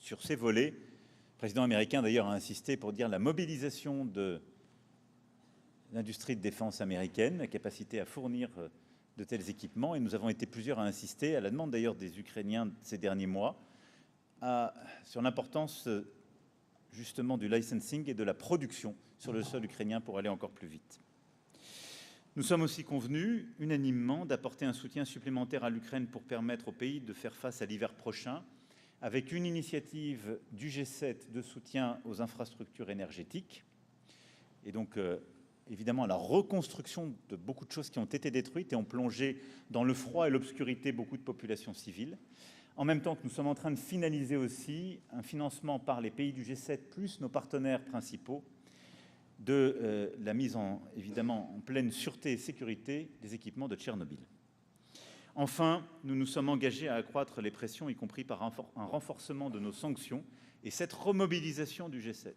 sur ces volets, le président américain d'ailleurs a insisté pour dire la mobilisation de l'industrie de défense américaine, la capacité à fournir de tels équipements, et nous avons été plusieurs à insister, à la demande d'ailleurs des Ukrainiens ces derniers mois, sur l'importance justement du licensing et de la production sur le sol ukrainien pour aller encore plus vite. Nous sommes aussi convenus unanimement d'apporter un soutien supplémentaire à l'Ukraine pour permettre au pays de faire face à l'hiver prochain, avec une initiative du G7 de soutien aux infrastructures énergétiques, et donc évidemment la reconstruction de beaucoup de choses qui ont été détruites et ont plongé dans le froid et l'obscurité beaucoup de populations civiles. En même temps que nous sommes en train de finaliser aussi un financement par les pays du G7 plus nos partenaires principaux de la mise évidemment en pleine sûreté et sécurité des équipements de Tchernobyl. Enfin, nous nous sommes engagés à accroître les pressions, y compris par un renforcement de nos sanctions, et cette remobilisation du G7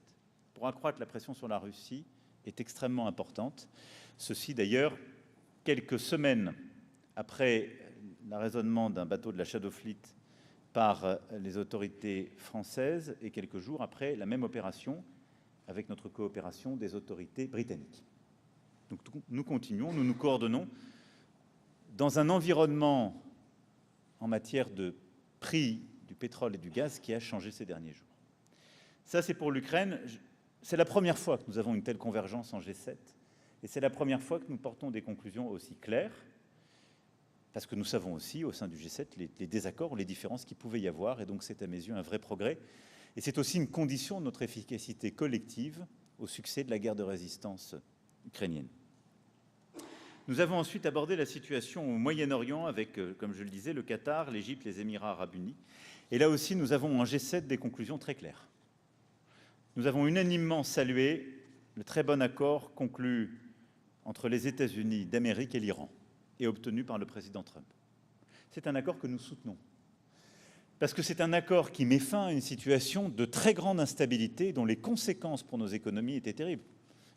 pour accroître la pression sur la Russie est extrêmement importante. Ceci d'ailleurs, quelques semaines après l'arraisonnement d'un bateau de la Shadow Fleet par les autorités françaises et quelques jours après la même opération avec notre coopération des autorités britanniques. Donc nous continuons, nous nous coordonnons dans un environnement en matière de prix du pétrole et du gaz qui a changé ces derniers jours. Ça, c'est pour l'Ukraine. C'est la première fois que nous avons une telle convergence en G7 et c'est la première fois que nous portons des conclusions aussi claires parce que nous savons aussi au sein du G7 les désaccords ou les différences qu'il pouvait y avoir et donc c'est à mes yeux un vrai progrès. Et c'est aussi une condition de notre efficacité collective au succès de la guerre de résistance ukrainienne. Nous avons ensuite abordé la situation au Moyen-Orient avec, comme je le disais, le Qatar, l'Égypte, les Émirats arabes unis. Et là aussi, nous avons en G7 des conclusions très claires. Nous avons unanimement salué le très bon accord conclu entre les États-Unis d'Amérique et l'Iran et obtenu par le président Trump. C'est un accord que nous soutenons. Parce que c'est un accord qui met fin à une situation de très grande instabilité dont les conséquences pour nos économies étaient terribles.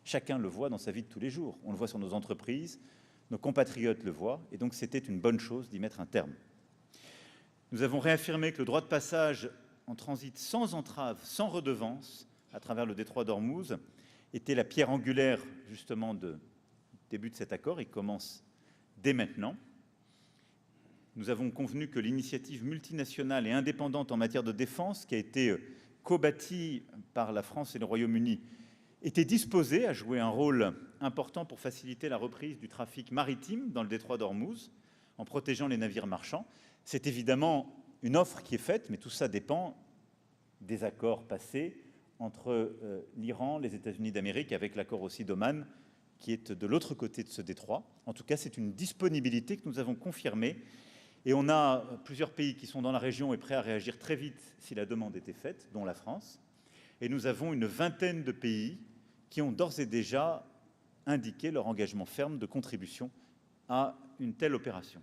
Chacun le voit dans sa vie de tous les jours. On le voit sur nos entreprises, nos compatriotes le voient, et donc c'était une bonne chose d'y mettre un terme. Nous avons réaffirmé que le droit de passage en transit sans entrave, sans redevance, à travers le détroit d'Ormuz, était la pierre angulaire justement du début de cet accord. Il commence dès maintenant. Nous avons convenu que l'initiative multinationale et indépendante en matière de défense, qui a été co-bâtie par la France et le Royaume-Uni, était disposée à jouer un rôle important pour faciliter la reprise du trafic maritime dans le détroit d'Ormuz, en protégeant les navires marchands. C'est évidemment une offre qui est faite, mais tout ça dépend des accords passés entre l'Iran, les États-Unis d'Amérique, avec l'accord aussi d'Oman, qui est de l'autre côté de ce détroit. En tout cas, c'est une disponibilité que nous avons confirmée. Et on a plusieurs pays qui sont dans la région et prêts à réagir très vite si la demande était faite, dont la France. Et nous avons une vingtaine de pays qui ont d'ores et déjà indiqué leur engagement ferme de contribution à une telle opération.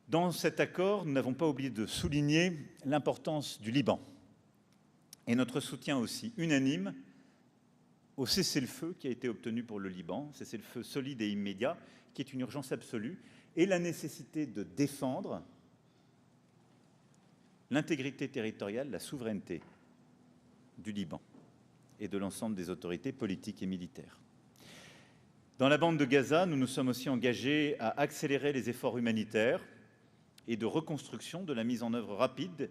Dans cet accord, nous n'avons pas oublié de souligner l'importance du Liban et notre soutien aussi unanime au cessez-le-feu qui a été obtenu pour le Liban, cessez-le-feu solide et immédiat, qui est une urgence absolue, et la nécessité de défendre l'intégrité territoriale, la souveraineté du Liban et de l'ensemble des autorités politiques et militaires. Dans la bande de Gaza, nous nous sommes aussi engagés à accélérer les efforts humanitaires et de reconstruction, de la mise en œuvre rapide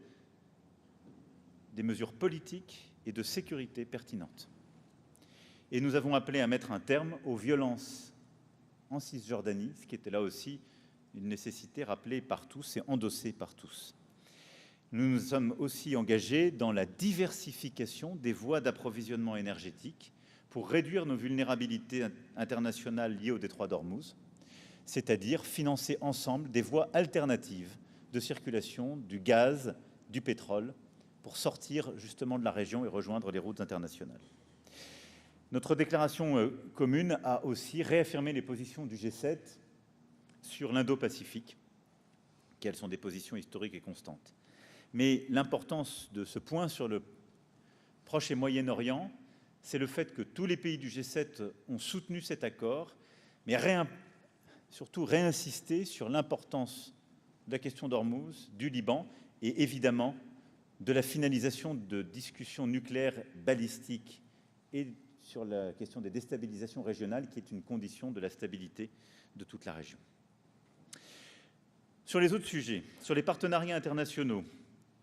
des mesures politiques et de sécurité pertinentes. Et nous avons appelé à mettre un terme aux violences en Cisjordanie, ce qui était là aussi une nécessité rappelée par tous et endossée par tous. Nous nous sommes aussi engagés dans la diversification des voies d'approvisionnement énergétique pour réduire nos vulnérabilités internationales liées au détroit d'Ormuz, c'est-à-dire financer ensemble des voies alternatives de circulation du gaz, du pétrole, pour sortir justement de la région et rejoindre les routes internationales. Notre déclaration commune a aussi réaffirmé les positions du G7 sur l'Indo-Pacifique, qui elles sont des positions historiques et constantes. Mais l'importance de ce point sur le Proche et Moyen-Orient, c'est le fait que tous les pays du G7 ont soutenu cet accord, mais surtout réinsisté sur l'importance de la question d'Ormuz, du Liban et évidemment de la finalisation de discussions nucléaires balistiques et sur la question des déstabilisations régionales, qui est une condition de la stabilité de toute la région. Sur les autres sujets, sur les partenariats internationaux,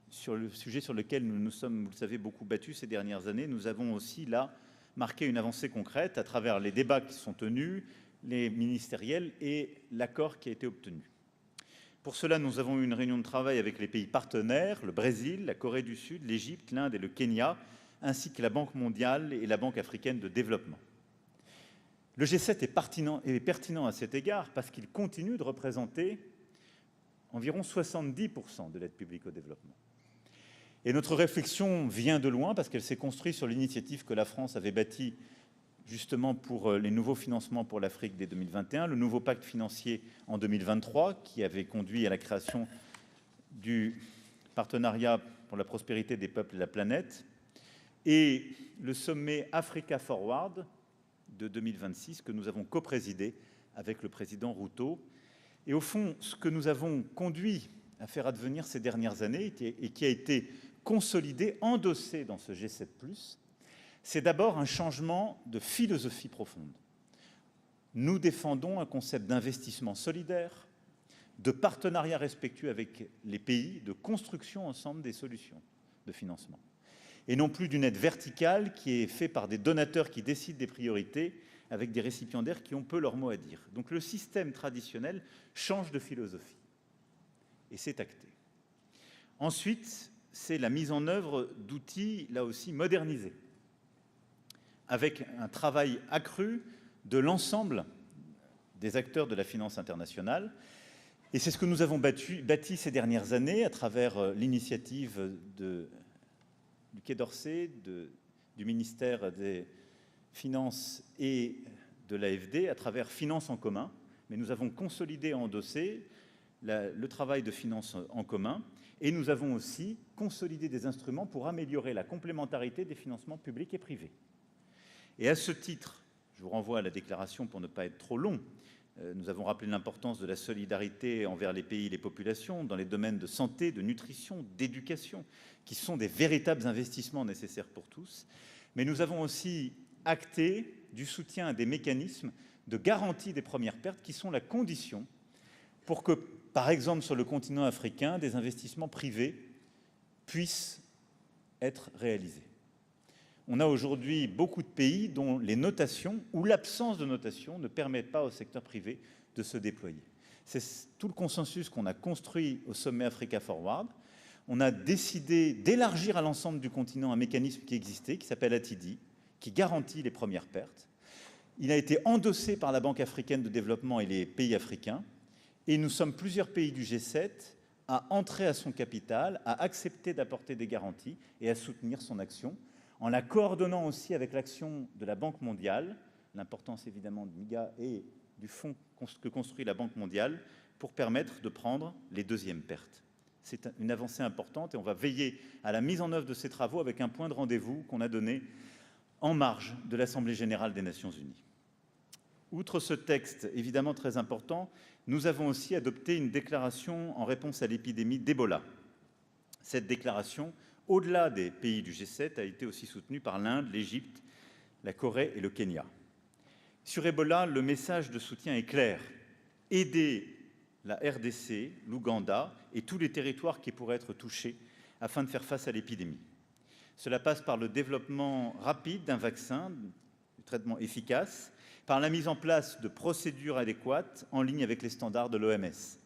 sur le sujet sur lequel nous nous sommes, vous le savez, beaucoup battus ces dernières années, nous avons aussi là marqué une avancée concrète à travers les débats qui sont tenus, les ministériels et l'accord qui a été obtenu. Pour cela, nous avons eu une réunion de travail avec les pays partenaires, le Brésil, la Corée du Sud, l'Égypte, l'Inde et le Kenya, ainsi que la Banque mondiale et la Banque africaine de développement. Le G7 est pertinent à cet égard parce qu'il continue de représenter environ 70% de l'aide publique au développement. Et notre réflexion vient de loin parce qu'elle s'est construite sur l'initiative que la France avait bâtie justement pour les nouveaux financements pour l'Afrique dès 2021, le nouveau pacte financier en 2023 qui avait conduit à la création du partenariat pour la prospérité des peuples et de la planète, et le sommet Africa Forward de 2026 que nous avons coprésidé avec le président Ruto. Et au fond, ce que nous avons conduit à faire advenir ces dernières années et qui a été consolidé, endossé dans ce G7+, c'est d'abord un changement de philosophie profonde. Nous défendons un concept d'investissement solidaire, de partenariat respectueux avec les pays, de construction ensemble des solutions de financement. Et non plus d'une aide verticale qui est faite par des donateurs qui décident des priorités avec des récipiendaires qui ont peu leur mot à dire. Donc le système traditionnel change de philosophie. Et c'est acté. Ensuite, c'est la mise en œuvre d'outils, là aussi, modernisés, avec un travail accru de l'ensemble des acteurs de la finance internationale. Et c'est ce que nous avons bâti ces dernières années à travers l'initiative du Quai d'Orsay, du ministère des Finances et de l'AFD, à travers Finances en commun. Mais nous avons consolidé et endossé le travail de finances en commun, et nous avons aussi consolidé des instruments pour améliorer la complémentarité des financements publics et privés. Et à ce titre, je vous renvoie à la déclaration pour ne pas être trop long, nous avons rappelé l'importance de la solidarité envers les pays et les populations dans les domaines de santé, de nutrition, d'éducation, qui sont des véritables investissements nécessaires pour tous. Mais nous avons aussi acté du soutien à des mécanismes de garantie des premières pertes qui sont la condition pour que, par exemple, sur le continent africain, des investissements privés puissent être réalisés. On a aujourd'hui beaucoup de pays dont les notations ou l'absence de notation ne permettent pas au secteur privé de se déployer. C'est tout le consensus qu'on a construit au sommet Africa Forward. On a décidé d'élargir à l'ensemble du continent un mécanisme qui existait, qui s'appelle ATD, qui garantit les premières pertes. Il a été endossé par la Banque africaine de développement et les pays africains. Et nous sommes plusieurs pays du G7 à entrer à son capital, à accepter d'apporter des garanties et à soutenir son action, en la coordonnant aussi avec l'action de la Banque mondiale, l'importance évidemment de MIGA et du fonds que construit la Banque mondiale, pour permettre de prendre les deuxièmes pertes. C'est une avancée importante et on va veiller à la mise en œuvre de ces travaux avec un point de rendez-vous qu'on a donné en marge de l'Assemblée générale des Nations unies. Outre ce texte évidemment très important, nous avons aussi adopté une déclaration en réponse à l'épidémie d'Ebola. Cette déclaration, au-delà des pays du G7, a été aussi soutenue par l'Inde, l'Égypte, la Corée et le Kenya. Sur Ebola, le message de soutien est clair. Aider la RDC, l'Ouganda et tous les territoires qui pourraient être touchés afin de faire face à l'épidémie. Cela passe par le développement rapide d'un vaccin, de traitement efficace, par la mise en place de procédures adéquates en ligne avec les standards de l'OMS.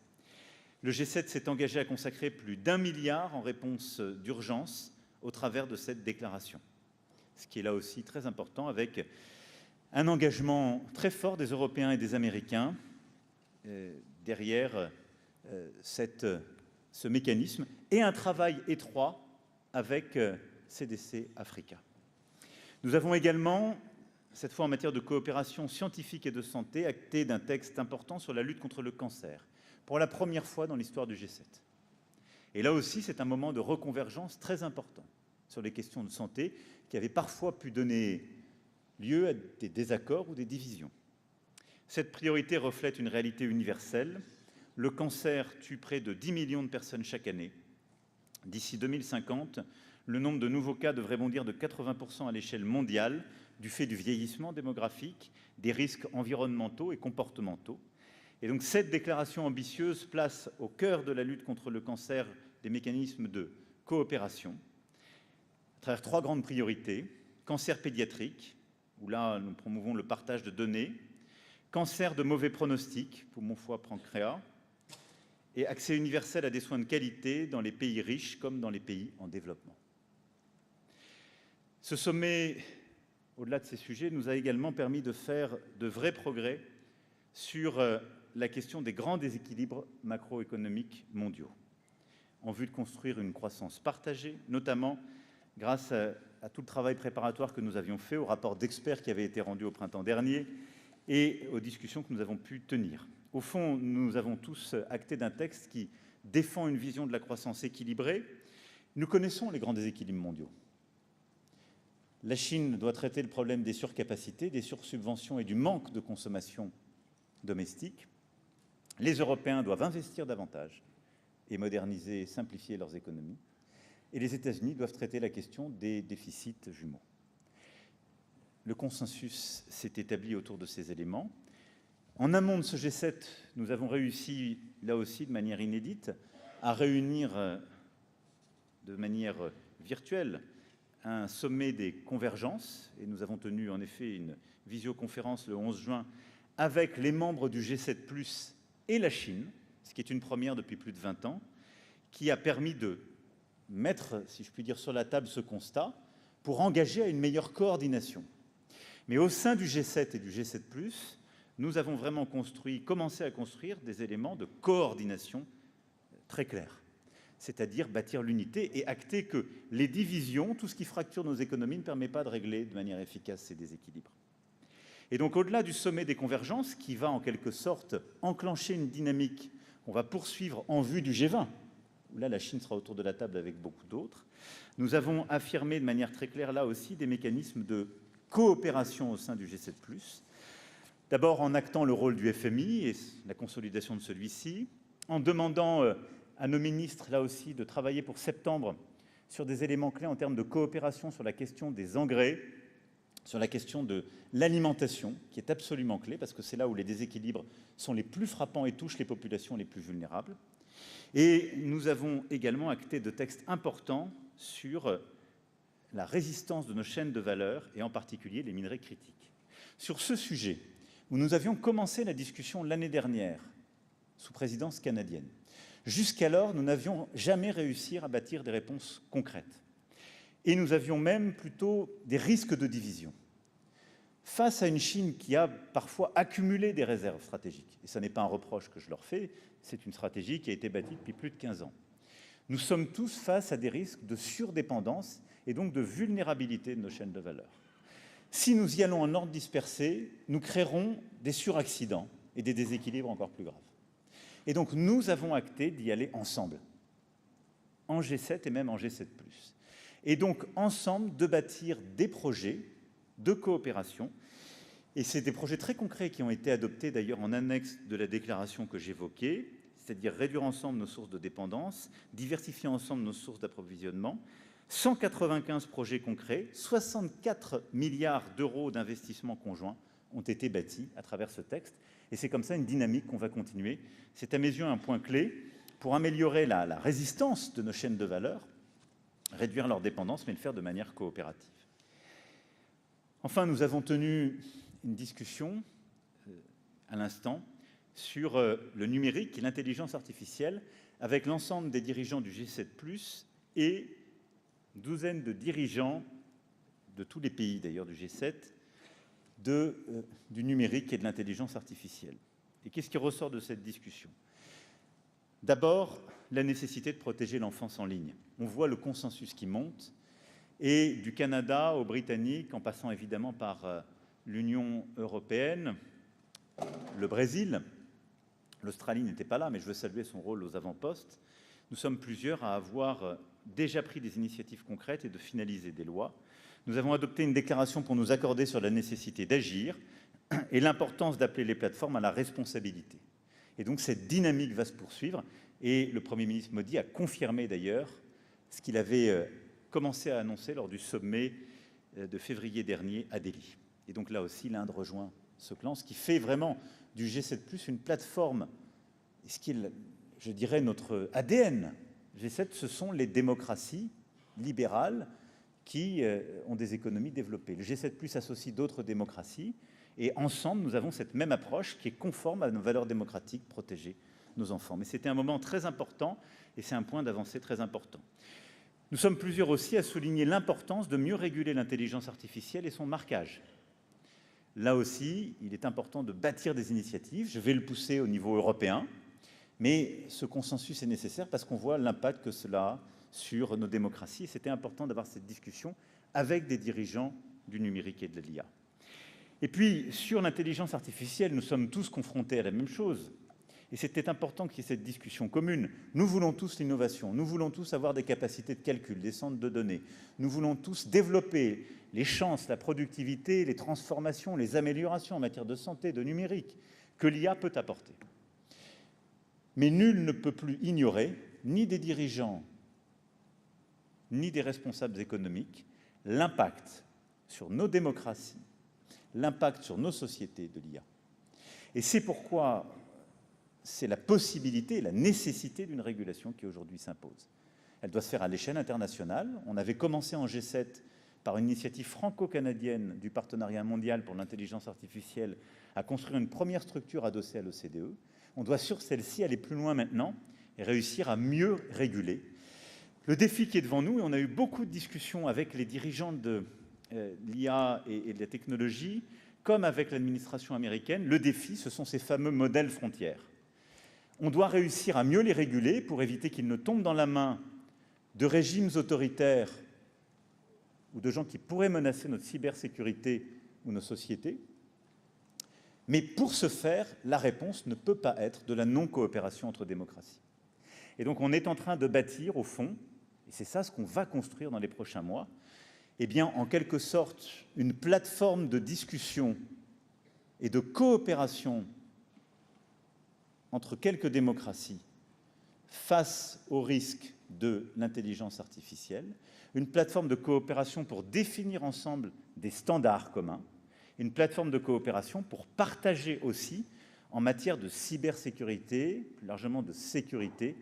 Le G7 s'est engagé à consacrer plus d'1 milliard en réponse d'urgence au travers de cette déclaration, ce qui est là aussi très important, avec un engagement très fort des Européens et des Américains derrière ce mécanisme, et un travail étroit avec CDC Africa. Nous avons également, cette fois en matière de coopération scientifique et de santé, acté d'un texte important sur la lutte contre le cancer, pour la première fois dans l'histoire du G7. Et là aussi, c'est un moment de reconvergence très important sur les questions de santé qui avaient parfois pu donner lieu à des désaccords ou des divisions. Cette priorité reflète une réalité universelle. Le cancer tue près de 10 millions de personnes chaque année. D'ici 2050, le nombre de nouveaux cas devrait bondir de 80% à l'échelle mondiale du fait du vieillissement démographique, des risques environnementaux et comportementaux. Et donc cette déclaration ambitieuse place au cœur de la lutte contre le cancer des mécanismes de coopération à travers 3 grandes priorités: cancer pédiatrique, où là nous promouvons le partage de données, cancer de mauvais pronostic, poumon, foie, pancréas, et accès universel à des soins de qualité dans les pays riches comme dans les pays en développement. Ce sommet, au-delà de ces sujets, nous a également permis de faire de vrais progrès sur la question des grands déséquilibres macroéconomiques mondiaux, en vue de construire une croissance partagée, notamment grâce à tout le travail préparatoire que nous avions fait, au rapport d'experts qui avait été rendu au printemps dernier et aux discussions que nous avons pu tenir. Au fond, nous avons tous acté d'un texte qui défend une vision de la croissance équilibrée. Nous connaissons les grands déséquilibres mondiaux. La Chine doit traiter le problème des surcapacités, des sursubventions et du manque de consommation domestique. Les Européens doivent investir davantage et moderniser et simplifier leurs économies. Et les États-Unis doivent traiter la question des déficits jumeaux. Le consensus s'est établi autour de ces éléments. En amont de ce G7, nous avons réussi, là aussi de manière inédite, à réunir de manière virtuelle un sommet des convergences, et nous avons tenu en effet une visioconférence le 11 juin avec les membres du G7+, et la Chine, ce qui est une première depuis plus de 20 ans, qui a permis de mettre, si je puis dire, sur la table ce constat pour engager à une meilleure coordination. Mais au sein du G7 et du G7+, nous avons vraiment commencé à construire des éléments de coordination très clairs, c'est-à-dire bâtir l'unité et acter que les divisions, tout ce qui fracture nos économies, ne permet pas de régler de manière efficace ces déséquilibres. Et donc, au-delà du sommet des convergences, qui va en quelque sorte enclencher une dynamique qu'on va poursuivre en vue du G20, où là, la Chine sera autour de la table avec beaucoup d'autres, nous avons affirmé de manière très claire, là aussi, des mécanismes de coopération au sein du G7+, d'abord en actant le rôle du FMI et la consolidation de celui-ci, en demandant à nos ministres, là aussi, de travailler pour septembre sur des éléments clés en termes de coopération sur la question des engrais, sur la question de l'alimentation, qui est absolument clé, parce que c'est là où les déséquilibres sont les plus frappants et touchent les populations les plus vulnérables. Et nous avons également acté de textes importants sur la résistance de nos chaînes de valeur, et en particulier les minerais critiques. Sur ce sujet, où nous avions commencé la discussion l'année dernière, sous présidence canadienne, jusqu'alors, nous n'avions jamais réussi à bâtir des réponses concrètes. Et nous avions même plutôt des risques de division. Face à une Chine qui a parfois accumulé des réserves stratégiques, et ce n'est pas un reproche que je leur fais, c'est une stratégie qui a été bâtie depuis plus de 15 ans. Nous sommes tous face à des risques de surdépendance et donc de vulnérabilité de nos chaînes de valeur. Si nous y allons en ordre dispersé, nous créerons des suraccidents et des déséquilibres encore plus graves. Et donc nous avons acté d'y aller ensemble, en G7 et même en G7+. Et donc ensemble de bâtir des projets de coopération. Et c'est des projets très concrets qui ont été adoptés d'ailleurs en annexe de la déclaration que j'évoquais, c'est-à-dire réduire ensemble nos sources de dépendance, diversifier ensemble nos sources d'approvisionnement, 195 projets concrets, 64 milliards d'euros d'investissements conjoints ont été bâtis à travers ce texte. Et c'est comme ça une dynamique qu'on va continuer. C'est à mes yeux un point clé pour améliorer la résistance de nos chaînes de valeur, réduire leur dépendance, mais le faire de manière coopérative. Enfin, nous avons tenu une discussion à l'instant sur le numérique et l'intelligence artificielle avec l'ensemble des dirigeants du G7+, et une douzaine de dirigeants de tous les pays d'ailleurs du G7 du numérique et de l'intelligence artificielle. Et qu'est-ce qui ressort de cette discussion? D'abord, la nécessité de protéger l'enfance en ligne. On voit le consensus qui monte, et du Canada aux Britanniques, en passant évidemment par l'Union européenne, le Brésil, l'Australie n'était pas là, mais je veux saluer son rôle aux avant-postes. Nous sommes plusieurs à avoir déjà pris des initiatives concrètes et de finaliser des lois. Nous avons adopté une déclaration pour nous accorder sur la nécessité d'agir et l'importance d'appeler les plateformes à la responsabilité. Et donc cette dynamique va se poursuivre, et le Premier ministre Modi a confirmé d'ailleurs ce qu'il avait commencé à annoncer lors du sommet de février dernier à Delhi. Et donc là aussi, l'Inde rejoint ce clan, ce qui fait vraiment du G7+, une plateforme, et ce qui est, je dirais, notre ADN. G7, ce sont les démocraties libérales qui ont des économies développées. Le G7+ associe d'autres démocraties, et ensemble, nous avons cette même approche qui est conforme à nos valeurs démocratiques, protéger nos enfants. Mais c'était un moment très important, et c'est un point d'avancée très important. Nous sommes plusieurs aussi à souligner l'importance de mieux réguler l'intelligence artificielle et son marquage. Là aussi, il est important de bâtir des initiatives. Je vais le pousser au niveau européen, mais ce consensus est nécessaire parce qu'on voit l'impact que cela a sur nos démocraties. C'était important d'avoir cette discussion avec des dirigeants du numérique et de l'IA. Et puis, sur l'intelligence artificielle, nous sommes tous confrontés à la même chose. Et c'était important qu'il y ait cette discussion commune. Nous voulons tous l'innovation, nous voulons tous avoir des capacités de calcul, des centres de données. Nous voulons tous développer les chances, la productivité, les transformations, les améliorations en matière de santé, de numérique, que l'IA peut apporter. Mais nul ne peut plus ignorer, ni des dirigeants, ni des responsables économiques, l'impact sur nos démocraties, l'impact sur nos sociétés de l'IA. Et c'est pourquoi c'est la possibilité, la nécessité d'une régulation qui aujourd'hui s'impose. Elle doit se faire à l'échelle internationale. On avait commencé en G7 par une initiative franco-canadienne du partenariat mondial pour l'intelligence artificielle à construire une première structure adossée à l'OCDE. On doit sur celle-ci aller plus loin maintenant et réussir à mieux réguler. Le défi qui est devant nous, et on a eu beaucoup de discussions avec les dirigeants de l'IA et de la technologie, comme avec l'administration américaine, le défi, ce sont ces fameux modèles frontières. On doit réussir à mieux les réguler pour éviter qu'ils ne tombent dans la main de régimes autoritaires ou de gens qui pourraient menacer notre cybersécurité ou nos sociétés. Mais pour ce faire, la réponse ne peut pas être de la non-coopération entre démocraties. Et donc on est en train de bâtir, au fond, et c'est ça ce qu'on va construire dans les prochains mois, eh bien, en quelque sorte, une plateforme de discussion et de coopération entre quelques démocraties face au risque de l'intelligence artificielle, une plateforme de coopération pour définir ensemble des standards communs, une plateforme de coopération pour partager aussi, en matière de cybersécurité, plus largement de sécurité,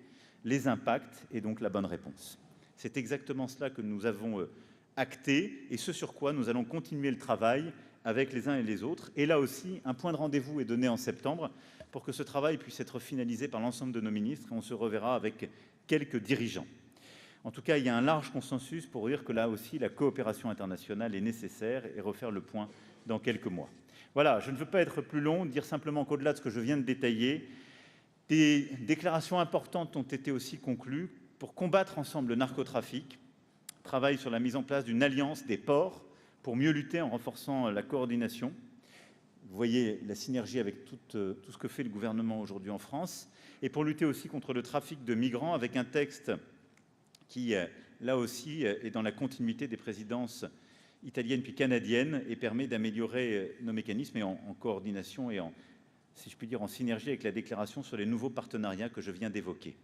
les impacts et donc la bonne réponse. C'est exactement cela que nous avons acté et ce sur quoi nous allons continuer le travail avec les uns et les autres. Et là aussi, un point de rendez-vous est donné en septembre pour que ce travail puisse être finalisé par l'ensemble de nos ministres et on se reverra avec quelques dirigeants. En tout cas, il y a un large consensus pour dire que là aussi, la coopération internationale est nécessaire et refaire le point dans quelques mois. Voilà, je ne veux pas être plus long, dire simplement qu'au-delà de ce que je viens de détailler, des déclarations importantes ont été aussi conclues pour combattre ensemble le narcotrafic, travail sur la mise en place d'une alliance des ports pour mieux lutter en renforçant la coordination. Vous voyez la synergie avec tout ce que fait le gouvernement aujourd'hui en France, et pour lutter aussi contre le trafic de migrants avec un texte qui, là aussi, est dans la continuité des présidences italiennes puis canadiennes et permet d'améliorer nos mécanismes et en coordination et si je puis dire, en synergie avec la déclaration sur les nouveaux partenariats que je viens d'évoquer.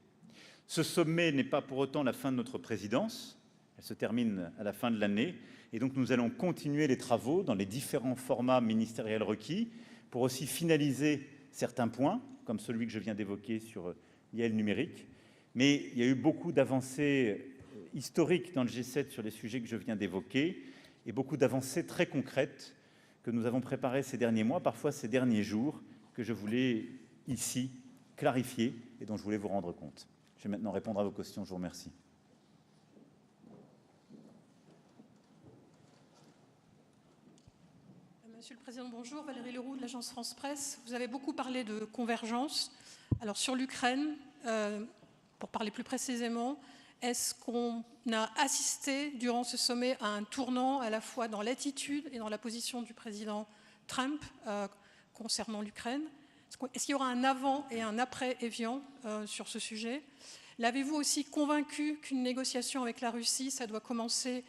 Ce sommet n'est pas pour autant la fin de notre présidence. Elle se termine à la fin de l'année et donc nous allons continuer les travaux dans les différents formats ministériels requis pour aussi finaliser certains points, comme celui que je viens d'évoquer sur l'IA numérique. Mais il y a eu beaucoup d'avancées historiques dans le G7 sur les sujets que je viens d'évoquer et beaucoup d'avancées très concrètes que nous avons préparées ces derniers mois, parfois ces derniers jours, que je voulais ici clarifier et dont je voulais vous rendre compte. Je vais maintenant répondre à vos questions. Je vous remercie. Monsieur le Président, bonjour. Valérie Leroux de l'agence France Presse. Vous avez beaucoup parlé de convergence. Alors sur l'Ukraine, pour parler plus précisément, est-ce qu'on a assisté durant ce sommet à un tournant à la fois dans l'attitude et dans la position du président Trump concernant l'Ukraine? Est-ce qu'il y aura un avant et un après Évian sur ce sujet? L'avez-vous aussi convaincu qu'une négociation avec la Russie, ça doit commencer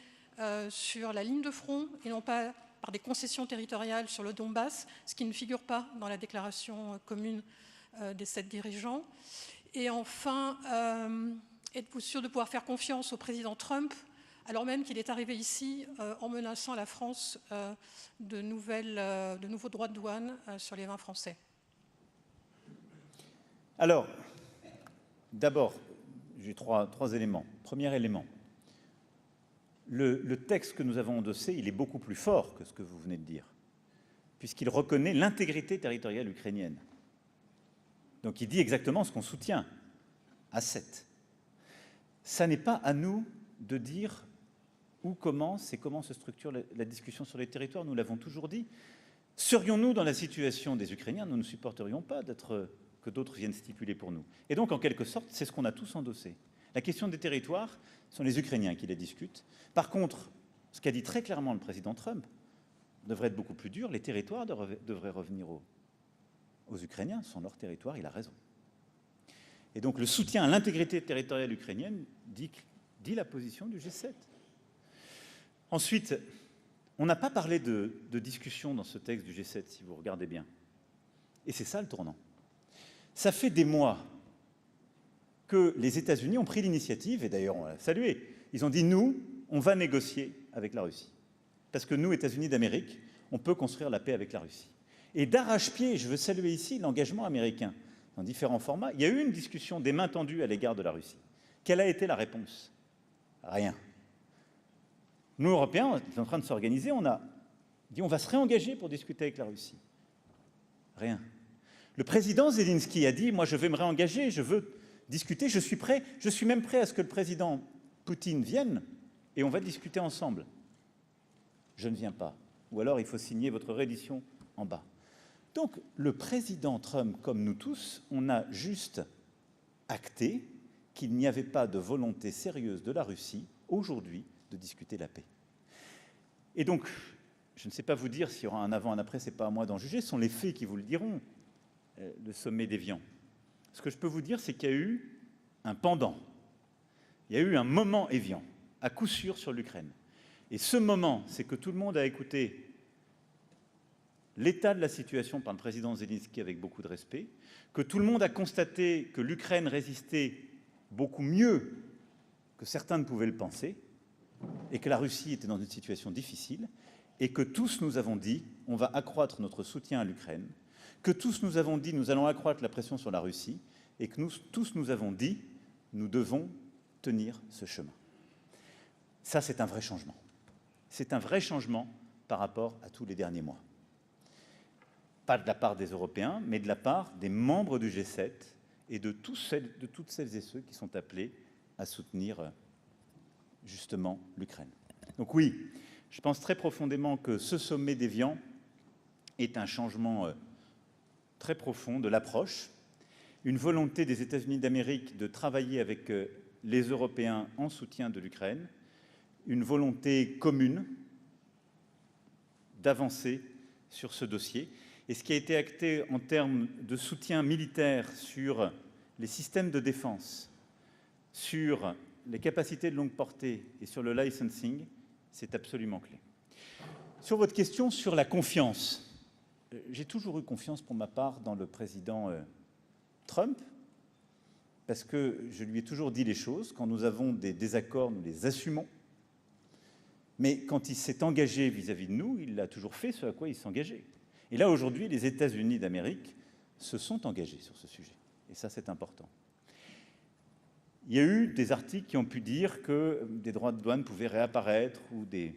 sur la ligne de front et non pas par des concessions territoriales sur le Donbass, ce qui ne figure pas dans la déclaration commune des 7 dirigeants? Et enfin, êtes-vous sûr de pouvoir faire confiance au président Trump, alors même qu'il est arrivé ici en menaçant la France de nouveaux droits de douane sur les vins français? Alors, d'abord, j'ai trois éléments. Premier élément, le texte que nous avons endossé, il est beaucoup plus fort que ce que vous venez de dire, puisqu'il reconnaît l'intégrité territoriale ukrainienne. Donc il dit exactement ce qu'on soutient, à 7. Ça n'est pas à nous de dire où commence et comment se structure la discussion sur les territoires, nous l'avons toujours dit. Serions-nous dans la situation des Ukrainiens, nous ne supporterions pas que d'autres viennent stipuler pour nous. Et donc, en quelque sorte, c'est ce qu'on a tous endossé. La question des territoires, ce sont les Ukrainiens qui les discutent. Par contre, ce qu'a dit très clairement le président Trump devrait être beaucoup plus dur, les territoires devraient revenir aux Ukrainiens, ce sont leurs territoires, il a raison. Et donc le soutien à l'intégrité territoriale ukrainienne dit la position du G7. Ensuite, on n'a pas parlé de discussion dans ce texte du G7, si vous regardez bien. Et c'est ça le tournant. Ça fait des mois que les États-Unis ont pris l'initiative, et d'ailleurs on l'a salué. Ils ont dit, nous, on va négocier avec la Russie. Parce que nous, États-Unis d'Amérique, on peut construire la paix avec la Russie. Et d'arrache-pied, je veux saluer ici l'engagement américain dans différents formats. Il y a eu une discussion des mains tendues à l'égard de la Russie. Quelle a été la réponse? Rien. Nous, Européens, on est en train de s'organiser, on a dit on va se réengager pour discuter avec la Russie. Rien. Le président Zelensky a dit, moi je vais me réengager, je veux discuter, je suis prêt, je suis même prêt à ce que le président Poutine vienne et on va discuter ensemble. Je ne viens pas. Ou alors il faut signer votre reddition en bas. Donc le président Trump, comme nous tous, on a juste acté qu'il n'y avait pas de volonté sérieuse de la Russie, aujourd'hui, de discuter la paix. Et donc, je ne sais pas vous dire s'il y aura un avant, un après, ce n'est pas à moi d'en juger, ce sont les faits qui vous le diront, le sommet d'Évian. Ce que je peux vous dire, c'est qu'il y a eu un pendant, il y a eu un moment Évian, à coup sûr sur l'Ukraine. Et ce moment, c'est que tout le monde a écouté l'état de la situation par le président Zelensky avec beaucoup de respect, que tout le monde a constaté que l'Ukraine résistait beaucoup mieux que certains ne pouvaient le penser, et que la Russie était dans une situation difficile, et que tous nous avons dit, on va accroître notre soutien à l'Ukraine, que tous nous avons dit, nous allons accroître la pression sur la Russie, et que tous nous avons dit, nous devons tenir ce chemin. Ça, c'est un vrai changement. C'est un vrai changement par rapport à tous les derniers mois. Pas de la part des Européens, mais de la part des membres du G7 et de toutes celles et ceux qui sont appelés à soutenir justement l'Ukraine. Donc oui, je pense très profondément que ce sommet d'Évian est un changement très profond de l'approche, une volonté des États-Unis d'Amérique de travailler avec les Européens en soutien de l'Ukraine, une volonté commune d'avancer sur ce dossier. Et ce qui a été acté en termes de soutien militaire sur les systèmes de défense, sur les capacités de longue portée et sur le licensing, c'est absolument clé. Sur votre question sur la confiance, j'ai toujours eu confiance pour ma part dans le président Trump, parce que je lui ai toujours dit les choses. Quand nous avons des désaccords, nous les assumons. Mais quand il s'est engagé vis-à-vis de nous, il a toujours fait ce à quoi il s'engageait. Et là, aujourd'hui, les États-Unis d'Amérique se sont engagés sur ce sujet. Et ça, c'est important. Il y a eu des articles qui ont pu dire que des droits de douane pouvaient réapparaître ou des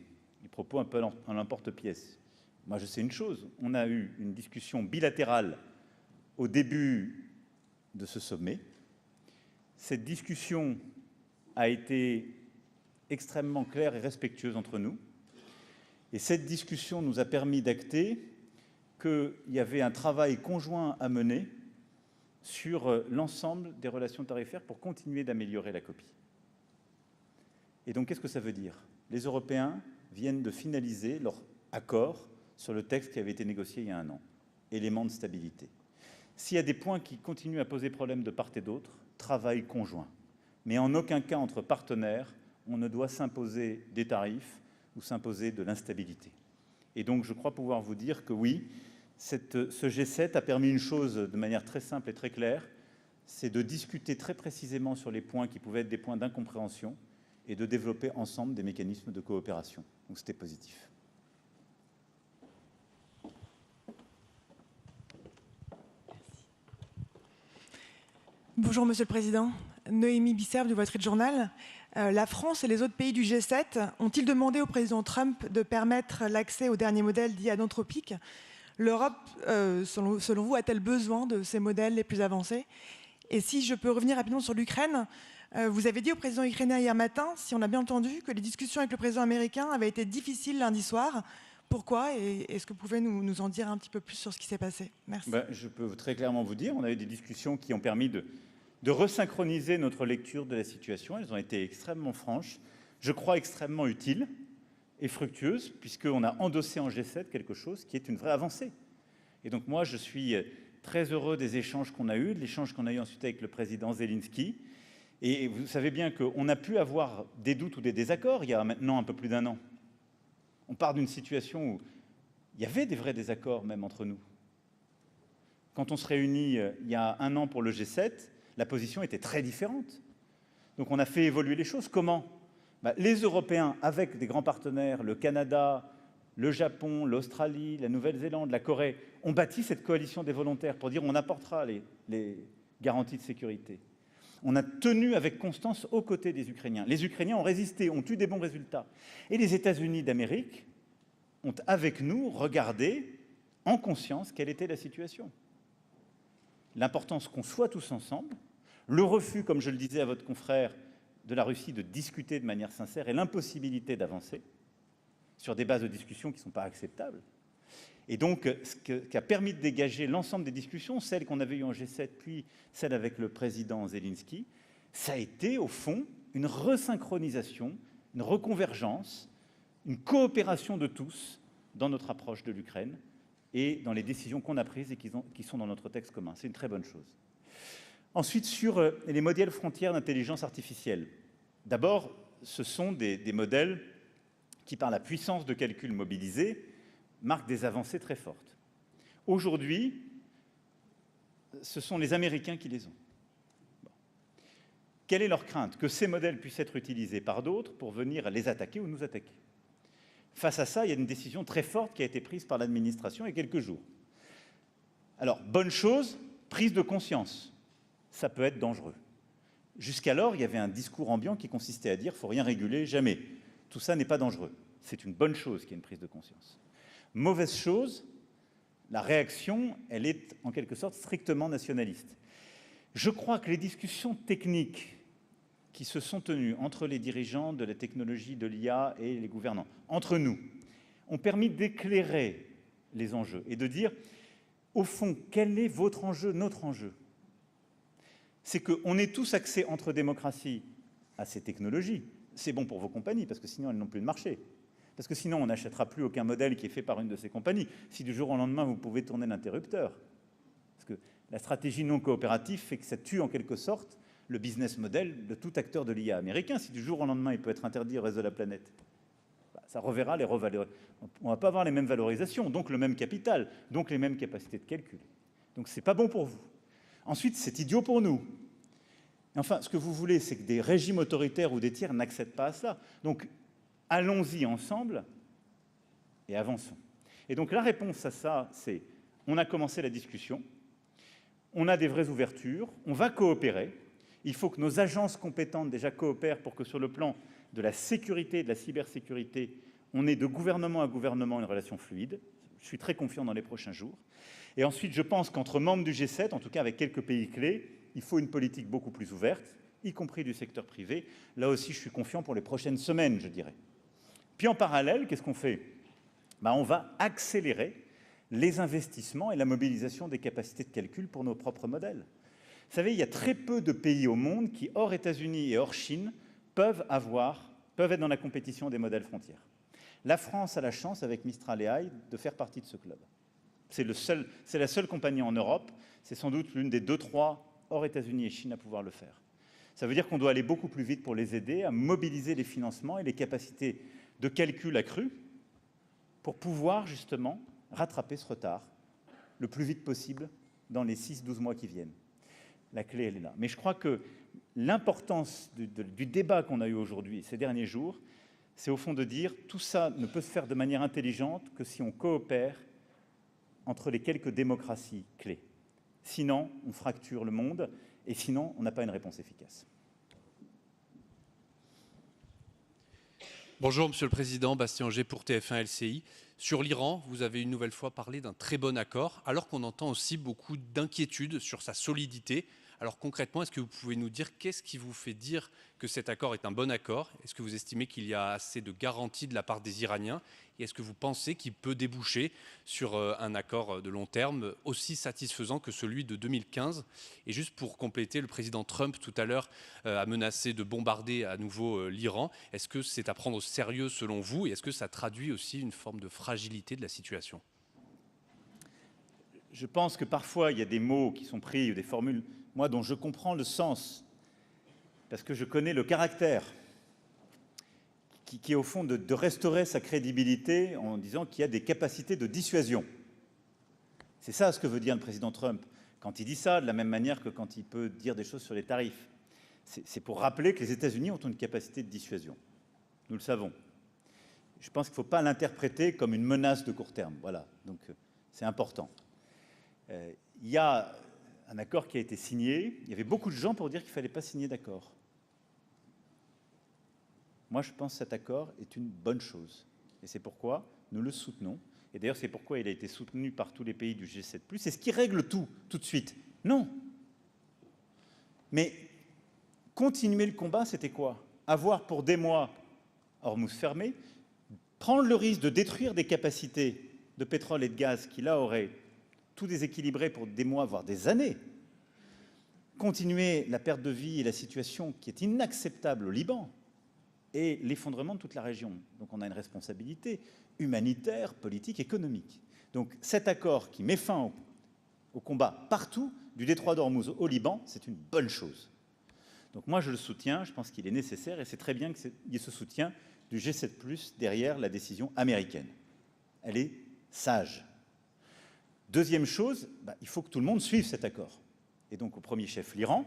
propos un peu en l'emporte-pièce. Moi, je sais une chose, on a eu une discussion bilatérale au début de ce sommet. Cette discussion a été extrêmement claire et respectueuse entre nous. Et cette discussion nous a permis d'acter qu'il y avait un travail conjoint à mener sur l'ensemble des relations tarifaires pour continuer d'améliorer la copie. Et donc, qu'est-ce que ça veut dire? Les Européens viennent de finaliser leur accord sur le texte qui avait été négocié il y a 1 an, élément de stabilité. S'il y a des points qui continuent à poser problème de part et d'autre, travail conjoint. Mais en aucun cas, entre partenaires, on ne doit s'imposer des tarifs ou s'imposer de l'instabilité. Et donc, je crois pouvoir vous dire que oui, ce G7 a permis une chose de manière très simple et très claire, c'est de discuter très précisément sur les points qui pouvaient être des points d'incompréhension et de développer ensemble des mécanismes de coopération. Donc c'était positif. Bonjour Monsieur le Président. Noémie Bisserve du Wall Street Journal. La France et les autres pays du G7 ont-ils demandé au président Trump de permettre l'accès aux derniers modèles dits anthropiques? L'Europe, selon vous, a-t-elle besoin de ces modèles les plus avancés? Et si je peux revenir rapidement sur l'Ukraine, vous avez dit au président ukrainien hier matin, si on a bien entendu, que les discussions avec le président américain avaient été difficiles lundi soir. Pourquoi? Et est-ce que vous pouvez nous en dire un petit peu plus sur ce qui s'est passé? Merci. Je peux très clairement vous dire, on a eu des discussions qui ont permis de resynchroniser notre lecture de la situation. Elles ont été extrêmement franches, je crois extrêmement utiles et fructueuses, puisqu'on a endossé en G7 quelque chose qui est une vraie avancée. Et donc moi, je suis très heureux des échanges qu'on a eus, de l'échange qu'on a eu ensuite avec le président Zelensky. Et vous savez bien qu'on a pu avoir des doutes ou des désaccords il y a maintenant un peu plus d'1 an. On part d'une situation où il y avait des vrais désaccords même entre nous. Quand on se réunit il y a 1 an pour le G7, la position était très différente. Donc on a fait évoluer les choses. Comment? Les Européens, avec des grands partenaires, le Canada, le Japon, l'Australie, la Nouvelle-Zélande, la Corée, ont bâti cette coalition des volontaires pour dire on apportera les garanties de sécurité. On a tenu avec constance aux côtés des Ukrainiens. Les Ukrainiens ont résisté, ont eu des bons résultats. Et les États-Unis d'Amérique ont, avec nous, regardé en conscience quelle était la situation. L'importance qu'on soit tous ensemble, le refus, comme je le disais à votre confrère, de la Russie de discuter de manière sincère et l'impossibilité d'avancer sur des bases de discussion qui ne sont pas acceptables. Et donc, ce qui a permis de dégager l'ensemble des discussions, celles qu'on avait eues en G7, puis celles avec le président Zelensky, ça a été, au fond, une resynchronisation, une reconvergence, une coopération de tous dans notre approche de l'Ukraine et dans les décisions qu'on a prises et qui sont dans notre texte commun. C'est une très bonne chose. Ensuite, sur les modèles frontières d'intelligence artificielle. D'abord, ce sont des modèles qui, par la puissance de calcul mobilisée, marquent des avancées très fortes. Aujourd'hui, ce sont les Américains qui les ont. Bon. Quelle est leur crainte? Que ces modèles puissent être utilisés par d'autres pour venir les attaquer ou nous attaquer. Face à ça, il y a une décision très forte qui a été prise par l'administration il y a quelques jours. Alors, bonne chose, prise de conscience. Ça peut être dangereux. Jusqu'alors, il y avait un discours ambiant qui consistait à dire « il ne faut rien réguler, jamais ». Tout ça n'est pas dangereux. C'est une bonne chose qu'il y ait une prise de conscience. Mauvaise chose, la réaction, elle est en quelque sorte strictement nationaliste. Je crois que les discussions techniques qui se sont tenues entre les dirigeants de la technologie de l'IA et les gouvernants, entre nous, ont permis d'éclairer les enjeux et de dire, au fond, quel est votre enjeu, notre enjeu? C'est qu'on est tous axés entre démocraties à ces technologies. C'est bon pour vos compagnies, parce que sinon elles n'ont plus de marché. Parce que sinon, on n'achètera plus aucun modèle qui est fait par une de ces compagnies. Si du jour au lendemain, vous pouvez tourner l'interrupteur. Parce que la stratégie non coopérative fait que ça tue en quelque sorte le business model de tout acteur de l'IA américain. Si du jour au lendemain, il peut être interdit au reste de la planète, ça reverra les revalorisations. On ne va pas avoir les mêmes valorisations, donc le même capital, donc les mêmes capacités de calcul. Donc ce n'est pas bon pour vous. Ensuite, c'est idiot pour nous. Enfin, ce que vous voulez, c'est que des régimes autoritaires ou des tiers n'accèdent pas à ça. Donc, allons-y ensemble et avançons. Et donc la réponse à ça, c'est on a commencé la discussion, on a des vraies ouvertures, on va coopérer. Il faut que nos agences compétentes déjà coopèrent pour que sur le plan de la sécurité et de la cybersécurité, on ait de gouvernement à gouvernement une relation fluide. Je suis très confiant dans les prochains jours. Et ensuite, je pense qu'entre membres du G7, en tout cas avec quelques pays clés, il faut une politique beaucoup plus ouverte, y compris du secteur privé. Là aussi, je suis confiant pour les prochaines semaines, je dirais. Puis en parallèle, qu'est-ce qu'on fait? On va accélérer les investissements et la mobilisation des capacités de calcul pour nos propres modèles. Vous savez, il y a très peu de pays au monde qui, hors États-Unis et hors Chine, peuvent être dans la compétition des modèles frontières. La France a la chance, avec Mistral AI, de faire partie de ce club. C'est la seule compagnie en Europe, c'est sans doute l'une des 2-3 hors États-Unis et Chine à pouvoir le faire. Ça veut dire qu'on doit aller beaucoup plus vite pour les aider à mobiliser les financements et les capacités de calcul accrues pour pouvoir justement rattraper ce retard le plus vite possible dans les 6-12 mois qui viennent. La clé, elle est là. Mais je crois que l'importance du débat qu'on a eu aujourd'hui, ces derniers jours, c'est au fond de dire tout ça ne peut se faire de manière intelligente que si on coopère entre les quelques démocraties clés. Sinon, on fracture le monde et sinon, on n'a pas une réponse efficace. Bonjour Monsieur le Président, Bastien Auger pour TF1 LCI. Sur l'Iran, vous avez une nouvelle fois parlé d'un très bon accord, alors qu'on entend aussi beaucoup d'inquiétudes sur sa solidité. Alors concrètement, est-ce que vous pouvez nous dire qu'est-ce qui vous fait dire que cet accord est un bon accord? Est-ce que vous estimez qu'il y a assez de garanties de la part des Iraniens? Et est-ce que vous pensez qu'il peut déboucher sur un accord de long terme aussi satisfaisant que celui de 2015? Et juste pour compléter, le président Trump tout à l'heure a menacé de bombarder à nouveau l'Iran. Est-ce que c'est à prendre au sérieux selon vous? Et est-ce que ça traduit aussi une forme de fragilité de la situation? Je pense que parfois, il y a des mots qui sont pris ou des formules, moi, dont je comprends le sens, parce que je connais le caractère, qui est au fond de restaurer sa crédibilité en disant qu'il y a des capacités de dissuasion. C'est ça ce que veut dire le président Trump quand il dit ça, de la même manière que quand il peut dire des choses sur les tarifs. C'est pour rappeler que les États-Unis ont une capacité de dissuasion. Nous le savons. Je pense qu'il ne faut pas l'interpréter comme une menace de court terme. Voilà, donc c'est important. Il y a un accord qui a été signé. Il y avait beaucoup de gens pour dire qu'il ne fallait pas signer d'accord. Moi, je pense que cet accord est une bonne chose. Et c'est pourquoi nous le soutenons. Et d'ailleurs, c'est pourquoi il a été soutenu par tous les pays du G7+. C'est ce qui règle tout de suite. Non. Mais continuer le combat, c'était quoi? Avoir pour des mois Hormuz fermé, prendre le risque de détruire des capacités de pétrole et de gaz qui, là, auraient tout déséquilibré pour des mois, voire des années. Continuer la perte de vie et la situation qui est inacceptable au Liban et l'effondrement de toute la région. Donc on a une responsabilité humanitaire, politique, économique. Donc cet accord qui met fin au combat partout, du détroit d'Ormuz au Liban, c'est une bonne chose. Donc moi je le soutiens, je pense qu'il est nécessaire et c'est très bien qu'il y ait ce soutien du G7+, derrière la décision américaine. Elle est sage. Deuxième chose, il faut que tout le monde suive cet accord. Et donc au premier chef, l'Iran,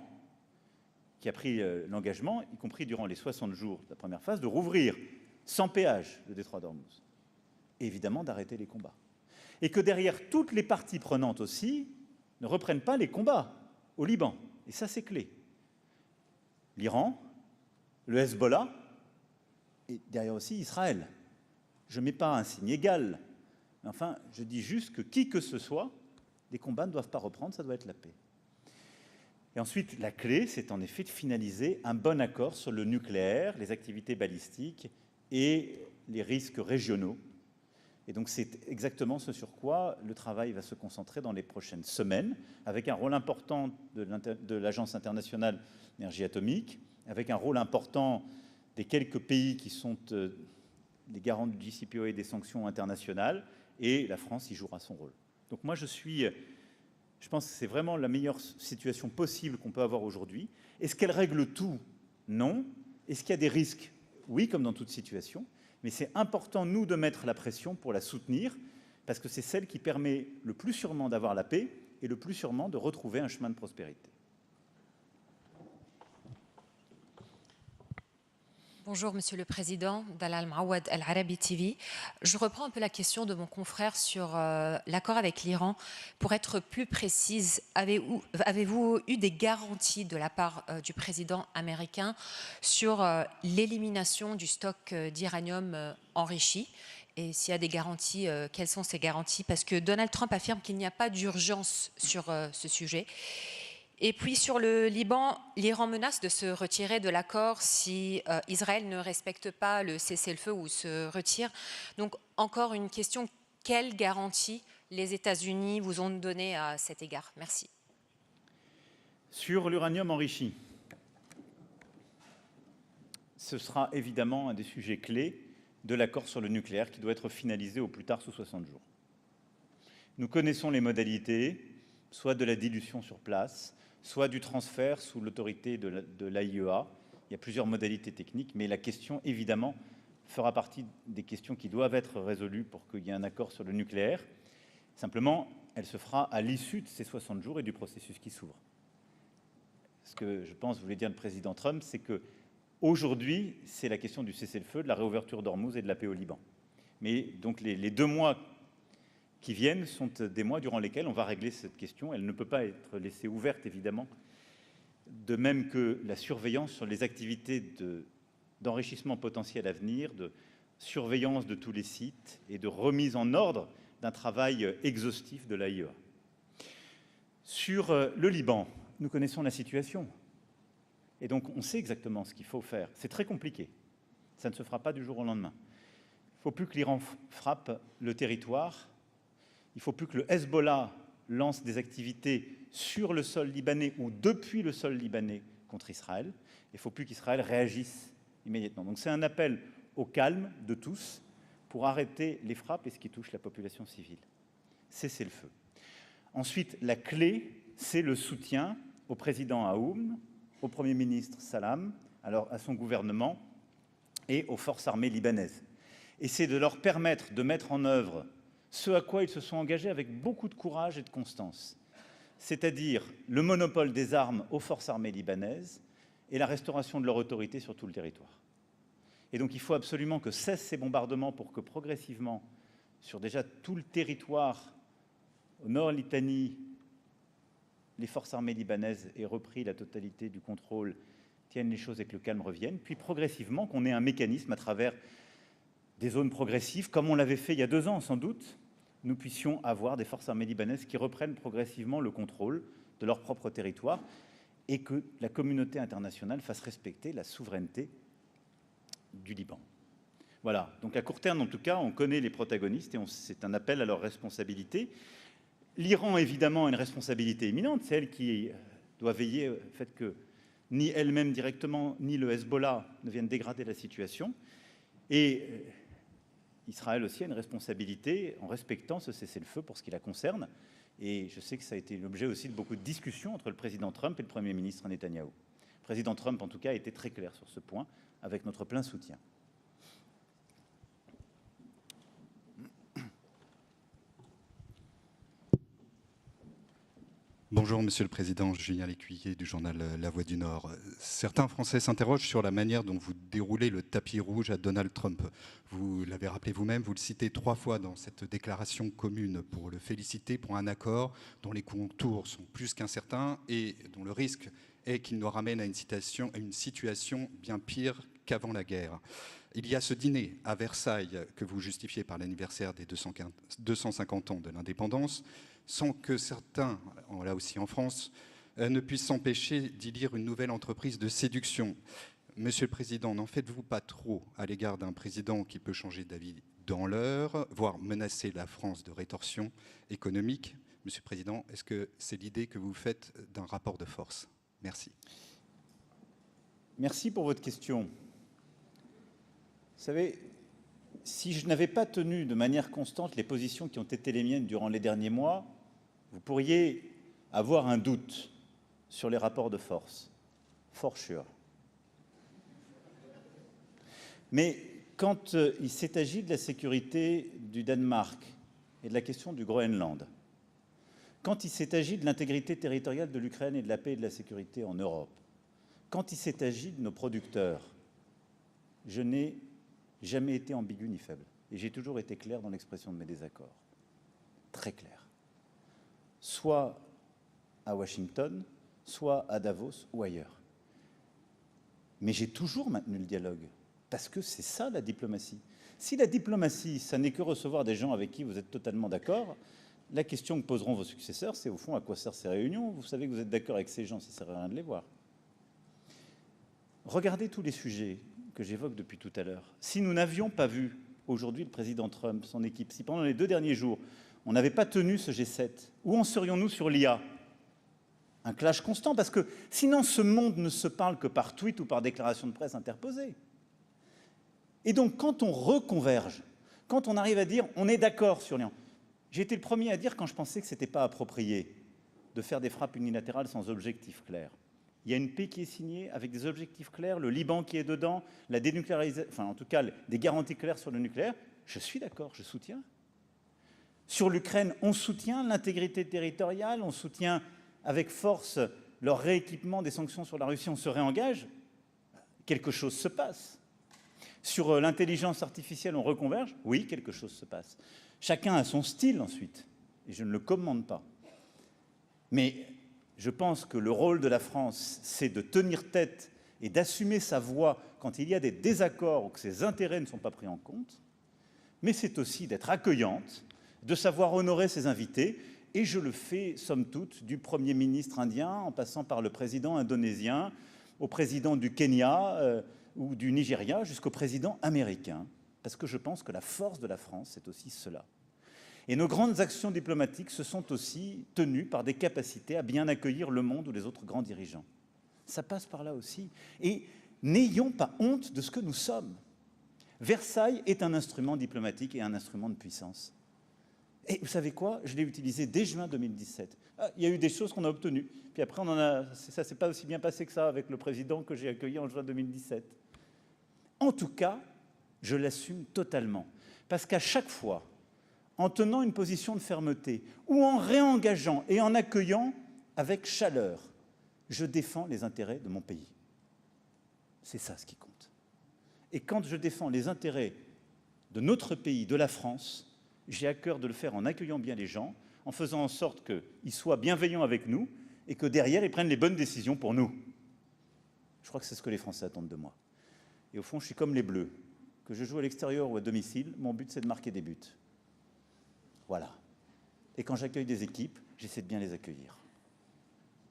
qui a pris l'engagement, y compris durant les 60 jours de la première phase, de rouvrir sans péage le détroit d'Ormuz. Et évidemment d'arrêter les combats. Et que derrière, toutes les parties prenantes aussi ne reprennent pas les combats au Liban. Et ça, c'est clé. L'Iran, le Hezbollah, et derrière aussi Israël. Je ne mets pas un signe égal, mais enfin, je dis juste que qui que ce soit, les combats ne doivent pas reprendre, ça doit être la paix. Et ensuite, la clé, c'est en effet de finaliser un bon accord sur le nucléaire, les activités balistiques et les risques régionaux. Et donc, c'est exactement ce sur quoi le travail va se concentrer dans les prochaines semaines, avec un rôle important de l'Agence internationale de l'énergie atomique, avec un rôle important des quelques pays qui sont les garants du JCPOA et des sanctions internationales, et la France y jouera son rôle. Donc moi, je pense que c'est vraiment la meilleure situation possible qu'on peut avoir aujourd'hui. Est-ce qu'elle règle tout? Non. Est-ce qu'il y a des risques? Oui, comme dans toute situation. Mais c'est important, nous, de mettre la pression pour la soutenir, parce que c'est celle qui permet le plus sûrement d'avoir la paix et le plus sûrement de retrouver un chemin de prospérité. Bonjour Monsieur le Président, Dalal Maouad Al-Arabi TV. Je reprends un peu la question de mon confrère sur l'accord avec l'Iran. Pour être plus précise, avez-vous eu des garanties de la part du président américain sur l'élimination du stock d'uranium enrichi? Et s'il y a des garanties, quelles sont ces garanties? Parce que Donald Trump affirme qu'il n'y a pas d'urgence sur ce sujet. Et puis sur le Liban, l'Iran menace de se retirer de l'accord si Israël ne respecte pas le cessez-le-feu ou se retire. Donc encore une question, quelles garanties les États-Unis vous ont données à cet égard? Merci. Sur l'uranium enrichi, ce sera évidemment un des sujets clés de l'accord sur le nucléaire qui doit être finalisé au plus tard sous 60 jours. Nous connaissons les modalités, soit de la dilution sur place, soit du transfert sous l'autorité de l'AIEA. Il y a plusieurs modalités techniques, mais la question, évidemment, fera partie des questions qui doivent être résolues pour qu'il y ait un accord sur le nucléaire. Simplement, elle se fera à l'issue de ces 60 jours et du processus qui s'ouvre. ce que je pense voulait dire le président Trump, c'est que aujourd'hui, c'est la question du cessez-le-feu, de la réouverture d'Ormuz et de la paix au Liban. Mais donc les 2 mois qui viennent sont des mois durant lesquels on va régler cette question. Elle ne peut pas être laissée ouverte, évidemment, de même que la surveillance sur les activités d'enrichissement potentiel à venir, de surveillance de tous les sites et de remise en ordre d'un travail exhaustif de l'AIEA. Sur le Liban, nous connaissons la situation. Et donc, on sait exactement ce qu'il faut faire. C'est très compliqué. Ça ne se fera pas du jour au lendemain. Il ne faut plus que l'Iran frappe le territoire. Il ne faut plus que le Hezbollah lance des activités sur le sol libanais ou depuis le sol libanais contre Israël. Il ne faut plus qu'Israël réagisse immédiatement. Donc, c'est un appel au calme de tous pour arrêter les frappes et ce qui touche la population civile. Cessez le feu. Ensuite, la clé, c'est le soutien au président Aoun, au Premier ministre Salam, alors à son gouvernement et aux forces armées libanaises. Et c'est de leur permettre de mettre en œuvre ce à quoi ils se sont engagés avec beaucoup de courage et de constance, c'est-à-dire le monopole des armes aux forces armées libanaises et la restauration de leur autorité sur tout le territoire. Et donc il faut absolument que cessent ces bombardements pour que progressivement, sur déjà tout le territoire, au nord Litanie, les forces armées libanaises aient repris la totalité du contrôle, tiennent les choses et que le calme revienne, puis progressivement qu'on ait un mécanisme à travers des zones progressives, comme on l'avait fait il y a 2 ans sans doute, nous puissions avoir des forces armées libanaises qui reprennent progressivement le contrôle de leur propre territoire et que la communauté internationale fasse respecter la souveraineté du Liban. Voilà, donc à court terme en tout cas, on connaît les protagonistes et c'est un appel à leur responsabilité. L'Iran, évidemment, a une responsabilité éminente, c'est elle qui doit veiller au fait que ni elle-même directement, ni le Hezbollah ne viennent dégrader la situation. Et Israël aussi a une responsabilité en respectant ce cessez-le-feu pour ce qui la concerne. Et je sais que ça a été l'objet aussi de beaucoup de discussions entre le président Trump et le Premier ministre Netanyahou. Le président Trump, en tout cas, a été très clair sur ce point, avec notre plein soutien. Bonjour Monsieur le Président, Julien Lécuyer du journal La Voix du Nord. Certains Français s'interrogent sur la manière dont vous déroulez le tapis rouge à Donald Trump. Vous l'avez rappelé vous-même, vous le citez 3 fois dans cette déclaration commune pour le féliciter pour un accord dont les contours sont plus qu'incertains et dont le risque est qu'il nous ramène à une situation bien pire qu'avant la guerre. Il y a ce dîner à Versailles que vous justifiez par l'anniversaire des 250 ans de l'indépendance, sans que certains, là aussi en France, ne puissent s'empêcher d'y lire une nouvelle entreprise de séduction. Monsieur le Président, n'en faites-vous pas trop à l'égard d'un président qui peut changer d'avis dans l'heure, voire menacer la France de rétorsion économique? Monsieur le Président, est-ce que c'est l'idée que vous faites d'un rapport de force? Merci. Merci pour votre question. Vous savez, si je n'avais pas tenu de manière constante les positions qui ont été les miennes durant les derniers mois, vous pourriez avoir un doute sur les rapports de force, for sure. Mais quand il s'est agi de la sécurité du Danemark et de la question du Groenland, quand il s'est agi de l'intégrité territoriale de l'Ukraine et de la paix et de la sécurité en Europe, quand il s'est agi de nos producteurs, je n'ai jamais été ambigu ni faible. Et j'ai toujours été clair dans l'expression de mes désaccords. Très clair. Soit à Washington, soit à Davos ou ailleurs. Mais j'ai toujours maintenu le dialogue, parce que c'est ça la diplomatie. Si la diplomatie, ça n'est que recevoir des gens avec qui vous êtes totalement d'accord, la question que poseront vos successeurs, c'est au fond à quoi servent ces réunions? Vous savez que vous êtes d'accord avec ces gens, ça ne sert à rien de les voir. Regardez tous les sujets que j'évoque depuis tout à l'heure. Si nous n'avions pas vu aujourd'hui le président Trump, son équipe, si pendant les 2 derniers jours, on n'avait pas tenu ce G7, où en serions-nous sur l'IA? Un clash constant, parce que sinon ce monde ne se parle que par tweet ou par déclaration de presse interposée. Et donc quand on reconverge, quand on arrive à dire on est d'accord sur l'IA, j'ai été le premier à dire quand je pensais que ce n'était pas approprié de faire des frappes unilatérales sans objectif clair. Il y a une paix qui est signée avec des objectifs clairs, le Liban qui est dedans, la dénucléarisation, enfin en tout cas des garanties claires sur le nucléaire. Je suis d'accord, je soutiens. Sur l'Ukraine, on soutient l'intégrité territoriale, on soutient avec force leur rééquipement, des sanctions sur la Russie, on se réengage, quelque chose se passe. Sur l'intelligence artificielle, on reconverge, oui, quelque chose se passe. Chacun a son style ensuite, et je ne le commande pas. Mais je pense que le rôle de la France, c'est de tenir tête et d'assumer sa voix quand il y a des désaccords ou que ses intérêts ne sont pas pris en compte, mais c'est aussi d'être accueillante, de savoir honorer ses invités, et je le fais, somme toute, du Premier ministre indien, en passant par le président indonésien, au président du Kenya ou du Nigeria, jusqu'au président américain, parce que je pense que la force de la France, c'est aussi cela. Et nos grandes actions diplomatiques se sont aussi tenues par des capacités à bien accueillir le monde ou les autres grands dirigeants. Ça passe par là aussi. Et n'ayons pas honte de ce que nous sommes. Versailles est un instrument diplomatique et un instrument de puissance. Et vous savez quoi? Je l'ai utilisé dès juin 2017. Il y a eu des choses qu'on a obtenues. Puis après, ça ne s'est pas aussi bien passé que ça avec le président que j'ai accueilli en juin 2017. En tout cas, je l'assume totalement. Parce qu'à chaque fois, en tenant une position de fermeté ou en réengageant et en accueillant avec chaleur, je défends les intérêts de mon pays. C'est ça ce qui compte. Et quand je défends les intérêts de notre pays, de la France, j'ai à cœur de le faire en accueillant bien les gens, en faisant en sorte qu'ils soient bienveillants avec nous et que derrière, ils prennent les bonnes décisions pour nous. Je crois que c'est ce que les Français attendent de moi. Et au fond, je suis comme les Bleus. Que je joue à l'extérieur ou à domicile, mon but, c'est de marquer des buts. Voilà. Et quand j'accueille des équipes, j'essaie de bien les accueillir.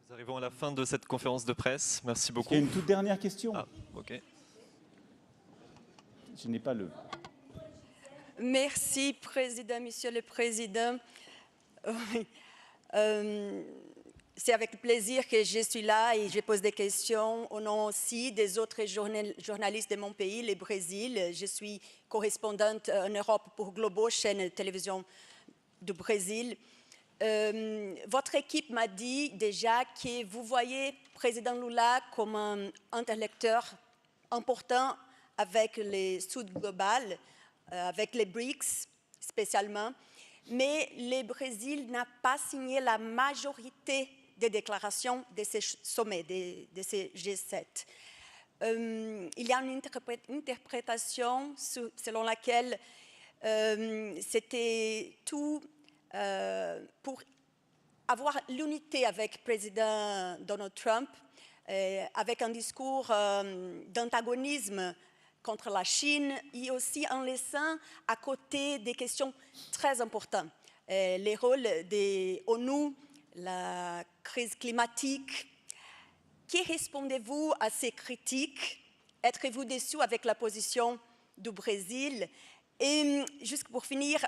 Nous arrivons à la fin de cette conférence de presse. Merci beaucoup. Il y a une toute dernière question. Ah, ok. Je n'ai pas le... Merci, Président, Monsieur le Président. C'est avec plaisir que je suis là et je pose des questions au nom aussi des autres journalistes de mon pays, le Brésil. Je suis correspondante en Europe pour Globo, chaîne de télévision du Brésil. Votre équipe m'a dit déjà que vous voyez président Lula comme un interlocuteur important avec le Sud global, avec les BRICS spécialement, mais le Brésil n'a pas signé la majorité des déclarations de ces sommets, de ces G7. Il y a une interprétation selon laquelle c'était tout pour avoir l'unité avec le président Donald Trump, avec un discours d'antagonisme contre la Chine et aussi en laissant à côté des questions très importantes. Les rôles de l'ONU, la crise climatique. Que répondez-vous à ces critiques? Êtes-vous déçu avec la position du Brésil? Et juste pour finir,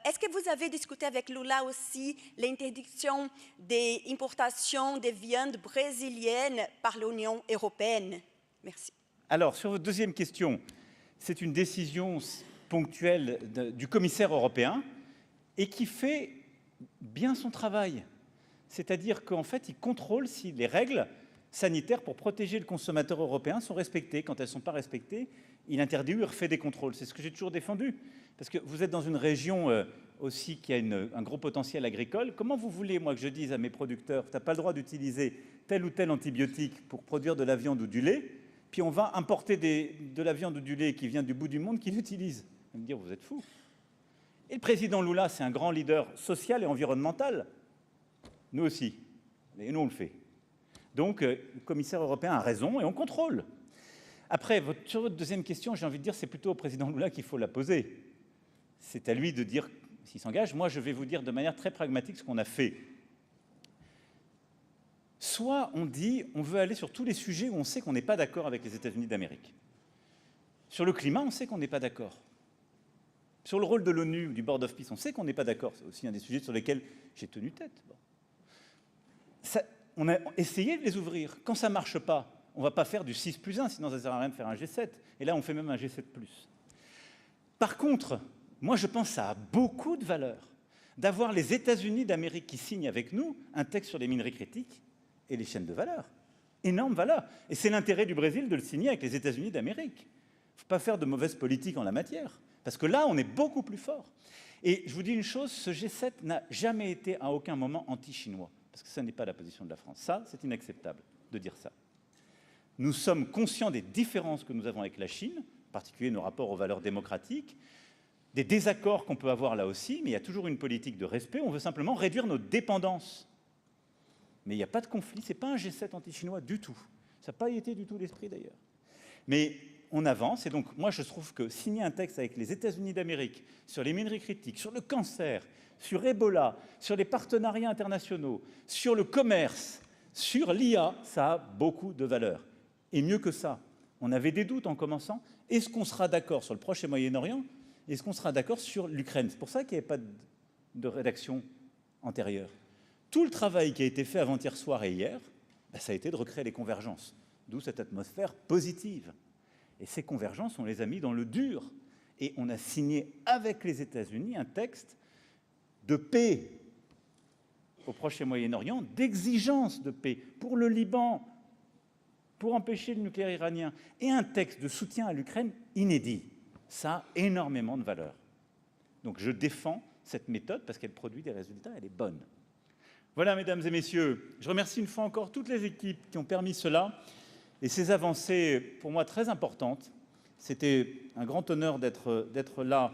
est-ce que vous avez discuté avec Lula aussi l'interdiction des importations de viande brésilienne par l'Union européenne? Merci. Alors, sur votre deuxième question, c'est une décision ponctuelle du commissaire européen et qui fait bien son travail. C'est-à-dire qu'en fait, il contrôle si les règles sanitaires pour protéger le consommateur européen sont respectées. Quand elles ne sont pas respectées, il interdit ou il refait des contrôles. C'est ce que j'ai toujours défendu. Parce que vous êtes dans une région aussi qui a un gros potentiel agricole. Comment vous voulez, moi, que je dise à mes producteurs, tu n'as pas le droit d'utiliser tel ou tel antibiotique pour produire de la viande ou du lait, puis on va importer de la viande ou du lait qui vient du bout du monde qui l'utilise. On va me dire, vous êtes fous. Et le président Lula, c'est un grand leader social et environnemental. Nous aussi. Et nous, on le fait. Donc, le commissaire européen a raison et on contrôle. Après, sur votre deuxième question, j'ai envie de dire, c'est plutôt au président Lula qu'il faut la poser. C'est à lui de dire s'il s'engage. Moi, je vais vous dire de manière très pragmatique ce qu'on a fait. Soit on dit, on veut aller sur tous les sujets où on sait qu'on n'est pas d'accord avec les États-Unis d'Amérique. Sur le climat, on sait qu'on n'est pas d'accord. Sur le rôle de l'ONU ou du Board of Peace, on sait qu'on n'est pas d'accord. C'est aussi un des sujets sur lesquels j'ai tenu tête. Bon. On a essayé de les ouvrir. Quand ça ne marche pas, on ne va pas faire du 6+1, sinon ça ne sert à rien de faire un G7. Et là, on fait même un G7+. Par contre, moi, je pense que ça a beaucoup de valeur d'avoir les États-Unis d'Amérique qui signent avec nous un texte sur les minerais critiques et les chaînes de valeur. Énorme valeur. Et c'est l'intérêt du Brésil de le signer avec les États-Unis d'Amérique. Il ne faut pas faire de mauvaise politique en la matière, parce que là, on est beaucoup plus fort. Et je vous dis une chose, ce G7 n'a jamais été à aucun moment anti-chinois. parce que ça n'est pas la position de la France. Ça, c'est inacceptable de dire ça. Nous sommes conscients des différences que nous avons avec la Chine, en particulier nos rapports aux valeurs démocratiques, des désaccords qu'on peut avoir là aussi, mais il y a toujours une politique de respect. On veut simplement réduire nos dépendances. Mais il n'y a pas de conflit, ce n'est pas un G7 anti-chinois du tout. Ça n'a pas été du tout l'esprit d'ailleurs. Mais on avance, et donc moi je trouve que signer un texte avec les États-Unis d'Amérique sur les minerais critiques, sur le cancer, sur Ebola, sur les partenariats internationaux, sur le commerce, sur l'IA, ça a beaucoup de valeur. Et mieux que ça, on avait des doutes en commençant. Est-ce qu'on sera d'accord sur le Proche et Moyen-Orient? Est-ce qu'on sera d'accord sur l'Ukraine? C'est pour ça qu'il n'y avait pas de rédaction antérieure. Tout le travail qui a été fait avant-hier soir et hier, ça a été de recréer les convergences. D'où cette atmosphère positive. Et ces convergences, on les a mis dans le dur. Et on a signé avec les États-Unis un texte de paix au Proche et Moyen-Orient, d'exigence de paix pour le Liban, pour empêcher le nucléaire iranien, et un texte de soutien à l'Ukraine inédit. Ça a énormément de valeur. Donc je défends cette méthode parce qu'elle produit des résultats, elle est bonne. Voilà, mesdames et messieurs, je remercie une fois encore toutes les équipes qui ont permis cela. Et ces avancées, pour moi, très importantes. C'était un grand honneur d'être là,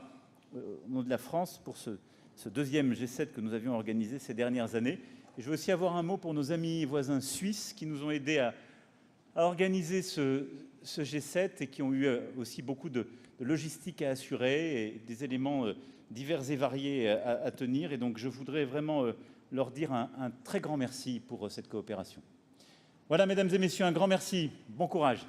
au nom de la France, pour ce deuxième G7 que nous avions organisé ces dernières années. Et je veux aussi avoir un mot pour nos amis et voisins suisses qui nous ont aidés à organiser ce G7 et qui ont eu aussi beaucoup de logistique à assurer et des éléments divers et variés à tenir. Et donc, je voudrais vraiment leur dire un très grand merci pour cette coopération. Voilà, mesdames et messieurs, un grand merci. Bon courage.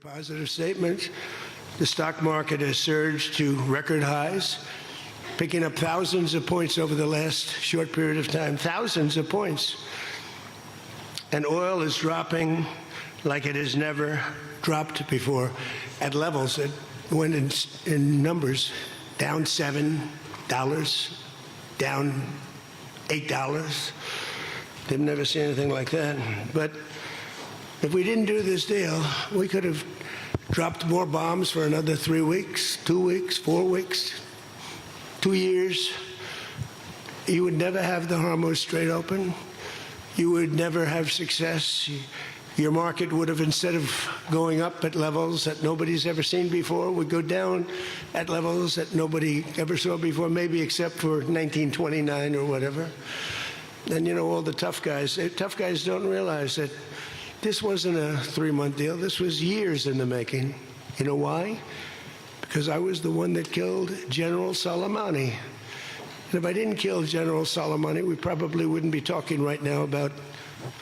Positive statements. The stock market has surged to record highs, picking up thousands of points over the last short period of time, thousands of points. And oil is dropping like it has never dropped before at levels that went in numbers down $7, down $8. They've never seen anything like that. But if we didn't do this deal, we could have dropped more bombs for another 3 weeks, 2 weeks, 4 weeks, 2 years. You would never have the Hormuz Strait open. You would never have success. Your market would have, instead of going up at levels that nobody's ever seen before, would go down at levels that nobody ever saw before, maybe except for 1929 or whatever. And you know, all the tough guys don't realize that this wasn't a 3-month deal. This was years in the making. You know why? Because I was the one that killed General Soleimani. And if I didn't kill General Soleimani, we probably wouldn't be talking right now about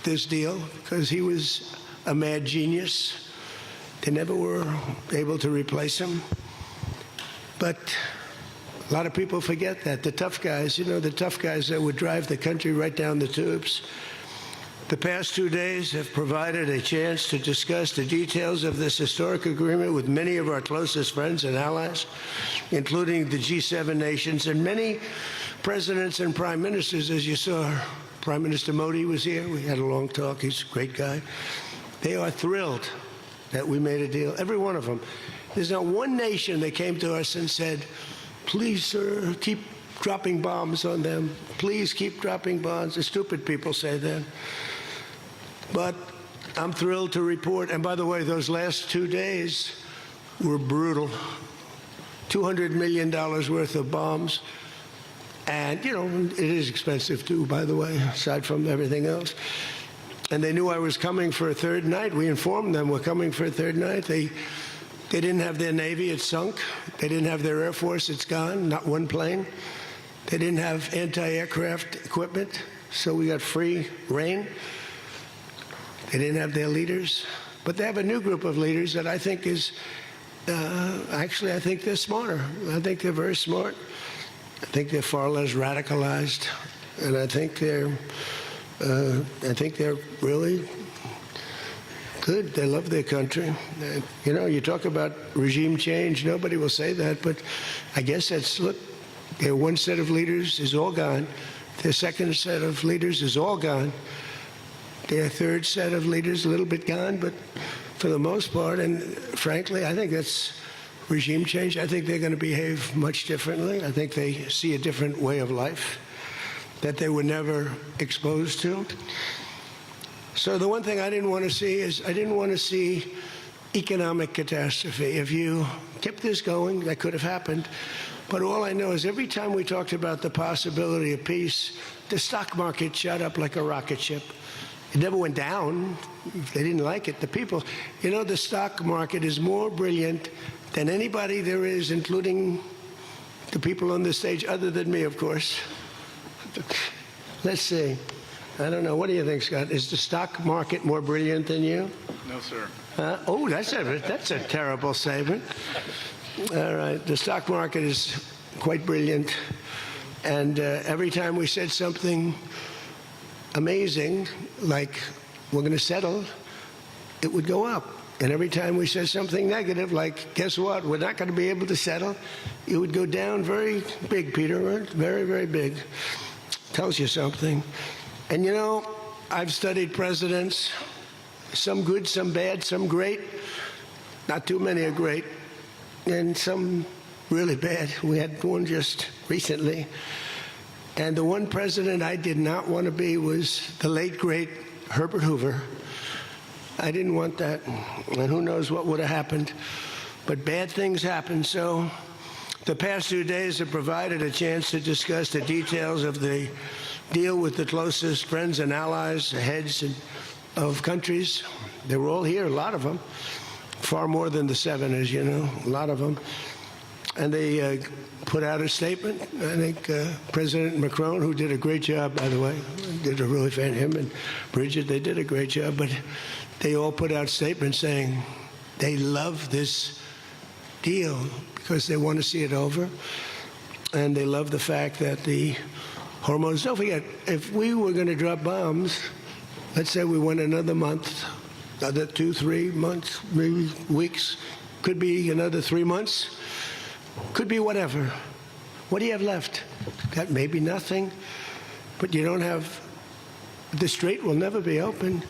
this deal, because he was a mad genius. They never were able to replace him. But a lot of people forget that. The tough guys, you know, the tough guys that would drive the country right down the tubes. The past 2 days have provided a chance to discuss the details of this historic agreement with many of our closest friends and allies, including the G7 nations and many presidents and prime ministers. As you saw, Prime Minister Modi was here. We had a long talk. He's a great guy. They are thrilled that we made a deal, every one of them. There's not one nation that came to us and said, please, sir, keep dropping bombs on them. Please keep dropping bombs. The stupid people say that. But I'm thrilled to report, and by the way, those last 2 days were brutal. $200 million worth of bombs. And, you know, it is expensive too, by the way, aside from everything else. And they knew I was coming for a third night. We informed them we're coming for a third night. They didn't have their Navy, it's sunk. They didn't have their Air Force, it's gone, not one plane. They didn't have anti-aircraft equipment, so we got free reign. They didn't have their leaders. But they have a new group of leaders that I think is, actually, I think they're smarter. I think they're very smart. I think they're far less radicalized. And I think they're really good. They love their country. You know, you talk about regime change, nobody will say that, but I guess that's, look, their one set of leaders is all gone. Their second set of leaders is all gone. Their third set of leaders a little bit gone, but for the most part, and frankly, I think that's regime change. I think they're going to behave much differently. I think they see a different way of life that they were never exposed to. So the one thing I didn't want to see is I didn't want to see economic catastrophe. If you kept this going, that could have happened. But all I know is every time we talked about the possibility of peace, the stock market shot up like a rocket ship. It never went down. They didn't like it. The people, you know, the stock market is more brilliant than anybody there is, including the people on the stage, other than me, of course. Let's see. I don't know. What do you think, Scott? Is the stock market more brilliant than you? No, sir. Oh, that's a terrible statement. All right. The stock market is quite brilliant. And every time we said something amazing, like we're going to settle, it would go up. And every time we said something negative, like, guess what, we're not going to be able to settle, it would go down very big, Peter, very, very big. Tells you something. And you know, I've studied presidents, some good, some bad, some great. Not too many are great. And some really bad. We had one just recently. And the one president I did not want to be was the late, great Herbert Hoover. I didn't want that. And who knows what would have happened. But bad things happen. So the past 2 days have provided a chance to discuss the details of the deal with the closest friends and allies, heads of countries. They were all here, a lot of them. Far more than the 7, as you know, a lot of them. And they put out a statement. I think President Macron, who did a great job, by the way, did a really fan, him and Bridget, they did a great job, but they all put out statements saying they love this deal because they want to see it over. And they love the fact that the hormones, don't forget, if we were going to drop bombs, let's say we went another month, another 2, 3 months, maybe weeks, could be another 3 months, could be whatever. What do you have left? Got maybe nothing, but you don't have, the strait will never be open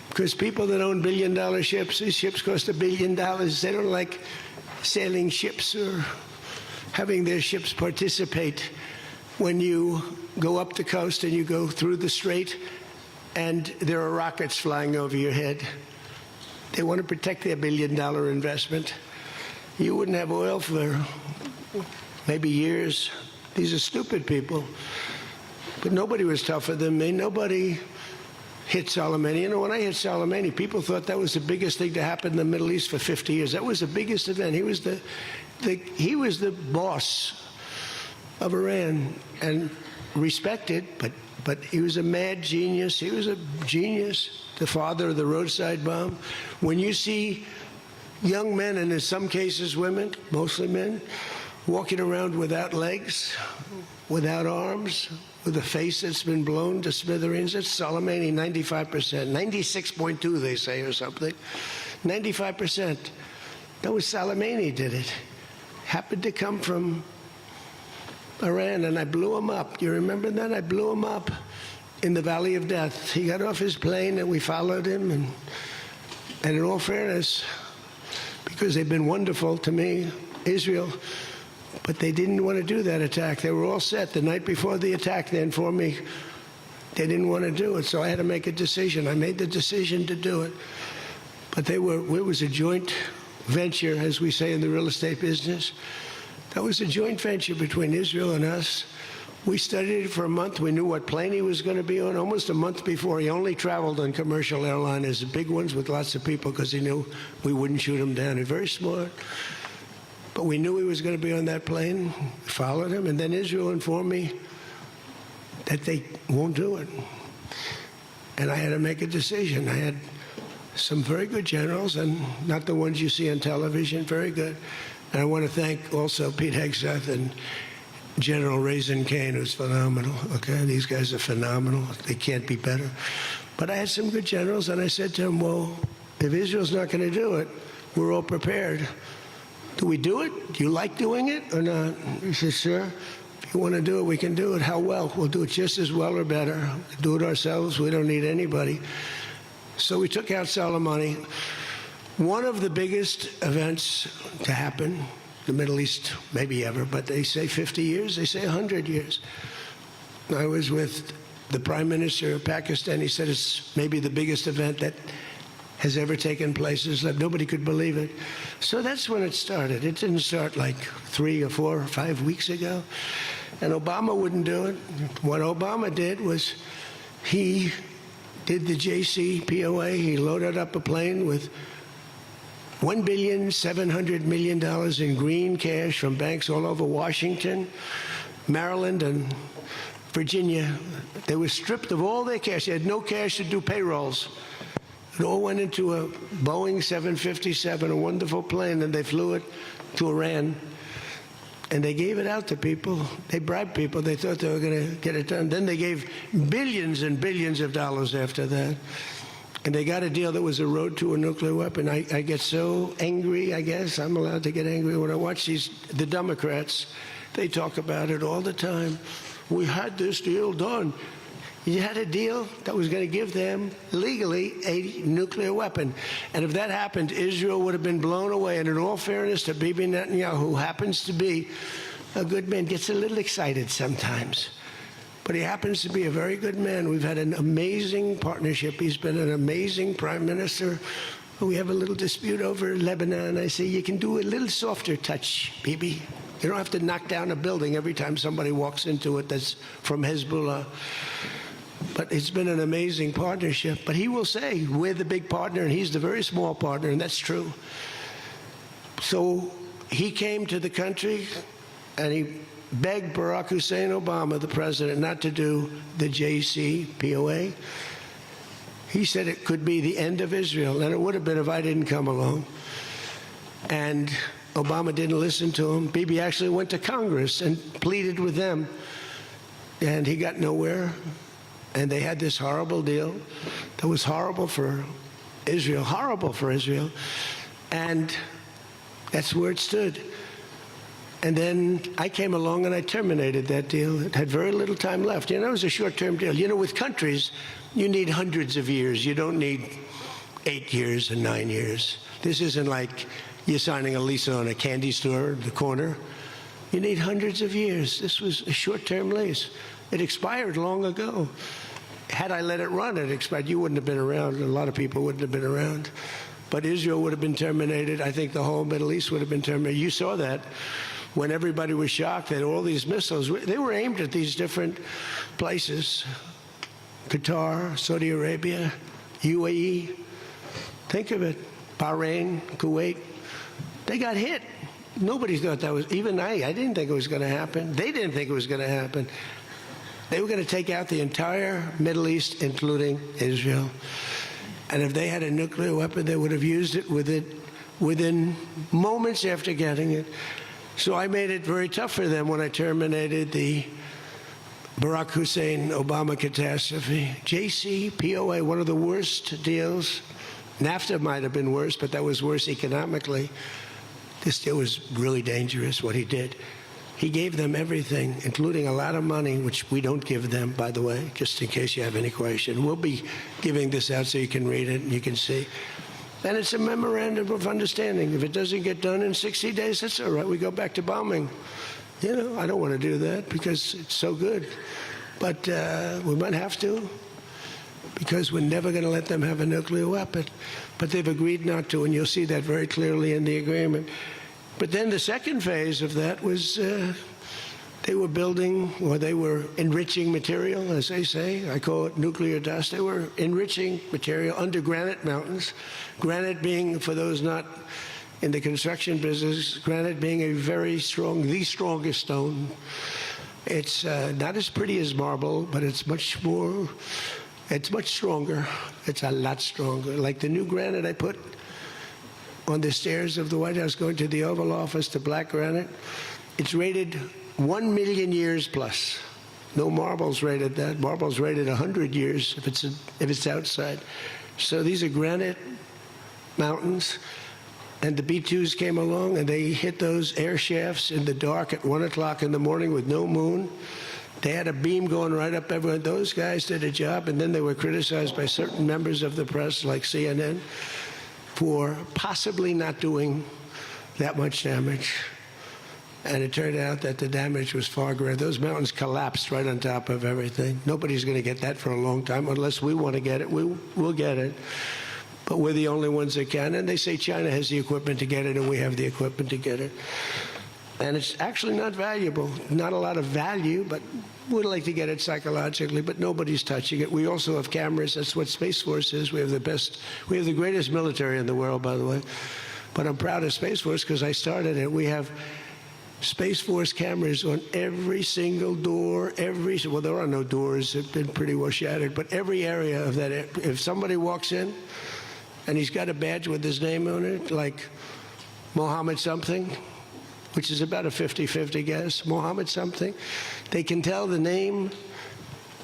because people that own billion-dollar ships, these ships cost $1 billion. They don't like sailing ships or having their ships participate when you go up the coast and you go through the strait and there are rockets flying over your head. They want to protect their $1 billion investment. You wouldn't have oil for maybe years. These are stupid people. But nobody was tougher than me. Nobody hit Soleimani. You know, when I hit Soleimani, people thought that was the biggest thing to happen in the Middle East for 50 years. That was the biggest event. He was the boss of Iran and respected, but he was a mad genius. He was a genius, the father of the roadside bomb. When you see young men, and in some cases women, mostly men, walking around without legs, without arms, with a face that's been blown to smithereens, it's Soleimani, 95%, 96.2 they say or something, 95%. That was Soleimani did it. Happened to come from Iran, and I blew him up. You remember that? I blew him up in the Valley of Death. He got off his plane, and we followed him. And in all fairness, because they've been wonderful to me, Israel, but they didn't want to do that attack. They were all set the night before the attack. They informed me they didn't want to do it, so I had to make a decision. I made the decision to do it. But it was a joint venture, as we say in the real estate business. That was a joint venture between Israel and us. We studied it for a month. We knew what plane he was going to be on. Almost a month before, he only traveled on commercial airliners, the big ones with lots of people, because he knew we wouldn't shoot him down. He's very smart. But we knew he was going to be on that plane. We followed him, and then Israel informed me that they won't do it. And I had to make a decision. I had some very good generals, and not the ones you see on television, very good. And I want to thank also Pete Hegseth and General Raisin Kane, who's phenomenal. Okay, these guys are phenomenal. They can't be better. But I had some good generals, and I said to them, well, if Israel's not going to do it, we're all prepared. Do we do it? Do you like doing it or not? He said, sir, if you want to do it, we can do it. How well? We'll do it just as well or better. We'll do it ourselves. We don't need anybody. So we took out Soleimani. One of the biggest events to happen, the Middle East, maybe ever, but they say 50 years, they say 100 years. I was with the Prime Minister of Pakistan. He said it's maybe the biggest event that has ever taken place. Nobody could believe it. So that's when it started. It didn't start like 3 or 4 or 5 weeks ago. And Obama wouldn't do it. What Obama did was he did the JCPOA. He loaded up a plane with $1.7 billion in green cash from banks all over Washington, Maryland, and Virginia. They were stripped of all their cash. They had no cash to do payrolls. It all went into a Boeing 757, a wonderful plane, and they flew it to Iran. And they gave it out to people. They bribed people. They thought they were going to get it done. Then they gave billions and billions of dollars after that. And they got a deal that was a road to a nuclear weapon. I get so angry, I guess. I'm allowed to get angry when I watch the Democrats. They talk about it all the time. We had this deal done. You had a deal that was going to give them legally a nuclear weapon. And if that happened, Israel would have been blown away. And in all fairness to Bibi Netanyahu, who happens to be a good man, gets a little excited sometimes. But he happens to be a very good man. We've had an amazing partnership. He's been an amazing prime minister. We have a little dispute over Lebanon. I say, you can do a little softer touch, Bibi. You don't have to knock down a building every time somebody walks into it that's from Hezbollah. But it's been an amazing partnership. But he will say, we're the big partner, and he's the very small partner, and that's true. So he came to the country, and he begged Barack Hussein Obama, the president, not to do the JCPOA. He said it could be the end of Israel, and it would have been if I didn't come along. And Obama didn't listen to him. Bibi actually went to Congress and pleaded with them. And he got nowhere. And they had this horrible deal that was horrible for Israel, And that's where it stood. And then I came along and I terminated that deal. It had very little time left. You know, it was a short-term deal. You know, with countries, you need hundreds of years. You don't need 8 years and 9 years. This isn't like you're signing a lease on a candy store at the corner. You need hundreds of years. This was a short-term lease. It expired long ago. Had I let it run, it expired. You wouldn't have been around. A lot of people wouldn't have been around. But Israel would have been terminated. I think the whole Middle East would have been terminated. You saw that when everybody was shocked that all these missiles, they were aimed at these different places. Qatar, Saudi Arabia, UAE. Think of it. Bahrain, Kuwait. They got hit. Nobody thought that was, even I didn't think it was going to happen. They didn't think it was going to happen. They were going to take out the entire Middle East, including Israel. And if they had a nuclear weapon, they would have used it within moments after getting it. So I made it very tough for them when I terminated the Barack Hussein Obama catastrophe. JCPOA, one of the worst deals. NAFTA might have been worse, but that was worse economically. This deal was really dangerous, what he did. He gave them everything, including a lot of money, which we don't give them, by the way, just in case you have any question. We'll be giving this out so you can read it and you can see. And it's a memorandum of understanding. If it doesn't get done in 60 days, that's all right. We go back to bombing. You know, I don't want to do that because it's so good. But we might have to, because we're never going to let them have a nuclear weapon. But they've agreed not to, and you'll see that very clearly in the agreement. But then the second phase of that was they were building, or they were enriching material, as they say. I call it nuclear dust. They were enriching material under granite mountains. Granite being, for those not in the construction business, granite being a very strong, the strongest stone. It's not as pretty as marble, but it's much stronger. It's a lot stronger. Like the new granite I put on the stairs of the White House going to the Oval Office, the black granite, it's rated 1 million years plus. No marble's rated that. Marble's rated 100 years if it's outside. So these are granite mountains, and the B-2s came along and they hit those air shafts in the dark at 1 o'clock in the morning with no moon. They had a beam going right up everywhere. Those guys did a job, and then they were criticized by certain members of the press, like CNN, for possibly not doing that much damage. And it turned out that the damage was far greater. Those mountains collapsed right on top of everything. Nobody's going to get that for a long time. Unless we want to get it, we'll get it. But we're the only ones that can. And they say China has the equipment to get it, and we have the equipment to get it. And it's actually not valuable. Not a lot of value, but we'd like to get it psychologically, but nobody's touching it. We also have cameras. That's what Space Force is. We have the greatest military in the world, by the way. But I'm proud of Space Force because I started it. We have Space Force cameras on every single door, well, there are no doors. They've been pretty well shattered, but every area of that. If somebody walks in and he's got a badge with his name on it, like Mohammed something, which is about a 50-50 guess, Mohammed something, they can tell the name,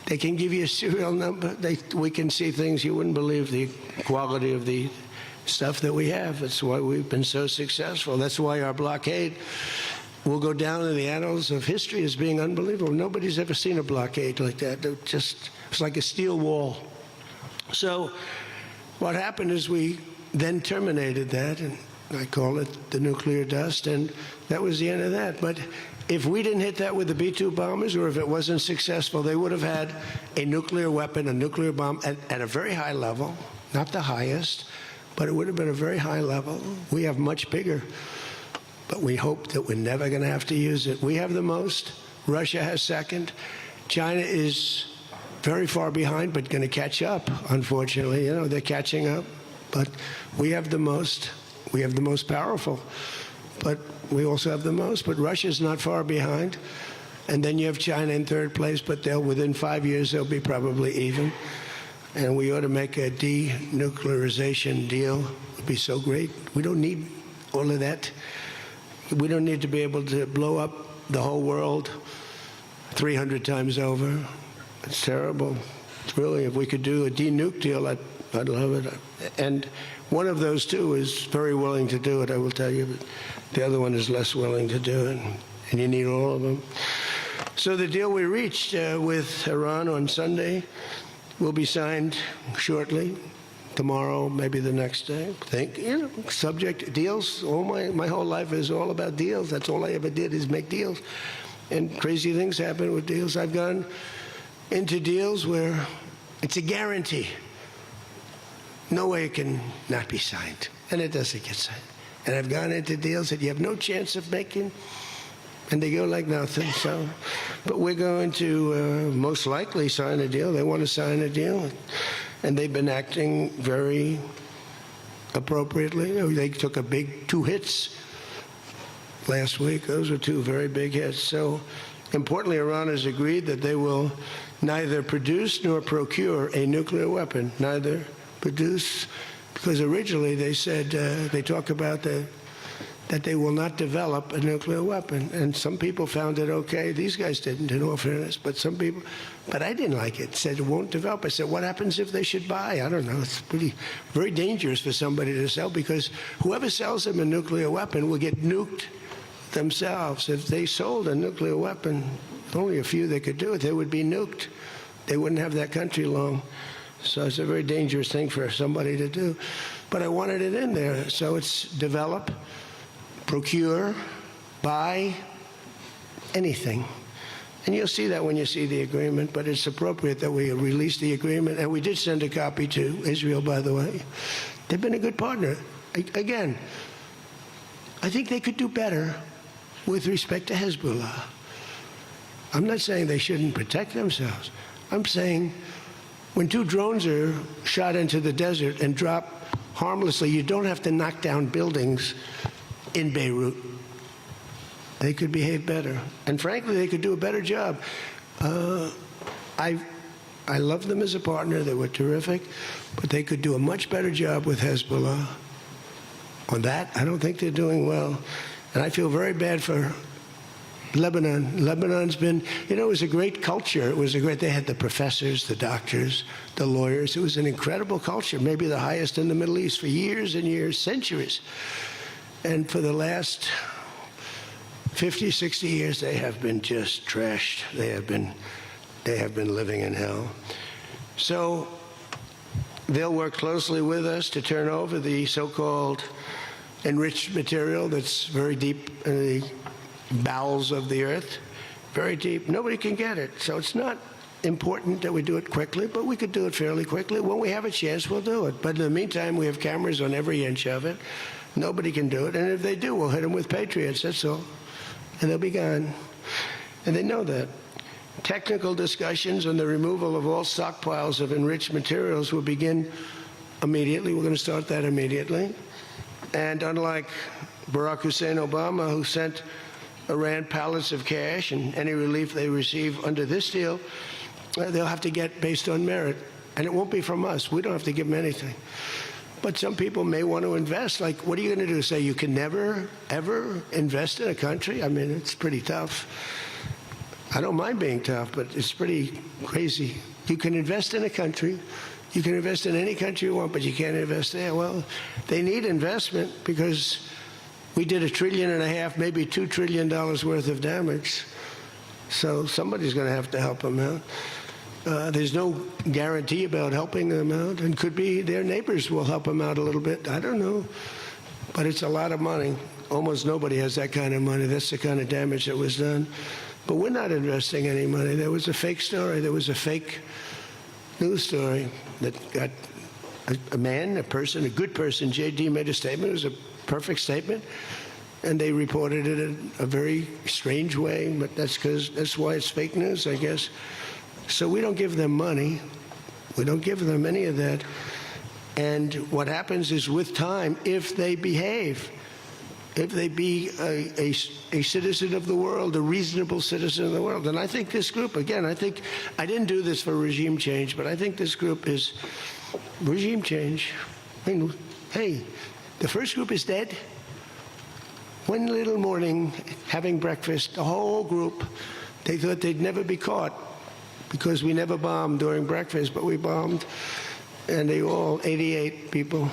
they can give you a serial number, we can see things you wouldn't believe, the quality of the stuff that we have. That's why we've been so successful. That's why our blockade will go down in the annals of history as being unbelievable. Nobody's ever seen a blockade like that. It's like a steel wall. So what happened is we then terminated that, and I call it the nuclear dust, and that was the end of that. But if we didn't hit that with the B-2 bombers, or if it wasn't successful, they would have had a nuclear weapon, a nuclear bomb at a very high level, not the highest, but it would have been a very high level. We have much bigger, but we hope that we're never going to have to use it. We have the most. Russia has second. China is very far behind, but going to catch up, unfortunately. You know, they're catching up. But we have the most. We have the most powerful. But we also have the most. But Russia's not far behind. And then you have China in third place, but within 5 years, they'll be probably even. And we ought to make a denuclearization deal. It would be so great. We don't need all of that. We don't need to be able to blow up the whole world 300 times over. It's terrible. It's really, if we could do a de-nuke deal, I'd love it. And one of those two is very willing to do it, I will tell you. But the other one is less willing to do it. And you need all of them. So the deal we reached with Iran on Sunday will be signed shortly. Tomorrow, maybe the next day. Subject deals. My whole life is all about deals. That's all I ever did is make deals. And crazy things happen with deals. I've gone into deals where it's a guarantee. No way it can not be signed. And it doesn't get signed. And I've gone into deals that you have no chance of making, and they go like nothing. So, but we're going to most likely sign a deal. They want to sign a deal. And they've been acting very appropriately. They took a big 2 hits last week. Those were 2 very big hits. So, importantly, Iran has agreed that they will neither produce nor procure a nuclear weapon. Neither produce, because originally they said, they talk about that they will not develop a nuclear weapon. And some people found it okay. These guys didn't, in all fairness, but some people, but I didn't like it. Said it won't develop. I said, what happens if they should buy? I don't know. It's very dangerous for somebody to sell, because whoever sells them a nuclear weapon will get nuked themselves. If they sold a nuclear weapon, only a few that could do it, they would be nuked. They wouldn't have that country long. So it's a very dangerous thing for somebody to do. But I wanted it in there. So it's develop, procure, buy, anything. And you'll see that when you see the agreement, but it's appropriate that we release the agreement. And we did send a copy to Israel, by the way. They've been a good partner. Again, I think they could do better with respect to Hezbollah. I'm not saying they shouldn't protect themselves. I'm saying when 2 drones are shot into the desert and drop harmlessly, you don't have to knock down buildings in Beirut. They could behave better. And frankly, they could do a better job. I love them as a partner. They were terrific. But they could do a much better job with Hezbollah. On that, I don't think they're doing well. And I feel very bad for Lebanon. Lebanon's been, it was a great culture. They had the professors, the doctors, the lawyers. It was an incredible culture, maybe the highest in the Middle East for years and years, centuries. And for the last 50, 60 years, they have been just trashed. They have been living in hell. So they'll work closely with us to turn over the so-called enriched material that's very deep in the bowels of the earth, very deep. Nobody can get it. So it's not important that we do it quickly, but we could do it fairly quickly. When we have a chance, we'll do it. But in the meantime, we have cameras on every inch of it. Nobody can do it. And if they do, we'll hit them with Patriots, that's all. And they'll be gone. And they know that. Technical discussions on the removal of all stockpiles of enriched materials will begin immediately. We're going to start that immediately. And unlike Barack Hussein Obama, who sent Iran pallets of cash, and any relief they receive under this deal, they'll have to get based on merit. And it won't be from us. We don't have to give them anything. But some people may want to invest. Like, what are you going to do? Say you can never, ever invest in a country? I mean, it's pretty tough. I don't mind being tough, but it's pretty crazy. You can invest in a country. You can invest in any country you want, but you can't invest there. Well, they need investment because we did $1.5 trillion, maybe $2 trillion worth of damage. So somebody's going to have to help them out. There's no guarantee about helping them out, and could be their neighbors will help them out a little bit. I don't know. But it's a lot of money. Almost nobody has that kind of money. That's the kind of damage that was done. But we're not investing any money. There was a fake story. There was a fake news story that got a man, a person, a good person. J.D. made a statement. It was a perfect statement. And they reported it in a very strange way. But that's why it's fake news, I guess. So we don't give them money. We don't give them any of that. And what happens is with time, if they behave, if they be a citizen of the world, a reasonable citizen of the world. And I think this group, again, I didn't do this for regime change, but I think this group is regime change. I mean, hey, the first group is dead. one little morning, having breakfast, the whole group, they thought they'd never be caught because we never bombed during breakfast, but we bombed. And they all, 88 people.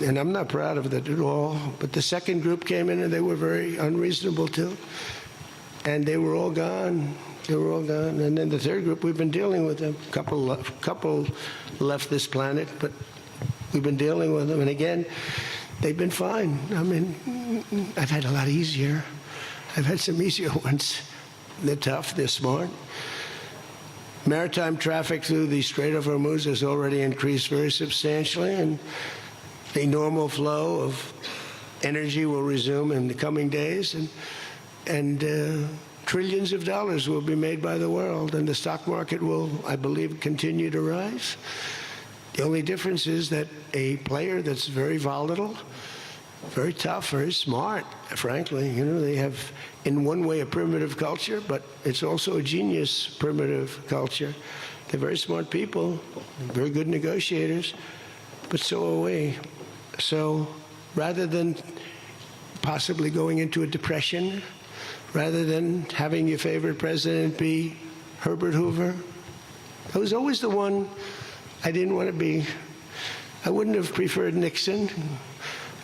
And I'm not proud of that at all. But the second group came in and they were very unreasonable too. And they were all gone. They were all gone. And then the third group, we've been dealing with them. Couple left this planet, but we've been dealing with them. And again, they've been fine. I mean, I've had a lot easier. I've had some easier ones. They're tough, they're smart. Maritime traffic through the Strait of Hormuz has already increased very substantially, and the normal flow of energy will resume in the coming days, and trillions of dollars will be made by the world, and the stock market will, I believe, continue to rise. The only difference is that a player that's very volatile, very tough, very smart, frankly, you know, they have in one way a primitive culture, but it's also a genius primitive culture. They're very smart people, very good negotiators, but so are we. So rather than possibly going into a depression, rather than having your favorite president be Herbert Hoover, I was always the one I didn't want to be. I wouldn't have preferred Nixon.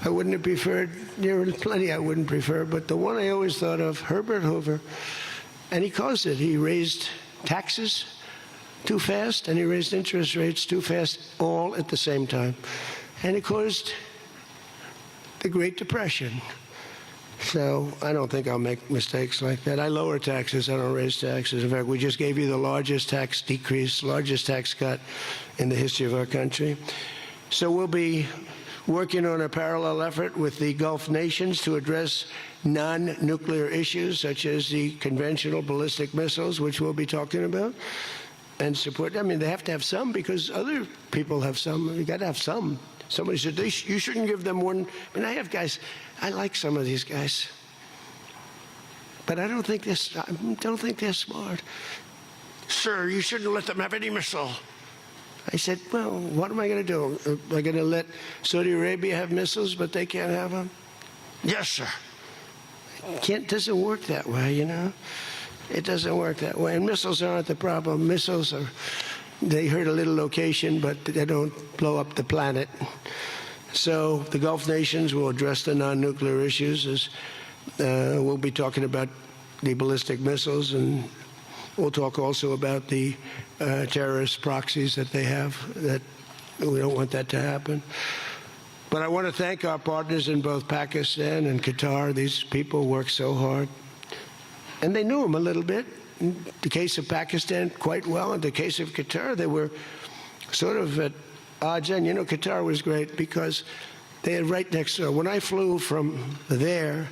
I wouldn't have preferred, there are plenty I wouldn't prefer, but the one I always thought of, Herbert Hoover, and he caused it. He raised taxes too fast, and he raised interest rates too fast, all at the same time. And it caused the Great Depression. So I don't think I'll make mistakes like that. I lower taxes, I don't raise taxes. In fact, we just gave you the largest tax decrease, largest tax cut in the history of our country. So we'll be working on a parallel effort with the Gulf nations to address non-nuclear issues such as the conventional ballistic missiles, which we'll be talking about, and support. I mean, they have to have some because other people have some. You got to have some. Somebody said, you shouldn't give them one. I mean, I have guys, I like some of these guys, but I don't think they're smart. Sir, you shouldn't let them have any missile. I said, well, what am I going to do? Am I going to let Saudi Arabia have missiles, but they can't have them? Yes, sir. It doesn't work that way, you know. It doesn't work that way. And missiles aren't the problem. Missiles are, they hurt a little location, but they don't blow up the planet. So the Gulf nations will address the non-nuclear issues. As we'll be talking about the ballistic missiles, and we'll talk also about the terrorist proxies that they have, that we don't want that to happen. But I want to thank our partners in both Pakistan and Qatar. These people work so hard. And they knew them a little bit. In the case of Pakistan, quite well. In the case of Qatar, they were sort of at odds. And, you know, Qatar was great because they had right next door. When I flew from there,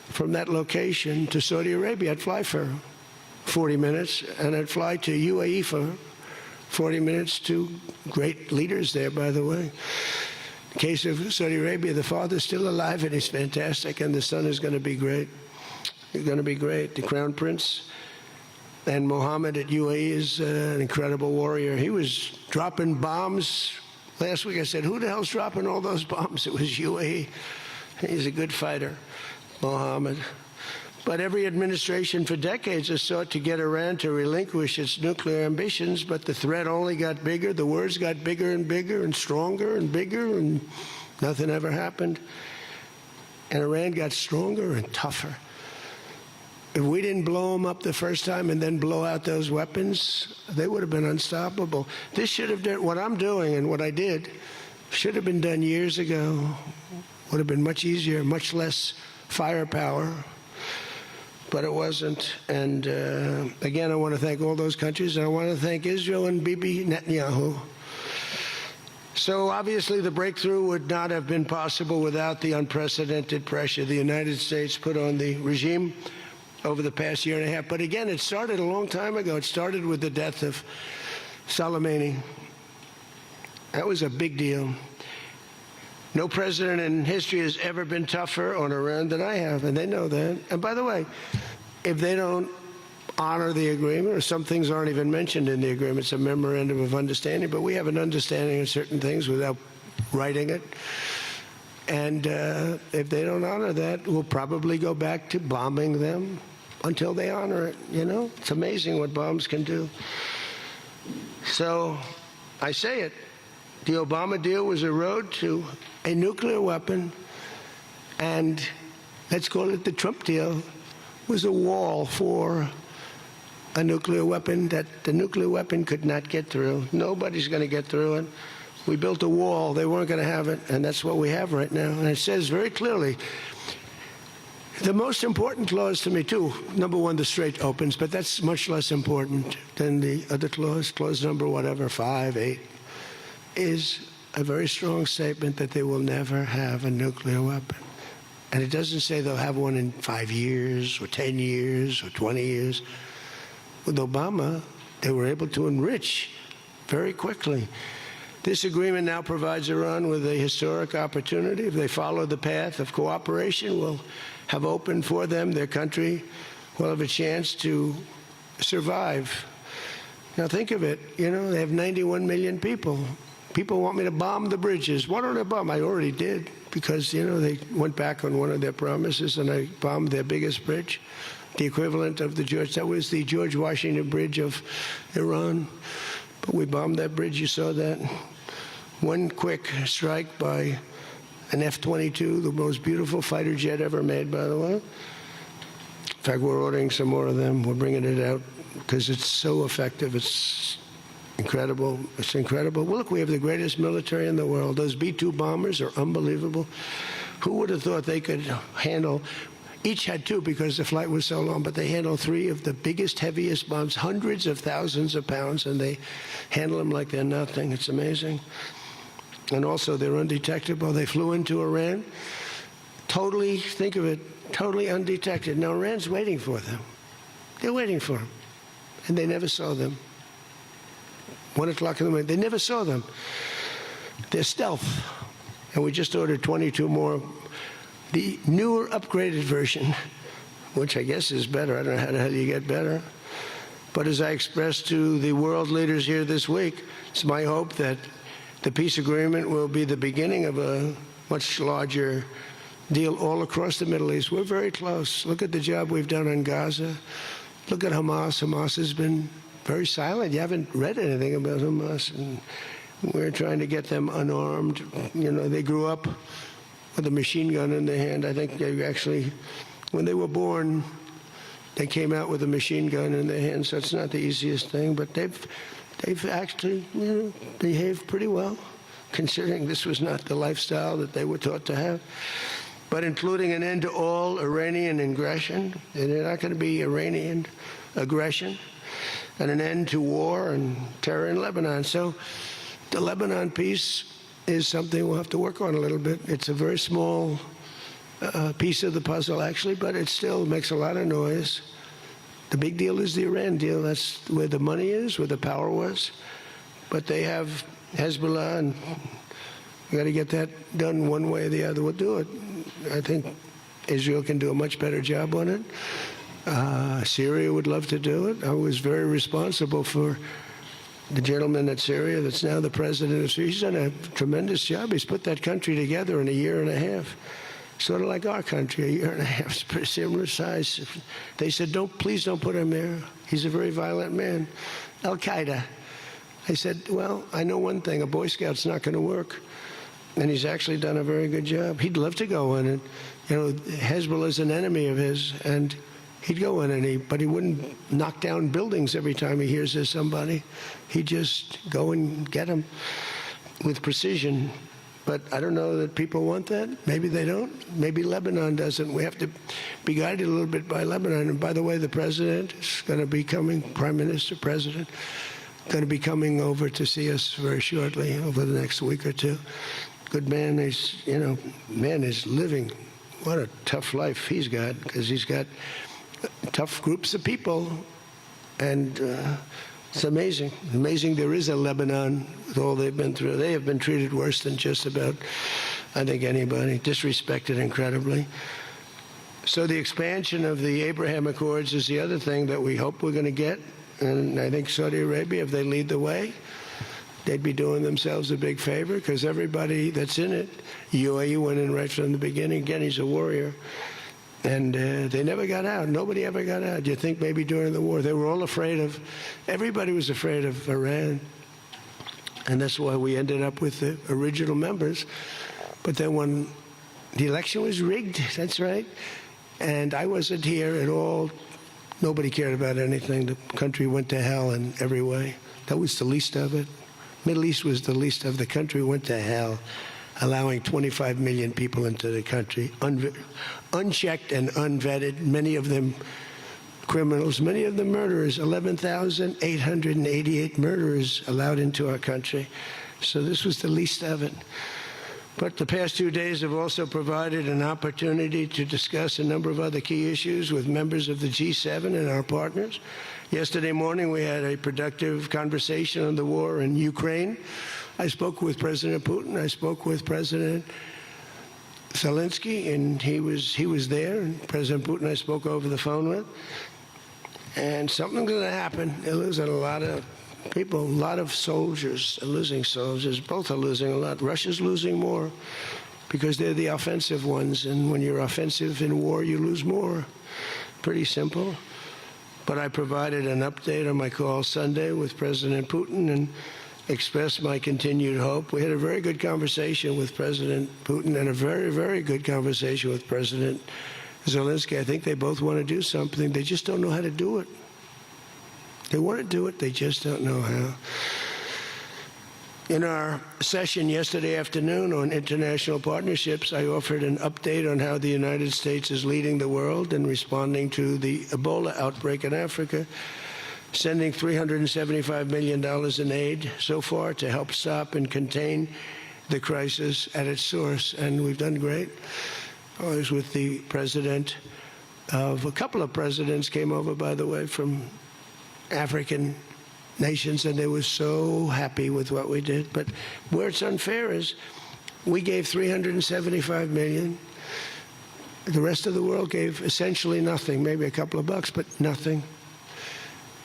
from that location to Saudi Arabia, I'd fly for 40 minutes, and I'd fly to UAE for 40 minutes, to great leaders there, by the way. In the case of Saudi Arabia, the father's still alive, and he's fantastic, and the son is going to be great. He's going to be great. The Crown Prince and Mohammed at UAE is an incredible warrior. He was dropping bombs. Last week I said, who the hell's dropping all those bombs? It was UAE. He's a good fighter, Mohammed. But every administration for decades has sought to get Iran to relinquish its nuclear ambitions, but the threat only got bigger. The words got bigger and bigger and stronger and bigger, and nothing ever happened. And Iran got stronger and tougher. If we didn't blow them up the first time and then blow out those weapons, they would have been unstoppable. This should have done, what I'm doing and what I did, should have been done years ago. Would have been much easier, much less firepower. But it wasn't. And again, I want to thank all those countries, and I want to thank Israel and Bibi Netanyahu. So obviously the breakthrough would not have been possible without the unprecedented pressure the United States put on the regime over the past year and a half. But again, it started a long time ago. It started with the death of Soleimani. That was a big deal. No president in history has ever been tougher on Iran than I have, and they know that. And by the way, if they don't honor the agreement, or some things aren't even mentioned in the agreement, it's a memorandum of understanding, but we have an understanding of certain things without writing it. And if they don't honor that, we'll probably go back to bombing them until they honor it, you know? It's amazing what bombs can do. So I say it. The Obama deal was a road to a nuclear weapon, and let's call it the Trump deal, was a wall for a nuclear weapon that the nuclear weapon could not get through. Nobody's going to get through it. We built a wall. They weren't going to have it, and that's what we have right now. And it says very clearly, the most important clause to me, too, number one, the Strait opens, but that's much less important than the other clause, clause number whatever, 5, 8, is a very strong statement that they will never have a nuclear weapon. And it doesn't say they'll have one in 5 years or 10 years or 20 years. With Obama, they were able to enrich very quickly. This agreement now provides Iran with a historic opportunity. If they follow the path of cooperation, will have opened for them, their country will have a chance to survive. Now think of it, you know, they have 91 million people. People want me to bomb the bridges. Why don't I bomb? I already did, because, you know, they went back on one of their promises and I bombed their biggest bridge, the equivalent of that was the George Washington Bridge of Iran. But we bombed that bridge, you saw that. One quick strike by an F-22, the most beautiful fighter jet ever made, by the way. In fact, we're ordering some more of them. We're bringing it out because it's so effective. It's incredible. It's incredible. Well, look, we have the greatest military in the world. Those B-2 bombers are unbelievable. Who would have thought they could handle, each had 2 because the flight was so long, but they handle 3 of the biggest, heaviest bombs, hundreds of thousands of pounds, and they handle them like they're nothing. It's amazing. And also, they're undetectable. They flew into Iran, totally, think of it, totally undetected. Now, Iran's waiting for them. They're waiting for them. And they never saw them. 1 o'clock in the morning, they never saw them. They're stealth. And we just ordered 22 more. The newer, upgraded version, which I guess is better. I don't know how the hell you get better. But as I expressed to the world leaders here this week, it's my hope that the peace agreement will be the beginning of a much larger deal all across the Middle East. We're very close. Look at the job we've done on Gaza. Look at Hamas. Hamas has been very silent. You haven't read anything about Hamas. And we're trying to get them unarmed. You know, they grew up with a machine gun in their hand. I think they actually, when they were born, they came out with a machine gun in their hand, so it's not the easiest thing. But they've actually, you know, behaved pretty well, considering this was not the lifestyle that they were taught to have. But including an end to all Iranian aggression, and they're not going to be Iranian aggression, and an end to war and terror in Lebanon. So the Lebanon peace is something we'll have to work on a little bit. It's a very small piece of the puzzle, actually, but it still makes a lot of noise. The big deal is the Iran deal. That's where the money is, where the power was. But they have Hezbollah, and we got to get that done one way or the other. We'll do it. I think Israel can do a much better job on it. Syria would love to do it. I was very responsible for the gentleman at Syria that's now the president of Syria. He's done a tremendous job. He's put that country together in a year and a half. Sort of like our country, a year and a half. It's pretty similar size. They said, please don't put him there. He's a very violent man. Al-Qaeda. I said, well, I know one thing. A Boy Scout's not going to work. And he's actually done a very good job. He'd love to go in. And, you know, Hezbollah is an enemy of his. And he'd go in, but he wouldn't knock down buildings every time he hears there's somebody. He'd just go and get them with precision. But I don't know that people want that. Maybe they don't. Maybe Lebanon doesn't. We have to be guided a little bit by Lebanon. And by the way, the president is going to be coming, Prime Minister, President, going to be coming over to see us very shortly, over the next week or 2. Good man. He's, you know, man is living. What a tough life he's got, because he's got tough groups of people. And it's amazing. Amazing there is a Lebanon with all they've been through. They have been treated worse than just about, I think, anybody. Disrespected incredibly. So the expansion of the Abraham Accords is the other thing that we hope we're going to get. And I think Saudi Arabia, if they lead the way, they'd be doing themselves a big favor because everybody that's in it, UAE went in right from the beginning. Again, he's a warrior. And they never got out. Nobody ever got out. You think maybe during the war. They were all afraid of, everybody was afraid of Iran. And that's why we ended up with the original members. But then when the election was rigged, that's right, and I wasn't here at all, nobody cared about anything. The country went to hell in every way. That was the least of it. Middle East was the least of the country went to hell, allowing 25 million people into the country, unchecked and unvetted, many of them criminals, many of them murderers, 11,888 murderers allowed into our country. So this was the least of it. But the past 2 days have also provided an opportunity to discuss a number of other key issues with members of the G7 and our partners. Yesterday morning, we had a productive conversation on the war in Ukraine. I spoke with President Putin. I spoke with President Zelensky, and he was there. And President Putin I spoke over the phone with. And something's going to happen. They're losing a lot of people, a lot of soldiers are losing soldiers. Both are losing a lot. Russia's losing more because they're the offensive ones. And when you're offensive in war, you lose more. Pretty simple. But I provided an update on my call Sunday with President Putin and expressed my continued hope. We had a very good conversation with President Putin and a very, very good conversation with President Zelensky. I think they both want to do something. They just don't know how to do it. They want to do it. They just don't know how. In our session yesterday afternoon on international partnerships, I offered an update on how the United States is leading the world in responding to the Ebola outbreak in Africa, sending $375 million in aid so far to help stop and contain the crisis at its source. And we've done great. I was with the president of a couple of presidents came over, by the way, from African nations, and they were so happy with what we did. But where it's unfair is we gave $375 million. The rest of the world gave essentially nothing, maybe a couple of bucks, but nothing.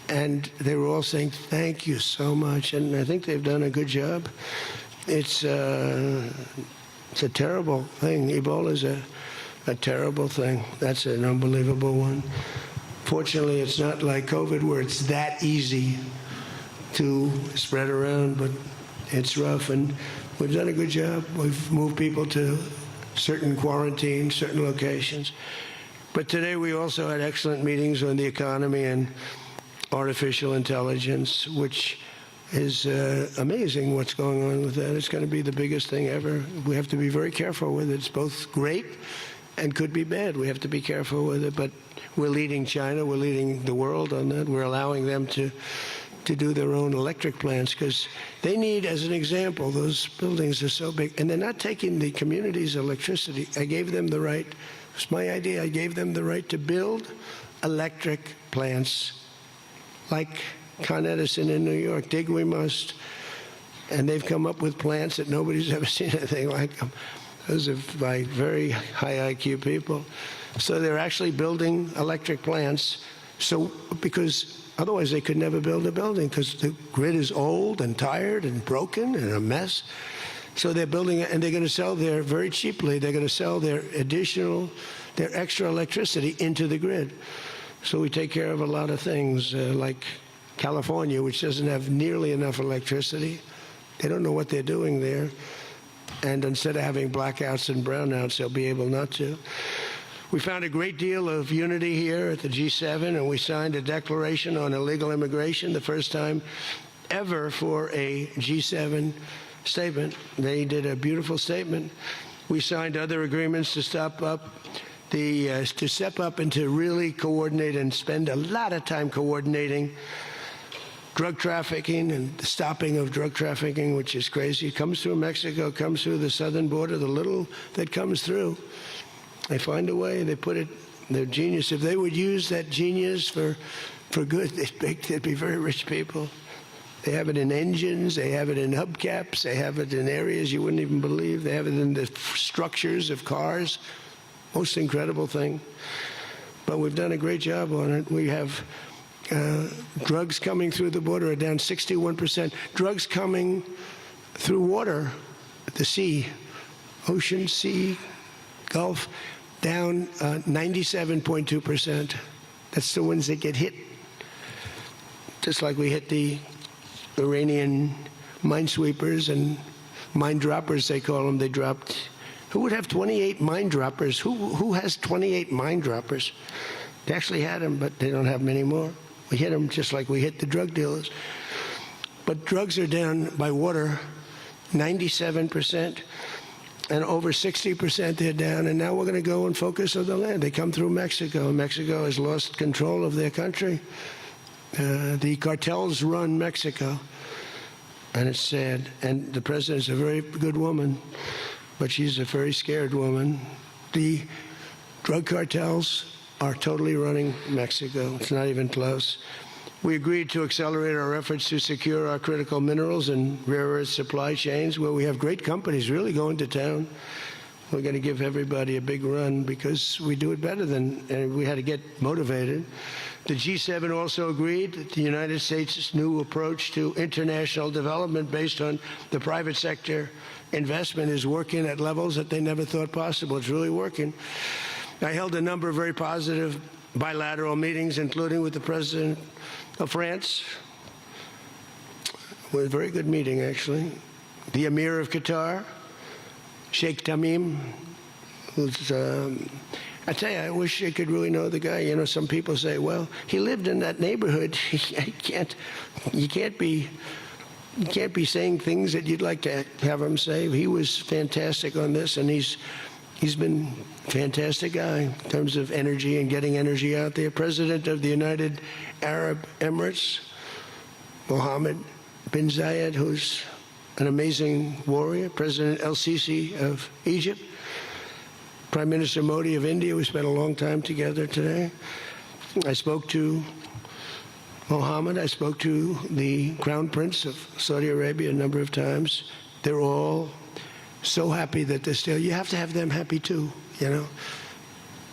And they were all saying, thank you so much. And I think they've done a good job. It's a terrible thing. Ebola is a terrible thing. That's an unbelievable one. Fortunately, it's not like COVID where it's that easy to spread around, but it's rough. And we've done a good job. We've moved people to certain quarantines, certain locations. But today we also had excellent meetings on the economy and artificial intelligence, which is amazing what's going on with that. It's going to be the biggest thing ever. We have to be very careful with it. It's both great and could be bad. We have to be careful with it, but we're leading China, we're leading the world on that. We're allowing them to do their own electric plants because they need, as an example, those buildings are so big, and they're not taking the community's electricity. I gave them the right, it's my idea, I gave them the right to build electric plants like Con Edison in New York. Dig we must. And they've come up with plants that nobody's ever seen anything like them. Those are by very high IQ people. So they're actually building electric plants. So because otherwise they could never build a building because the grid is old and tired and broken and a mess. So they're building it, and they're going to sell their, very cheaply, they're going to sell their extra electricity into the grid. So we take care of a lot of things like California, which doesn't have nearly enough electricity. They don't know what they're doing there. And instead of having blackouts and brownouts, they'll be able not to. We found a great deal of unity here at the G7, and we signed a declaration on illegal immigration, the first time ever for a G7 statement. They did a beautiful statement. We signed other agreements to step up and to really coordinate and spend a lot of time coordinating drug trafficking and the stopping of drug trafficking, which is crazy. It comes through Mexico, comes through the southern border, the little that comes through. They find a way, they put it, they're genius. If they would use that genius for good, they'd be very rich people. They have it in engines, they have it in hubcaps, they have it in areas you wouldn't even believe. They have it in the structures of cars. Most incredible thing. But we've done a great job on it. We have drugs coming through the border are down 61%. Drugs coming through water, the sea, ocean, sea, Gulf, down 97.2%. That's the ones that get hit. Just like we hit the Iranian minesweepers and mine droppers, they call them. They dropped. Who would have 28 mine droppers? Who has 28 mine droppers? They actually had them, but they don't have them anymore. We hit them just like we hit the drug dealers. But drugs are down by water 97%, and over 60% they're down. And now we're going to go and focus on the land. They come through Mexico. Mexico has lost control of their country. The cartels run Mexico, and it's sad. And the president's a very good woman, but she's a very scared woman. The drug cartels are totally running Mexico. It's not even close. We agreed to accelerate our efforts to secure our critical minerals and rare earth supply chains, where we have great companies really going to town. We're going to give everybody a big run because we do it better than, and we had to get motivated. The G7 also agreed that the United States' new approach to international development based on the private sector investment is working at levels that they never thought possible. It's really working. I held a number of very positive bilateral meetings, including with the President of France. It was a very good meeting, actually. The Emir of Qatar, Sheikh Tamim, who's, I tell you, I wish I could really know the guy. You know, some people say, well, he lived in that neighborhood. You can't be saying things that you'd like to have him say. He was fantastic on this, and he's been a fantastic guy in terms of energy and getting energy out there. President of the United Arab Emirates, Mohammed bin Zayed, who's an amazing warrior. President El-Sisi of Egypt. Prime Minister Modi of India. We spent a long time together today. I spoke to Mohammed. I spoke to the Crown Prince of Saudi Arabia a number of times. They're all so happy that they're still, you have to have them happy too, you know.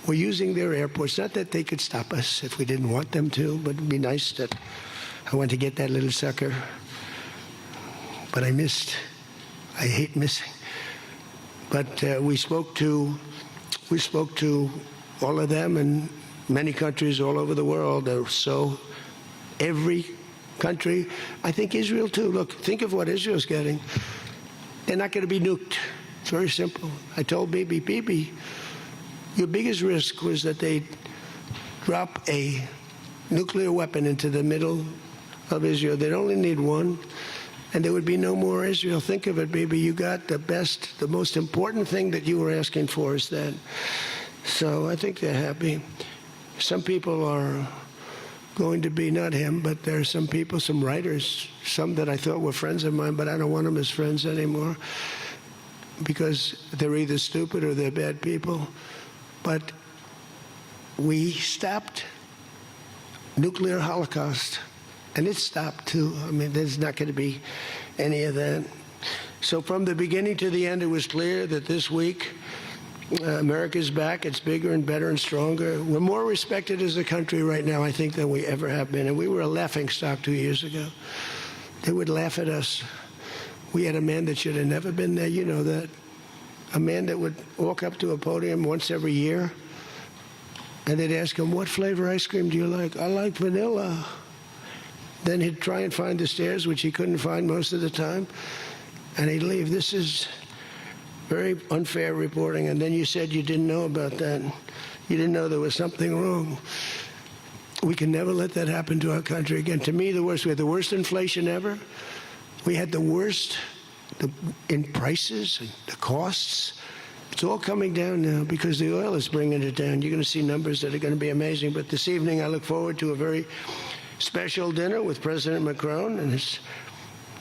We're using their airports, not that they could stop us if we didn't want them to, but it'd be nice that I went to get that little sucker. But I hate missing. But we spoke to all of them and many countries all over the world. So every country, I think Israel too. Look, think of what Israel's getting. They're not going to be nuked. It's very simple. I told Bibi, your biggest risk was that they'd drop a nuclear weapon into the middle of Israel. They'd only need one, and there would be no more Israel. Think of it, Bibi. You got the best, the most important thing that you were asking for is that. So I think they're happy. Some people are going to be, not him, but there are some people, some writers, some that I thought were friends of mine, but I don't want them as friends anymore because they're either stupid or they're bad people. But we stopped nuclear holocaust, and it stopped too. I mean, there's not going to be any of that. So from the beginning to the end, it was clear that this week, America's back. It's bigger and better and stronger. We're more respected as a country right now, I think, than we ever have been. And we were a laughingstock 2 years ago. They would laugh at us. We had a man that should have never been there. You know that. A man that would walk up to a podium once every year, and they'd ask him, what flavor ice cream do you like? I like vanilla. Then he'd try and find the stairs, which he couldn't find most of the time, and he'd leave. This is very unfair reporting. And then you said you didn't know about that. You didn't know there was something wrong. We can never let that happen to our country again. To me, we had the worst inflation ever. We had the worst in prices and the costs. It's all coming down now because the oil is bringing it down. You're going to see numbers that are going to be amazing. But this evening, I look forward to a very special dinner with President Macron and his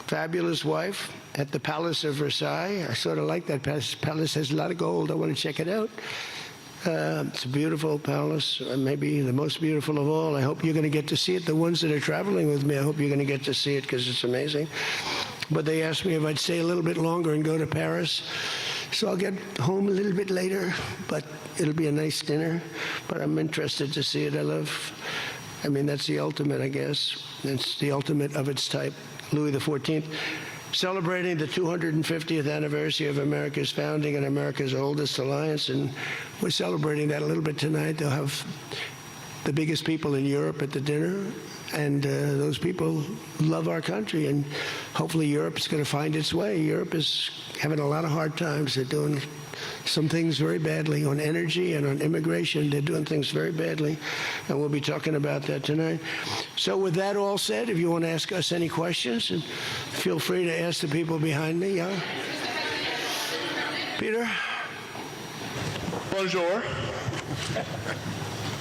fabulous wife at the Palace of Versailles. I sort of like that palace. Palace has a lot of gold. I want to check it out. It's a beautiful palace, maybe the most beautiful of all. I hope you're going to get to see it. The ones that are traveling with me, I hope you're going to get to see it because it's amazing. But they asked me if I'd stay a little bit longer and go to Paris. So I'll get home a little bit later, but it'll be a nice dinner. But I'm interested to see it. I love I mean, that's the ultimate, I guess. It's the ultimate of its type. Louis XIV, celebrating the 250th anniversary of America's founding and America's oldest alliance, and we're celebrating that a little bit tonight. They'll have the biggest people in Europe at the dinner, and those people love our country, and hopefully Europe's going to find its way. Europe is having a lot of hard times. They're doing some things very badly on energy and on immigration. They're doing things very badly, and we'll be talking about that tonight. So with that all said, if you want to ask us any questions, and feel free to ask the people behind me. Yeah? Peter? Bonjour.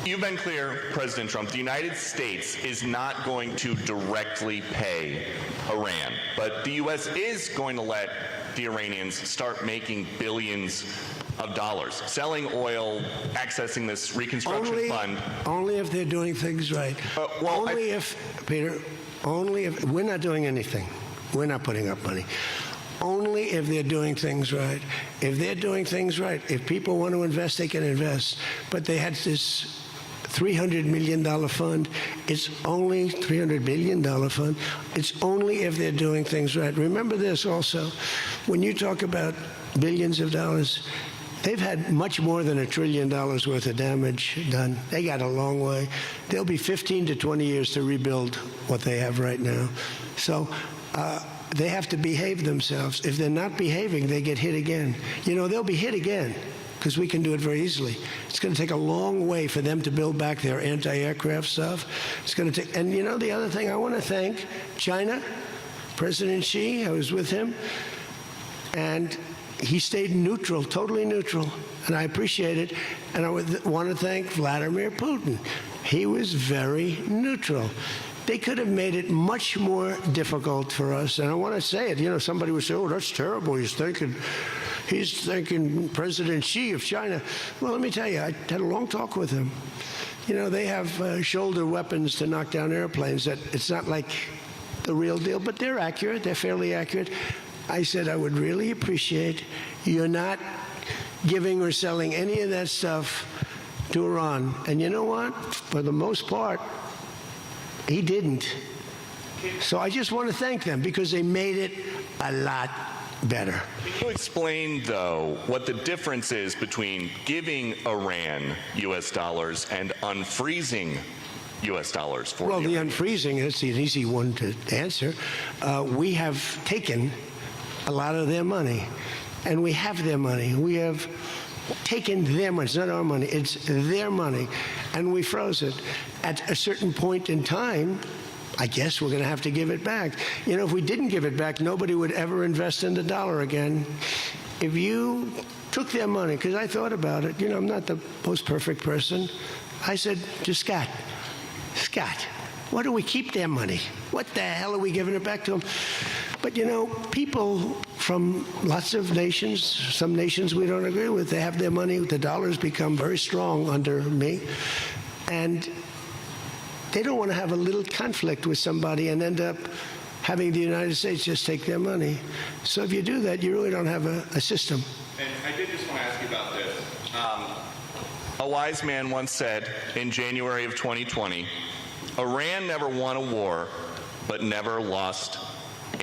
You've been clear, President Trump, the United States is not going to directly pay Iran, but the U.S. is going to let the Iranians start making billions of dollars, selling oil, accessing this reconstruction fund. Only if they're doing things right. Peter, only if, we're not doing anything. We're not putting up money. Only if they're doing things right. If they're doing things right, if people want to invest, they can invest. But they had this $300 million fund. It's only $300 billion fund. It's only if they're doing things right. Remember this also. When you talk about billions of dollars, they've had much more than $1 trillion worth of damage done. They got a long way. There'll be 15 to 20 years to rebuild what they have right now. So they have to behave themselves. If they're not behaving, they get hit again. You know, they'll be hit again, because we can do it very easily. It's going to take a long way for them to build back their anti-aircraft stuff. It's going to take, and you know, the other thing, I want to thank China, President Xi. I was with him, and he stayed neutral, totally neutral, and I appreciate it. And I want to thank Vladimir Putin. He was very neutral. They could have made it much more difficult for us. And I want to say it. You know, somebody would say, "Oh, that's terrible. He's thinking President Xi of China." Well, let me tell you, I had a long talk with him. You know, they have shoulder weapons to knock down airplanes. That it's not like the real deal, but they're accurate. They're fairly accurate. I said, I would really appreciate you're not giving or selling any of that stuff to Iran. And you know what? For the most part, he didn't. So I just want to thank them, because they made it a lot better. Can you explain, though, what the difference is between giving Iran U.S. dollars and unfreezing U.S. dollars for Well, the unfreezing is an easy one to answer. We have taken a lot of their money, and we have their money. We have taken their money. It's not our money. It's their money, and we froze it. At a certain point in time, I guess we're going to have to give it back. You know, if we didn't give it back, nobody would ever invest in the dollar again. If you took their money, because I thought about it, you know, I'm not the most perfect person. I said to Scott, why do we keep their money? What the hell are we giving it back to them? But, you know, people from lots of nations, some nations we don't agree with, they have their money. The dollar's become very strong under me. And they don't want to have a little conflict with somebody and end up having the United States just take their money. So if you do that, you really don't have a system. And I did just want to ask you about this. A wise man once said in January of 2020, Iran never won a war, but never lost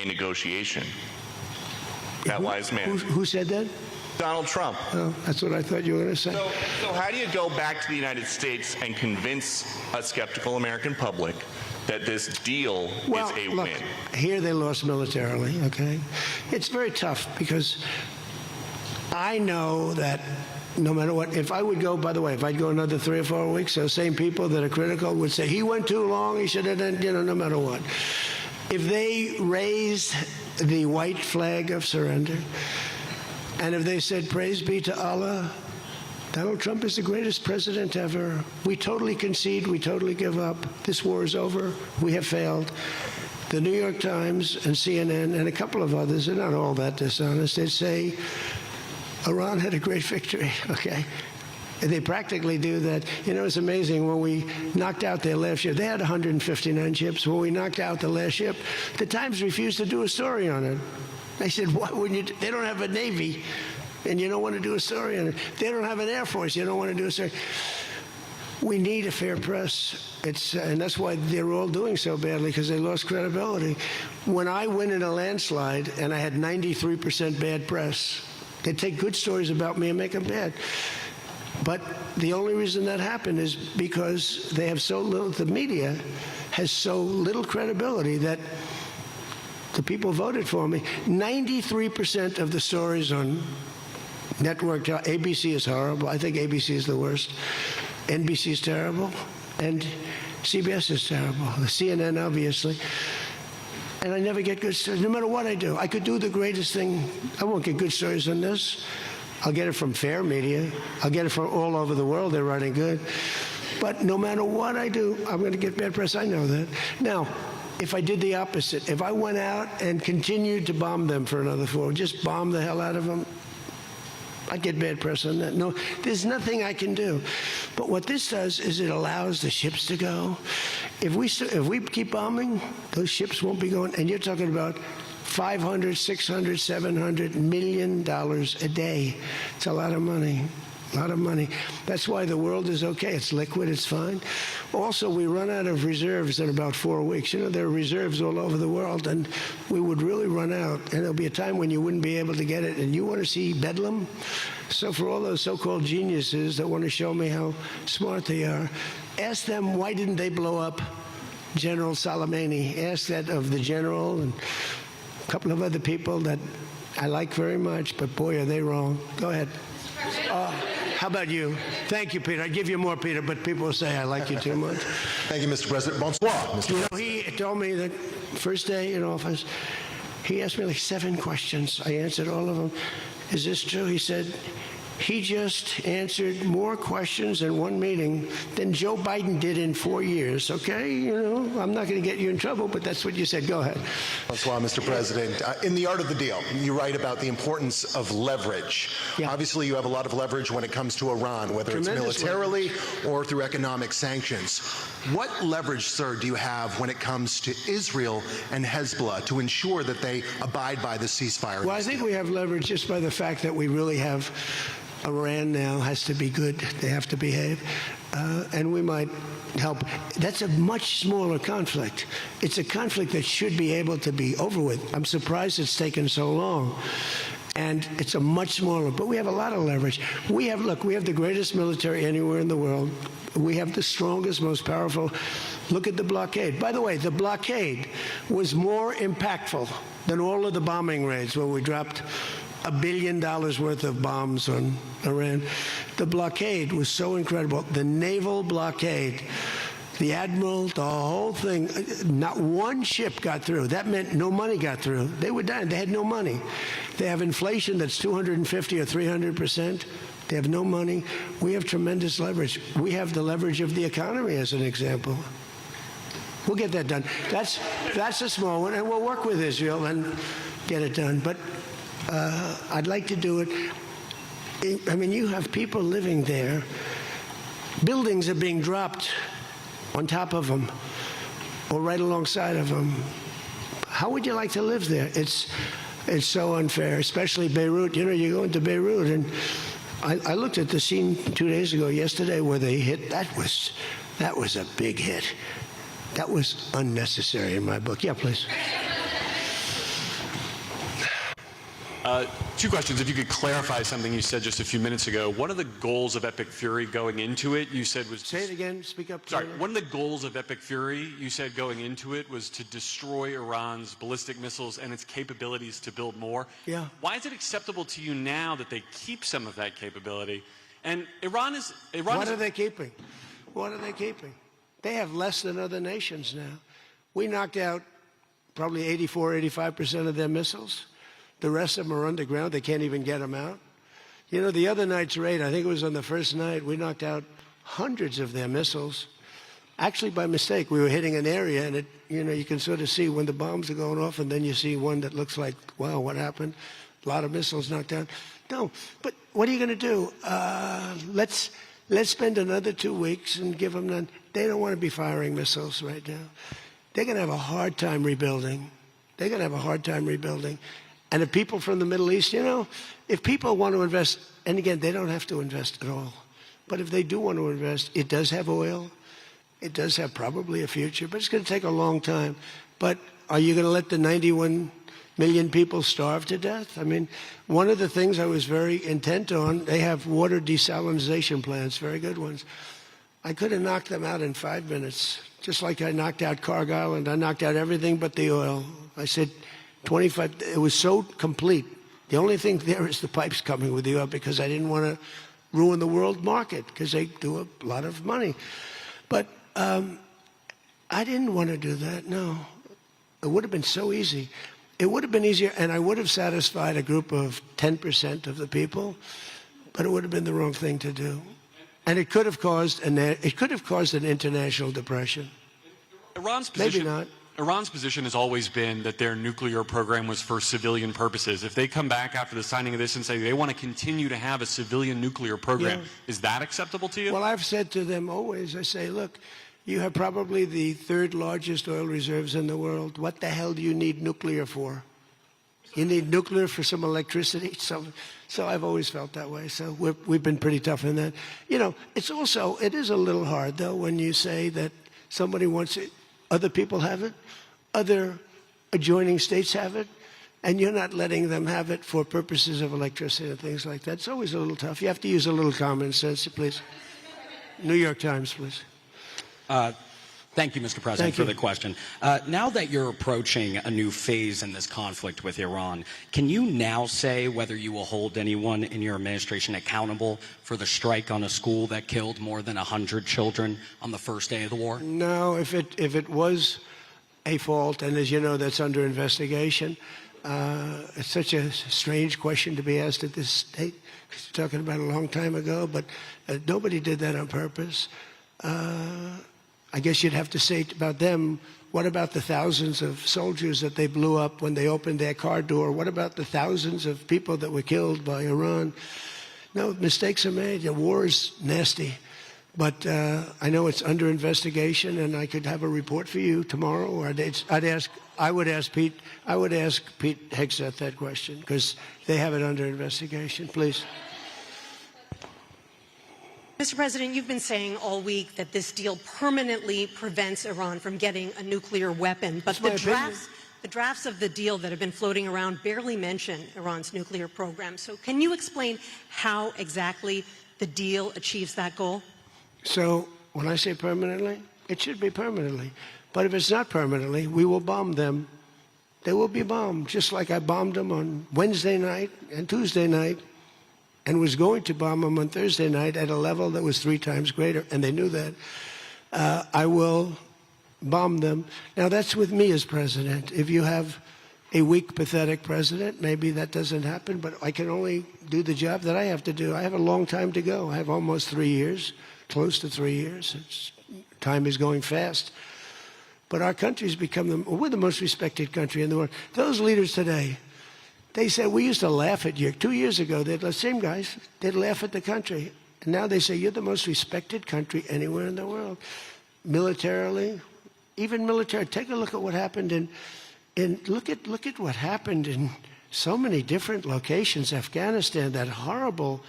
a negotiation. That wise man. Who said that? Donald Trump. Oh, that's what I thought you were going to say. So how do you go back to the United States and convince a skeptical American public that this deal is a win? Here they lost militarily, okay? It's very tough, because I know that no matter what, if I would go, by the way, if I'd go another 3 or 4 weeks, those same people that are critical would say, he went too long, he should have done, you know, no matter what. If they raised the white flag of surrender, and if they said, praise be to Allah, Donald Trump is the greatest president ever. We totally concede, we totally give up. This war is over, we have failed. The New York Times and CNN and a couple of others, they're not all that dishonest, they say Iran had a great victory, okay? And they practically do that. You know, it's amazing, when we knocked out their last ship, they had 159 ships. When we knocked out the last ship, the Times refused to do a story on it. They said, why wouldn't you? They don't have a Navy, and you don't want to do a story on it. They don't have an Air Force, you don't want to do a story. We need a fair press. And that's why they're all doing so badly, because they lost credibility. When I win in a landslide and I had 93% bad press, they take good stories about me and make them bad. But the only reason that happened is because they have so little, the media has so little credibility that the people voted for me. 93% of the stories on network, ABC is horrible. I think ABC is the worst. NBC is terrible, and CBS is terrible. CNN, obviously. And I never get good stories, no matter what I do. I could do the greatest thing. I won't get good stories on this. I'll get it from fair media. I'll get it from all over the world. They're running good. But no matter what I do, I'm going to get bad press. I know that. Now, if I did the opposite, if I went out and continued to bomb them for another 4, just bomb the hell out of them, I'd get bad press on that. No, there's nothing I can do. But what this does is it allows the ships to go. If we keep bombing, those ships won't be going. And you're talking about $500, $600, $700 million a day. It's a lot of money. A lot of money. That's why the world is okay. It's liquid. It's fine. Also, we run out of reserves in about 4 weeks. You know, there are reserves all over the world, and we would really run out. And there'll be a time when you wouldn't be able to get it. And you want to see bedlam? So for all those so-called geniuses that want to show me how smart they are, ask them why didn't they blow up General Soleimani? Ask that of the general and a couple of other people that I like very much, but boy, are they wrong. Go ahead. How about you? Thank you, Peter. I'd give you more, Peter, but people will say I like you too much. Thank you, Mr. President. Bonsoir, Mr. You know, President. he told me that first day in office, he asked me like 7 questions. I answered all of them. Is this true? He said, he just answered more questions in one meeting than Joe Biden did in 4 years, okay? You know, I'm not going to get you in trouble, but that's what you said. Go ahead. Bonsoir, Mr. President. In The Art of the Deal, you write about the importance of leverage. Yeah. Obviously, you have a lot of leverage when it comes to Iran, whether it's Tremendous militarily or through economic sanctions. What leverage, sir, do you have when it comes to Israel and Hezbollah to ensure that they abide by the ceasefire? Well, I think we have leverage just by the fact that we really have Iran now has to be good. They have to behave. And we might help. That's a much smaller conflict. It's a conflict that should be able to be over with. I'm surprised it's taken so long. And it's a much smaller, but we have a lot of leverage. We have the greatest military anywhere in the world. We have the strongest, most powerful. Look at the blockade. By the way, the blockade was more impactful than all of the bombing raids where we dropped $1 billion worth of bombs on Iran. The blockade was so incredible. The naval blockade, the admiral, the whole thing, not one ship got through. That meant no money got through. They were dying. They had no money. They have inflation that's 250 or 300%. They have no money. We have tremendous leverage. We have the leverage of the economy as an example. We'll get that done. That's a small one, and we'll work with Israel and get it done. But I'd like to do it. I mean, you have people living there. Buildings are being dropped on top of them or right alongside of them. How would you like to live there? It's so unfair, especially Beirut. You know, you go into Beirut, and I looked at the scene 2 days ago, yesterday, where they hit. That was a big hit. That was unnecessary in my book. Yeah, please. 2 questions. If you could clarify something you said just a few minutes ago. One of the goals of Epic Fury going into it, you said was... Say it again. Speak up. Sorry. One of the goals of Epic Fury, you said going into it, was to destroy Iran's ballistic missiles and its capabilities to build more. Yeah. Why is it acceptable to you now that they keep some of that capability? And Iran is... What are they keeping? What are they keeping? They have less than other nations now. We knocked out probably 84, 85% of their missiles. The rest of them are underground. They can't even get them out. You know, the other night's raid, I think it was on the first night, we knocked out hundreds of their missiles. Actually, by mistake, we were hitting an area, and you can sort of see when the bombs are going off, and then you see one that looks like, wow, what happened? A lot of missiles knocked down. No, but what are you going to do? Let's spend another 2 weeks and give them none. They don't want to be firing missiles right now. They're going to have a hard time rebuilding. They're going to have a hard time rebuilding. And if people from the Middle East, if people want to invest, and again, they don't have to invest at all, But if they do want to invest, it does have oil. It does have probably a future, but it's going to take a long time. But are you going to let the 91 million people starve to death? I mean, one of the things I was very intent on, they have water desalination plants, very good ones. I could have knocked them out in 5 minutes, just like I knocked out Cargill and I knocked out everything but the oil. I said 25, it was so complete. The only thing there is the pipes coming with the oil because I didn't want to ruin the world market because they do a lot of money. But I didn't want to do that, no. It would have been so easy. It would have been easier, and I would have satisfied a group of 10% of the people, but it would have been the wrong thing to do. And it could have caused an international depression. Iran's position, Maybe not. Iran's position has always been that their nuclear program was for civilian purposes. If they come back after the signing of this and say they want to continue to have a civilian nuclear program, is that acceptable to you? Well, I've said to them always, I say, look, you have probably the 3rd largest oil reserves in the world. What the hell do you need nuclear for? You need nuclear for some electricity? So I've always felt that way. So we've been pretty tough in that. You know, it is a little hard, though, when you say that somebody wants it, other people have it, other adjoining states have it, and you're not letting them have it for purposes of electricity and things like that. It's always a little tough. You have to use a little common sense, please. New York Times, please. Thank you, Mr. President, for the question. Now that you're approaching a new phase in this conflict with Iran, can you now say whether you will hold anyone in your administration accountable for the strike on a school that killed more than 100 children on the first day of the war? No, if it was a fault, and as you know, that's under investigation, it's such a strange question to be asked at this state, because you're talking about a long time ago, but nobody did that on purpose. I guess you'd have to say about them, what about the thousands of soldiers that they blew up when they opened their car door? What about the thousands of people that were killed by Iran? No, mistakes are made. The war is nasty. But I know it's under investigation, and I could have a report for you tomorrow, or I would ask Pete Hegseth that question, because they have it under investigation. Please. Mr. President, you've been saying all week that this deal permanently prevents Iran from getting a nuclear weapon, but the drafts of the deal that have been floating around barely mention Iran's nuclear program. So can you explain how exactly the deal achieves that goal? So when I say permanently, it should be permanently. But if it's not permanently, we will bomb them. They will be bombed, just like I bombed them on Wednesday night and Tuesday night, and was going to bomb them on Thursday night at a level that was 3 times greater, and they knew that. I will bomb them. Now, that's with me as president. If you have a weak, pathetic president, maybe that doesn't happen, but I can only do the job that I have to do. I have a long time to go. I have almost 3 years, close to 3 years. Time is going fast. But our country's become we're the most respected country in the world. Those leaders today, they said, we used to laugh at you. 2 years ago, the same guys, they'd laugh at the country. And now they say, you're the most respected country anywhere in the world. Militarily, even military. Take a look at what happened look at what happened in so many different locations. Afghanistan, that horrible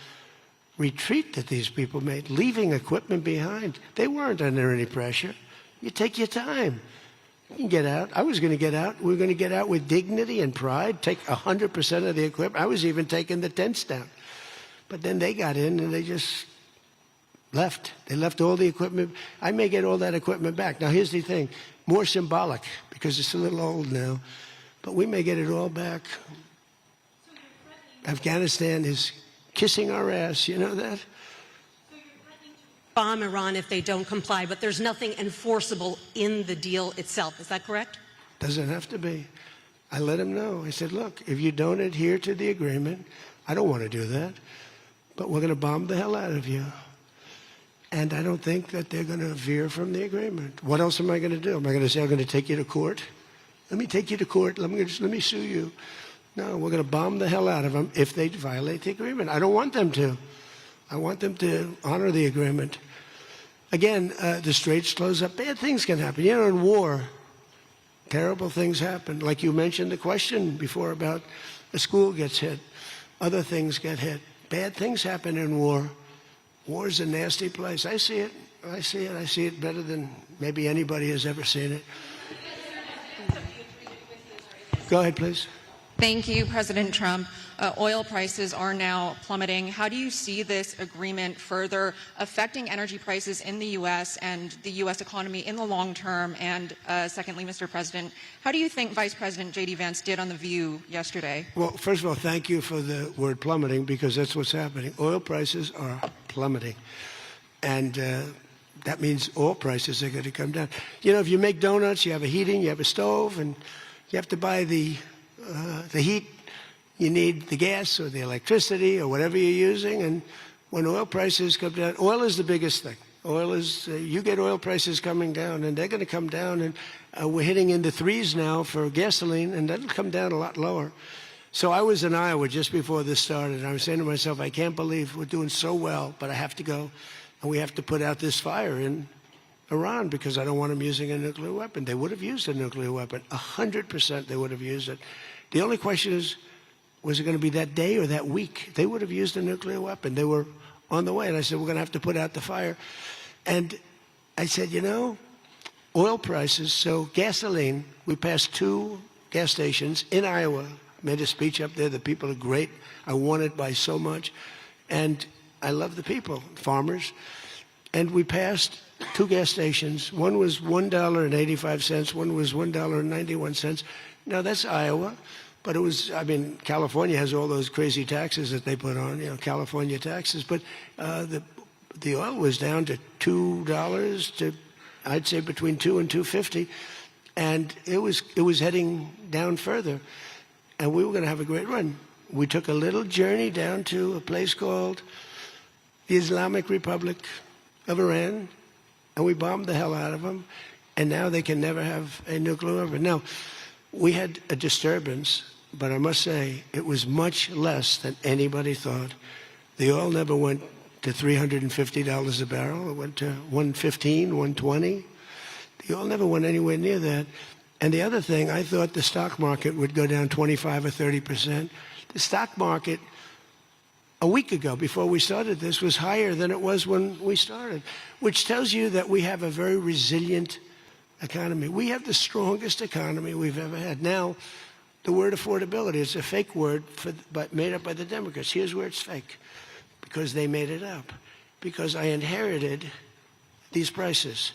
retreat that these people made, leaving equipment behind. They weren't under any pressure. You take your time. You can get out. I was going to get out. We were going to get out with dignity and pride, take 100% of the equipment. I was even taking the tents down. But then they got in and they just left. They left all the equipment. I may get all that equipment back. Now, here's the thing. More symbolic, because it's a little old now. But we may get it all back. Afghanistan is kissing our ass. You know that? Bomb Iran if they don't comply, but there's nothing enforceable in the deal itself. Is that correct? Doesn't have to be. I let them know. I said, look, if you don't adhere to the agreement, I don't want to do that, but we're going to bomb the hell out of you. And I don't think that they're going to veer from the agreement. What else am I going to do? Am I going to say, I'm going to take you to court? Let me take you to court. Let me sue you. No, we're going to bomb the hell out of them if they violate the agreement. I don't want them to. I want them to honor the agreement. Again, the straits close up. Bad things can happen. You know, in war, terrible things happen. Like you mentioned the question before about a school gets hit. Other things get hit. Bad things happen in war. War's a nasty place. I see it. I see it. I see it better than maybe anybody has ever seen it. Go ahead, please. Thank you, President Trump. Oil prices are now plummeting. How do you see this agreement further affecting energy prices in the U.S. and the U.S. economy in the long term? And secondly, Mr. President, how do you think Vice President J.D. Vance did on The View yesterday? Well, first of all, thank you for the word plummeting, because that's what's happening. Oil prices are plummeting. And that means oil prices are going to come down. You know, if you make donuts, you have a heating, you have a stove, and you have to buy the heat, you need the gas or the electricity or whatever you're using. And when oil prices come down, oil is the biggest thing. Oil is, you get oil prices coming down, and they're going to come down. And we're hitting into threes now for gasoline, and that'll come down a lot lower. So I was in Iowa just before this started, and I was saying to myself, I can't believe we're doing so well, but I have to go, and we have to put out this fire in Iran because I don't want them using a nuclear weapon. They would have used a nuclear weapon. 100% they would have used it. The only question is, was it going to be that day or that week? They would have used a nuclear weapon. They were on the way. And I said, we're going to have to put out the fire. And I said, you know, oil prices, so gasoline, we passed 2 gas stations in Iowa. Made a speech up there. The people are great. I won it by so much. And I love the people, farmers. And we passed 2 gas stations. One was $1.85. One was $1.91. Now, that's Iowa. But it was, I mean, California has all those crazy taxes that they put on, you know, California taxes. But the oil was down to $2 to, I'd say, between $2 and $2.50. And it was heading down further. And we were going to have a great run. We took a little journey down to a place called the Islamic Republic of Iran, and we bombed the hell out of them. And now they can never have a nuclear weapon. Now, we had a disturbance, but I must say it was much less than anybody thought. The oil never went to $350 a barrel. It went to $115, $120. The oil never went anywhere near that. And the other thing, I thought the stock market would go down 25 or 30%. The stock market a week ago, before we started this, was higher than it was when we started, which tells you that we have a very resilient economy. We have the strongest economy we've ever had. Now, the word affordability is a fake word but made up by the Democrats. Here's where it's fake, because they made it up, because I inherited these prices.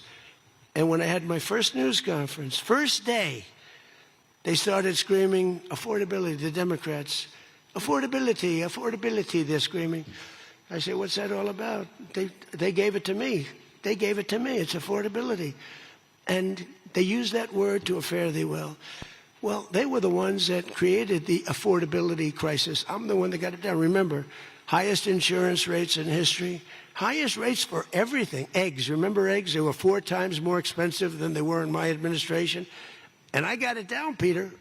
And when I had my first news conference, first day, they started screaming affordability, the Democrats. Affordability, affordability, they're screaming. I say, what's that all about? They gave it to me. They gave it to me. It's affordability. And they use that word to a fare thee well. Well, they were the ones that created the affordability crisis. I'm the one that got it down. Remember, highest insurance rates in history, highest rates for everything. Eggs, remember eggs? They were 4 times more expensive than they were in my administration. And I got it down, Peter,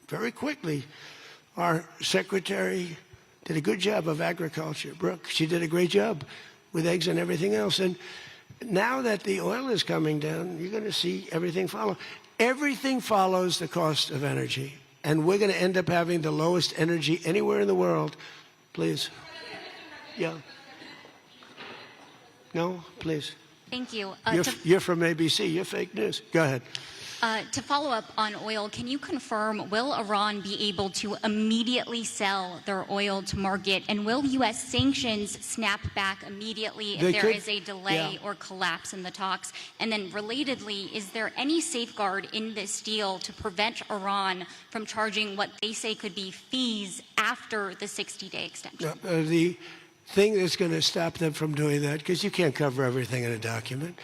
very quickly. Our secretary did a good job of agriculture, Brooke. She did a great job with eggs and everything else. And now that the oil is coming down, you're going to see everything follow. Everything follows the cost of energy. And we're going to end up having the lowest energy anywhere in the world. Please. Yeah. No, please. Thank you. You're from ABC. You're fake news. Go ahead. To follow up on oil, can you confirm, will Iran be able to immediately sell their oil to market? And will U.S. sanctions snap back immediately if there is a delay or collapse in the talks? And then relatedly, is there any safeguard in this deal to prevent Iran from charging what they say could be fees after the 60-day extension? The thing that's going to stop them from doing that, because you can't cover everything in a document,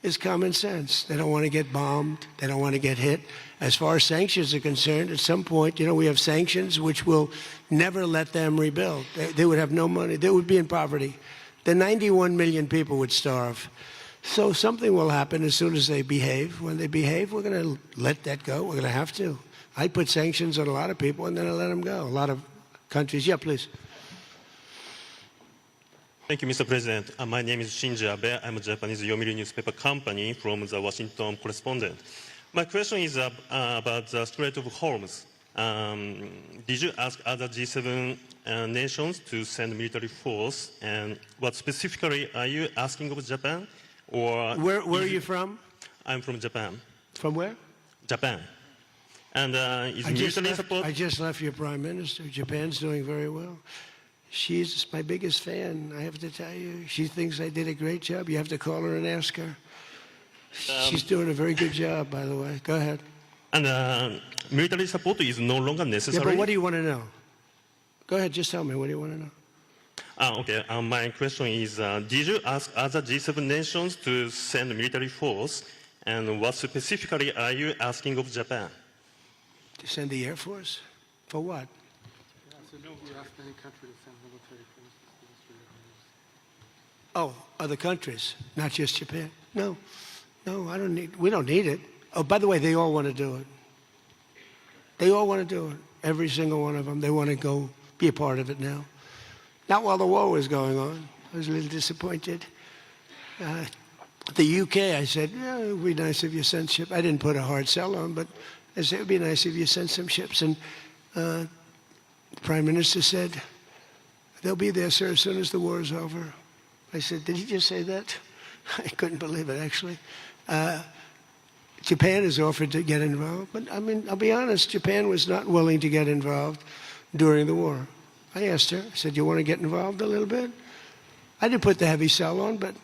is common sense. They don't want to get bombed. They don't want to get hit. As far as sanctions are concerned, at some point, you know, we have sanctions which will never let them rebuild. They would have no money. They would be in poverty. The 91 million people would starve. So something will happen as soon as they behave. When they behave, we're going to let that go. We're going to have to. I put sanctions on a lot of people, and then I let them go. A lot of countries. Yeah, please. Thank you, Mr. President. My name is Shinji Abe. I'm a Japanese Yomiuri newspaper company from the Washington Correspondent. My question is about the Strait of Hormuz. Did you ask other G7 nations to send military force? And what specifically are you asking of Japan? Or Where are you from? I'm from Japan. From where? Japan. And is military support? I just left your prime minister. Japan's doing very well. She's my biggest fan, I have to tell you. She thinks I did a great job. You have to call her and ask her. She's doing a very good job, by the way. Go ahead. And military support is no longer necessary? Yeah, but what do you want to know? Go ahead, just tell me. What do you want to know? Okay, my question is, did you ask other G7 nations to send military force? And what specifically are you asking of Japan? To send the Air Force? For what? Oh, other countries, not just Japan. No, we don't need it. Oh, by the way, they all want to do it. They all want to do it. Every single one of them. They want to go be a part of it now. Not while the war was going on. I was a little disappointed. The UK, I said, yeah, it would be nice if you sent ships. I didn't put a hard sell on, but I said it would be nice if you sent some ships. And the Prime Minister said, they'll be there, sir, as soon as the war is over. I said, did he just say that? I couldn't believe it, actually. Japan has offered to get involved, but I mean, I'll be honest, Japan was not willing to get involved during the war. I asked her, I said, you want to get involved a little bit? I didn't put the heavy sell on, but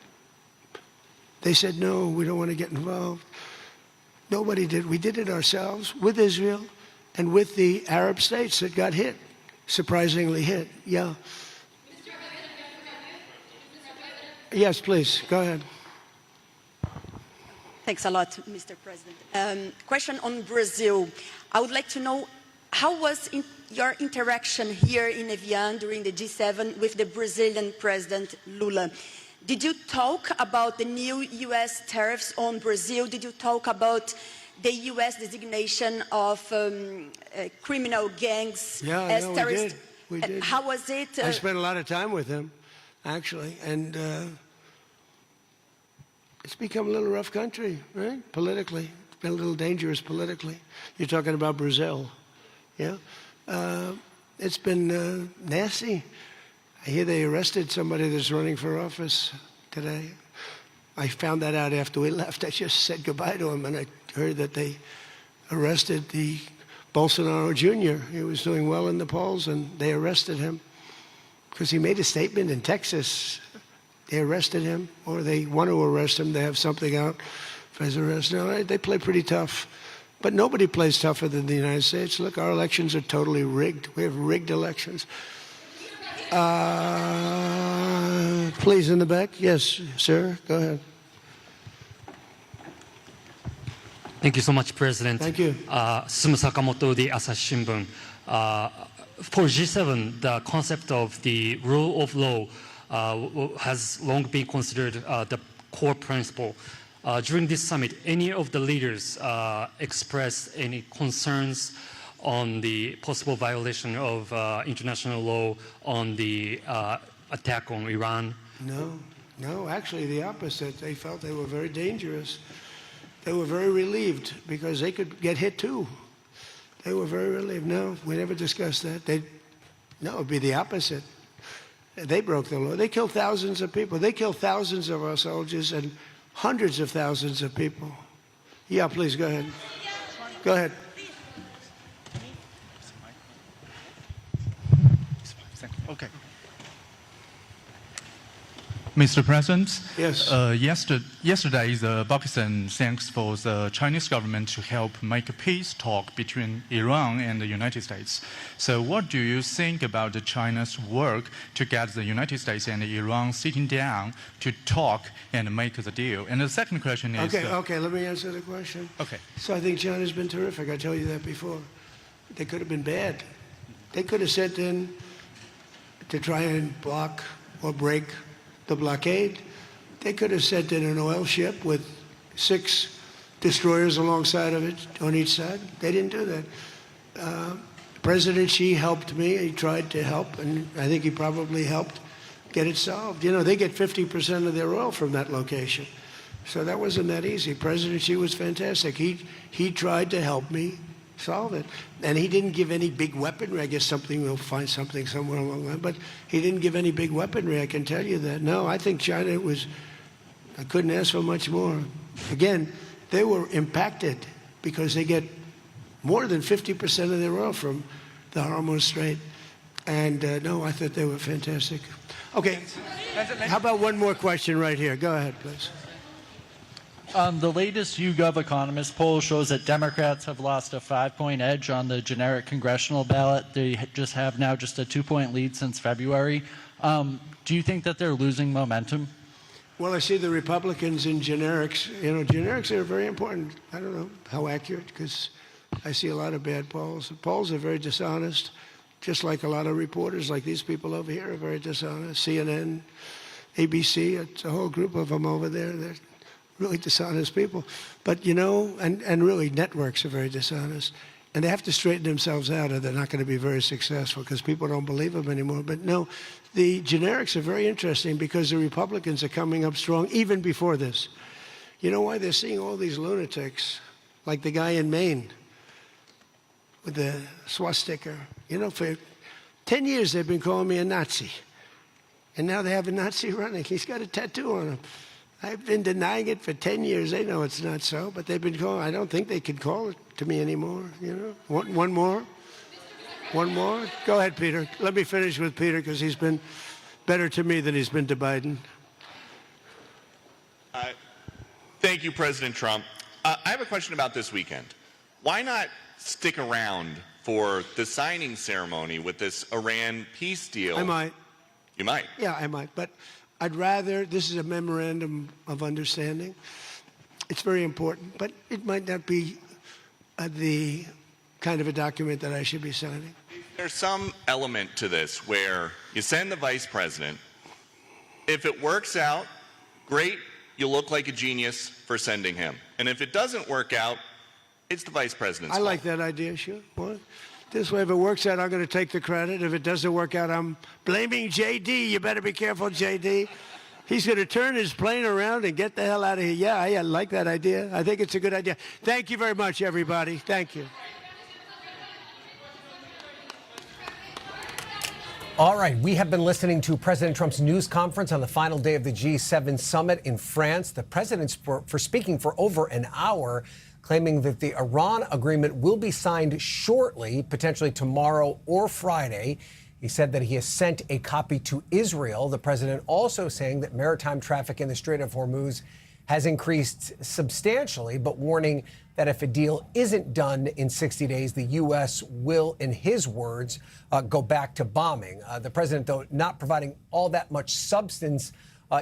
they said, no, we don't want to get involved. Nobody did. We did it ourselves with Israel and with the Arab states that got hit, surprisingly hit. Yeah. Yes, please, go ahead. Thanks a lot, Mr. President. Question on Brazil. I would like to know, how was your interaction here in Evian during the G7 with the Brazilian President Lula? Did you talk about the new U.S. tariffs on Brazil? Did you talk about the U.S. designation of criminal gangs as terrorists? We did. How was it? I spent a lot of time with him, actually, and it's become a little rough country, right? Politically. It's been a little dangerous politically. You're talking about Brazil, yeah? It's been nasty. I hear they arrested somebody that's running for office today. I found that out after we left. I just said goodbye to him, and I heard that they arrested the Bolsonaro Jr. He was doing well in the polls, and they arrested him because he made a statement in Texas. They arrested him, or they want to arrest him. They have something out for his arrest. No, they play pretty tough. But nobody plays tougher than the United States. Look, our elections are totally rigged. We have rigged elections. Please, in the back. Yes, sir. Go ahead. Thank you so much, President. Thank you. Sumu Sakamoto, the Asahi Shimbun. For G7, the concept of the rule of law has long been considered the core principle. During this summit, any of the leaders expressed any concerns on the possible violation of international law on the attack on Iran? No, actually the opposite. They felt they were very dangerous. They were very relieved because they could get hit too. They were very relieved. No, we never discussed that. No, it would be the opposite. They broke the law. They killed thousands of people. They killed thousands of our soldiers and hundreds of thousands of people. Yeah, please, go ahead. Go ahead. Okay. Mr. President, yes. Yesterday, the Pakistan thanks for the Chinese government to help make a peace talk between Iran and the United States. So what do you think about China's work to get the United States and Iran sitting down to talk and make the deal? And the second question is... Okay, let me answer the question. Okay. So I think China's been terrific. I told you that before. They could have been bad. They could have sent in to try and block or break the blockade. They could have sent in an oil ship with 6 destroyers alongside of it on each side. They didn't do that. President Xi helped me. He tried to help, and I think he probably helped get it solved. You know, they get 50% of their oil from that location. So that wasn't that easy. President Xi was fantastic. He tried to help me solve it. And he didn't give any big weaponry. I guess we'll find something somewhere along the line. But he didn't give any big weaponry, I can tell you that. No, I think China I couldn't ask for much more. Again, they were impacted because they get more than 50% of their oil from the Hormuz Strait. And no, I thought they were fantastic. Okay, how about one more question right here? Go ahead, please. The latest YouGov Economist poll shows that Democrats have lost a 5-point edge on the generic congressional ballot. They just have now just a 2-point lead since February. Do you think that they're losing momentum? Well, I see the Republicans in generics. You know, generics are very important. I don't know how accurate, because I see a lot of bad polls. The polls are very dishonest, just like a lot of reporters, like these people over here, are very dishonest. CNN, ABC, it's a whole group of them over there. They're really dishonest people. But, you know, and really networks are very dishonest. And they have to straighten themselves out or they're not going to be very successful because people don't believe them anymore. But no, the generics are very interesting because the Republicans are coming up strong even before this. You know why? They're seeing all these lunatics, like the guy in Maine with the swastika. You know, for 10 years they've been calling me a Nazi. And now they have a Nazi running. He's got a tattoo on him. I've been denying it for 10 years. They know it's not so, but they've been calling. I don't think they can call it to me anymore, you know. One more? One more? Go ahead, Peter. Let me finish with Peter because he's been better to me than he's been to Biden. Thank you, President Trump. I have a question about this weekend. Why not stick around for the signing ceremony with this Iran peace deal? I might. You might? Yeah, I might. But I'd rather, this is a memorandum of understanding. It's very important, but it might not be the kind of a document that I should be signing. There's some element to this where you send the vice president. If it works out, great, you look like a genius for sending him. And if it doesn't work out, it's the vice president's fault. I like that idea, sure. What? This way, if it works out, I'm going to take the credit. If it doesn't work out, I'm blaming J.D. You better be careful, J.D. He's going to turn his plane around and get the hell out of here. Yeah, I like that idea. I think it's a good idea. Thank you very much, everybody. Thank you. All right, we have been listening to President Trump's news conference on the final day of the G7 summit in France. The president's for speaking for over an hour, claiming that the Iran agreement will be signed shortly, potentially tomorrow or Friday. He said that he has sent a copy to Israel. The president also saying that maritime traffic in the Strait of Hormuz has increased substantially, but warning that if a deal isn't done in 60 days, the U.S. will, in his words, go back to bombing. The president, though, not providing all that much substance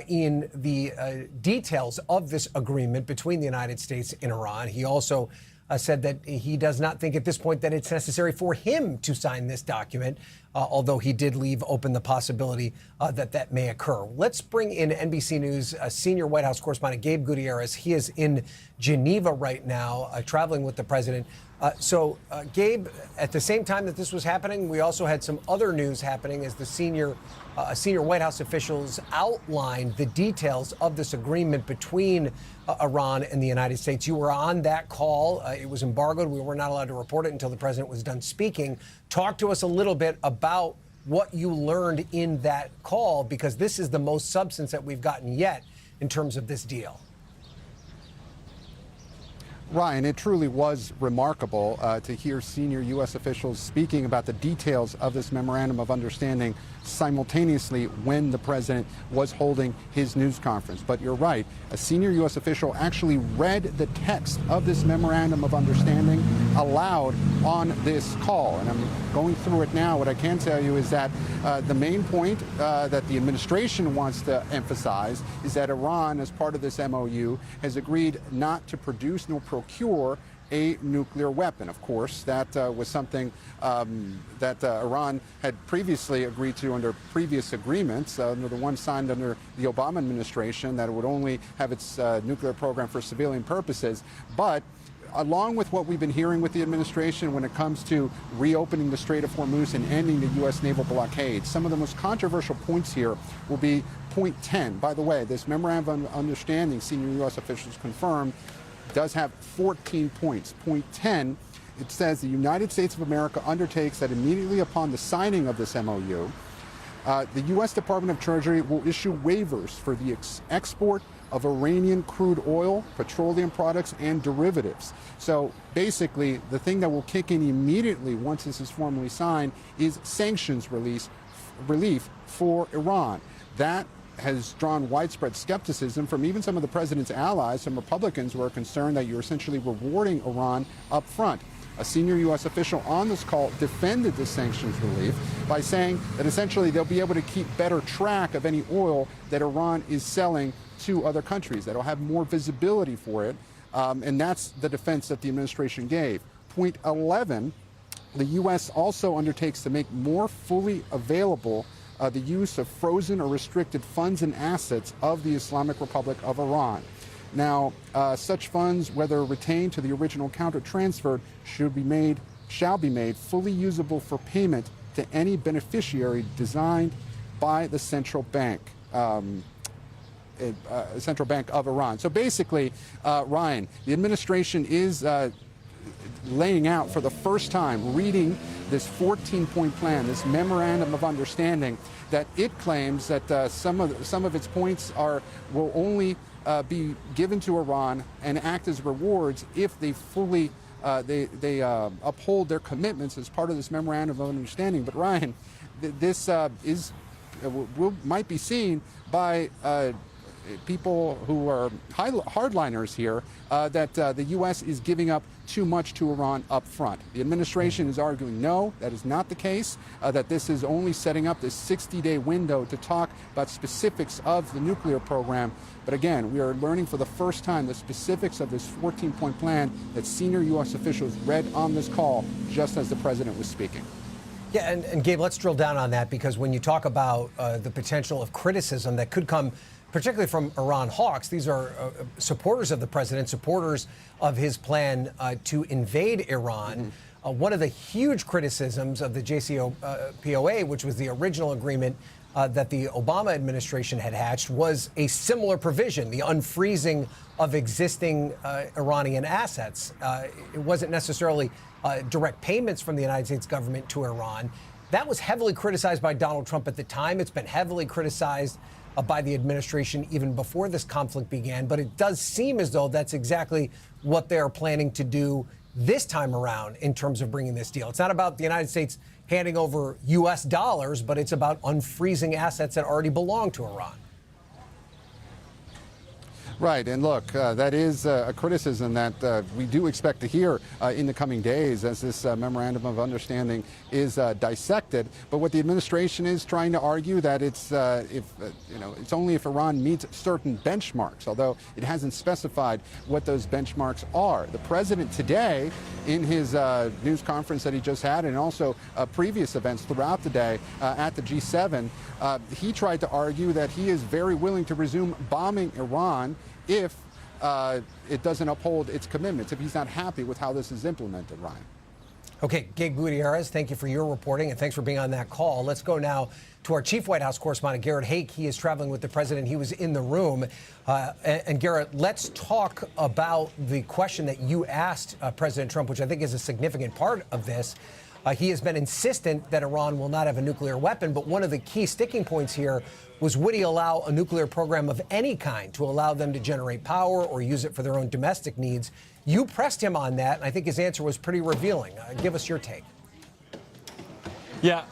in the details of this agreement between the United States and Iran. He also said that he does not think at this point that it's necessary for him to sign this document, although he did leave open the possibility that that may occur. Let's bring in NBC News senior White House correspondent Gabe Gutierrez. He is in Geneva right now, traveling with the president. Gabe, at the same time that this was happening, we also had some other news happening as the senior White House officials outlined the details of this agreement between Iran and the United States. You were on that call. It was embargoed. We were not allowed to report it until the president was done speaking. Talk to us a little bit about what you learned in that call, because this is the most substance that we've gotten yet in terms of this deal. Ryan, it truly was remarkable to hear senior U.S. officials speaking about the details of this memorandum of understanding simultaneously when the president was holding his news conference. But you're right, a senior U.S. official actually read the text of this memorandum of understanding aloud on this call. And I'm going through it now. What I can tell you is that the main point that the administration wants to emphasize is that Iran, as part of this MOU, has agreed not to produce nor procure a nuclear weapon. Of course, that was something that Iran had previously agreed to under previous agreements, the one signed under the Obama administration, that it would only have its nuclear program for civilian purposes. But along with what we've been hearing with the administration when it comes to reopening the Strait of Hormuz and ending the U.S. naval blockade, some of the most controversial points here will be point 10. By the way, this memorandum of understanding, senior U.S. officials confirmed, does have 14 points. Point 10 It says the United States of America undertakes that immediately upon the signing of this MOU, the U.S. Department of Treasury will issue waivers for the export of Iranian crude oil, petroleum products, and derivatives. So basically, the thing that will kick in immediately once this is formally signed is sanctions relief for Iran. That has drawn widespread skepticism from even some of the president's allies. Some Republicans were concerned that you're essentially rewarding Iran up front. A senior U.S. official on this call defended this sanctions relief by saying that essentially they'll be able to keep better track of any oil that Iran is selling to other countries. That'll have more visibility for it. And that's the defense that the administration gave. Point 11, the U.S. also undertakes to make more fully available the use of frozen or restricted funds and assets of the Islamic Republic of Iran. Now, such funds, whether retained to the original account or transferred, shall be made fully usable for payment to any beneficiary designed by the central bank of Iran. So basically, Ryan, the administration is laying out for the first time, reading this 14-point plan, this memorandum of understanding, that it claims that some of its points will only be given to Iran and act as rewards if they fully uphold their commitments as part of this memorandum of understanding. But Ryan, this might be seen by people who are hardliners here that the U.S. is giving up too much to Iran up front. The administration is arguing no, that is not the case, that this is only setting up this 60-day window to talk about specifics of the nuclear program. But again, we are learning for the first time the specifics of this 14-point plan that senior U.S. officials read on this call just as the president was speaking. Yeah, and Gabe, let's drill down on that, because when you talk about the potential of criticism that could come particularly from Iran hawks, these are supporters of the president, supporters of his plan to invade Iran. One of the huge criticisms of the JCPOA, which was the original agreement that the Obama administration had hatched, was a similar provision, the unfreezing of existing Iranian assets. It wasn't necessarily direct payments from the United States government to Iran. That was heavily criticized by Donald Trump at the time. It's been heavily criticized by the administration even before this conflict began. But it does seem as though that's exactly what they're planning to do this time around in terms of bringing this deal. It's not about the United States handing over U.S. dollars, but it's about unfreezing assets that already belong to Iran. Right, and look, that is a criticism that we do expect to hear in the coming days as this memorandum of understanding is dissected. But what the administration is trying to argue that it's it's only if Iran meets certain benchmarks, although it hasn't specified what those benchmarks are. The president today, in his news conference that he just had, and also previous events throughout the day at the G7, he tried to argue that he is very willing to resume bombing Iran if it doesn't uphold its commitments, if he's not happy with how this is implemented, Ryan. Okay, Gabe Gutierrez, thank you for your reporting and thanks for being on that call. Let's go now to our chief White House correspondent, Garrett Haake. He is traveling with the president. He was in the room. And Garrett, let's talk about the question that you asked President Trump, which I think is a significant part of this. He has been insistent that Iran will not have a nuclear weapon, but one of the key sticking points here was, would he allow a nuclear program of any kind to allow them to generate power or use it for their own domestic needs? You pressed him on that, and I think his answer was pretty revealing. Give us your take. Yeah.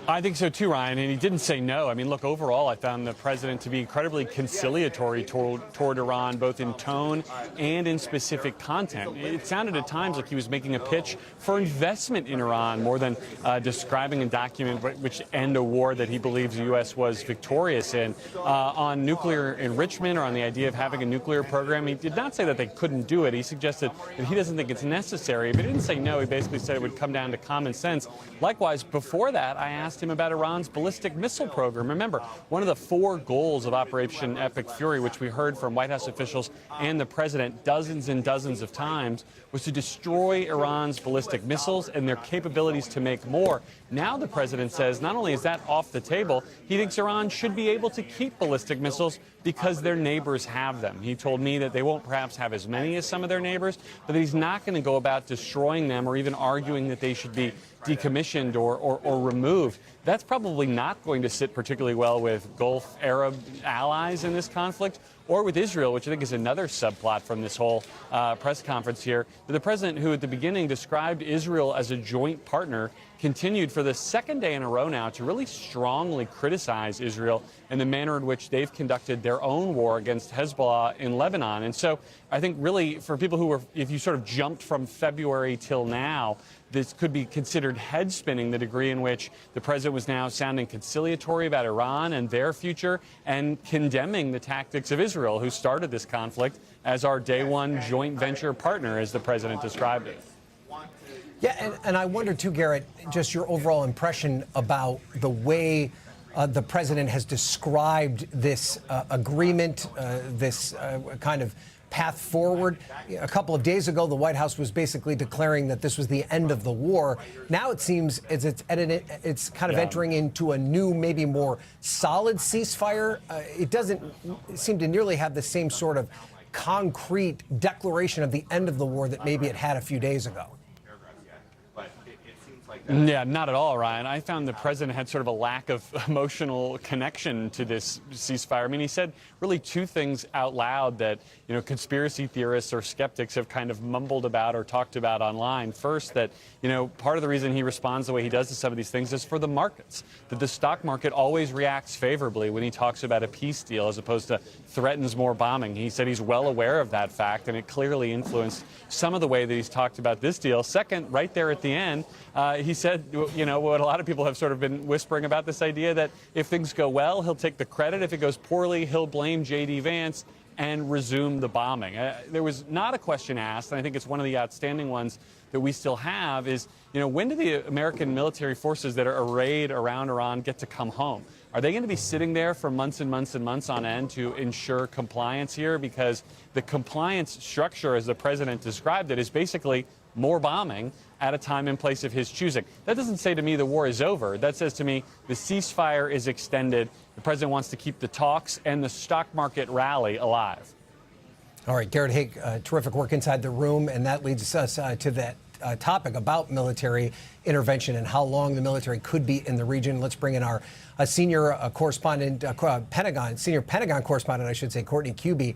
I think so too, Ryan, and he didn't say no. I mean, look, overall, I found the president to be incredibly conciliatory toward Iran, both in tone and in specific content. It sounded at times like he was making a pitch for investment in Iran more than describing a document which end a war that he believes the U.S. was victorious in. On nuclear enrichment or on the idea of having a nuclear program, he did not say that they couldn't do it. He suggested that he doesn't think it's necessary, but he didn't say no. He basically said it would come down to common sense. Likewise, before that, I asked him about Iran's ballistic missile program. Remember, one of the 4 goals of Operation Epic Fury, which we heard from White House officials and the president dozens and dozens of times, was to destroy Iran's ballistic missiles and their capabilities to make more. Now the president says not only is that off the table, he thinks Iran should be able to keep ballistic missiles because their neighbors have them. He told me that they won't perhaps have as many as some of their neighbors, but that he's not going to go about destroying them or even arguing that they should be decommissioned or removed. That's probably not going to sit particularly well with Gulf Arab allies in this conflict, or with Israel, which I think is another subplot from this whole press conference here. The president, who at the beginning described Israel as a joint partner, continued for the second day in a row now to really strongly criticize Israel and the manner in which they've conducted their own war against Hezbollah in Lebanon. And so I think really for people who were, if you sort of jumped from February till now, this could be considered head-spinning, the degree in which the president was now sounding conciliatory about Iran and their future and condemning the tactics of Israel, who started this conflict as our day one joint venture partner, as the president described it. Yeah, and I wonder too, Garrett, just your overall impression about the way the president has described this agreement, this kind of path forward. A couple of days ago, the White House was basically declaring that this was the end of the war. Now it seems as it's kind of entering into a new, maybe more solid ceasefire. It doesn't seem to nearly have the same sort of concrete declaration of the end of the war that maybe it had a few days ago. Yeah, not at all, Ryan. I found the president had sort of a lack of emotional connection to this ceasefire. I mean, he said really two things out loud that, you know, conspiracy theorists or skeptics have kind of mumbled about or talked about online. First, that, you know, part of the reason he responds the way he does to some of these things is for the markets, that the stock market always reacts favorably when he talks about a peace deal as opposed to threatens more bombing. He said he's well aware of that fact, and it clearly influenced some of the way that he's talked about this deal. Second, right there at the end, he said, you know, what a lot of people have sort of been whispering about, this idea that if things go well, he'll take the credit. If it goes poorly, he'll blame J.D. Vance and resume the bombing. There was not a question asked, and I think it's one of the outstanding ones that we still have, is, you know, when do the American military forces that are arrayed around Iran get to come home? Are they going to be sitting there for months and months and months on end to ensure compliance here? Because the compliance structure, as the president described it, is basically more bombing at a time and place of his choosing. That doesn't say to me the war is over. That says to me the ceasefire is extended. The president wants to keep the talks and the stock market rally alive. All right, Garrett Haake, terrific work inside the room, and that leads us to that topic about military intervention and how long the military could be in the region. Let's bring in our senior correspondent, senior Pentagon correspondent, I should say, Courtney Kuby.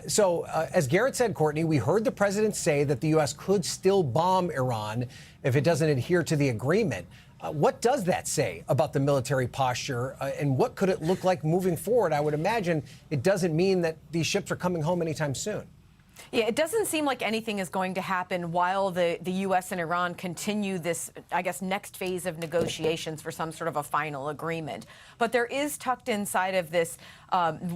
So, as Garrett said, Courtney, we heard the president say that the U.S. could still bomb Iran if it doesn't adhere to the agreement. What does that say about the military posture, and what could it look like moving forward? I would imagine it doesn't mean that these ships are coming home anytime soon. Yeah, it doesn't seem like anything is going to happen while the U.S. and Iran continue this, I guess, next phase of negotiations for some sort of a final agreement. But there is tucked inside of this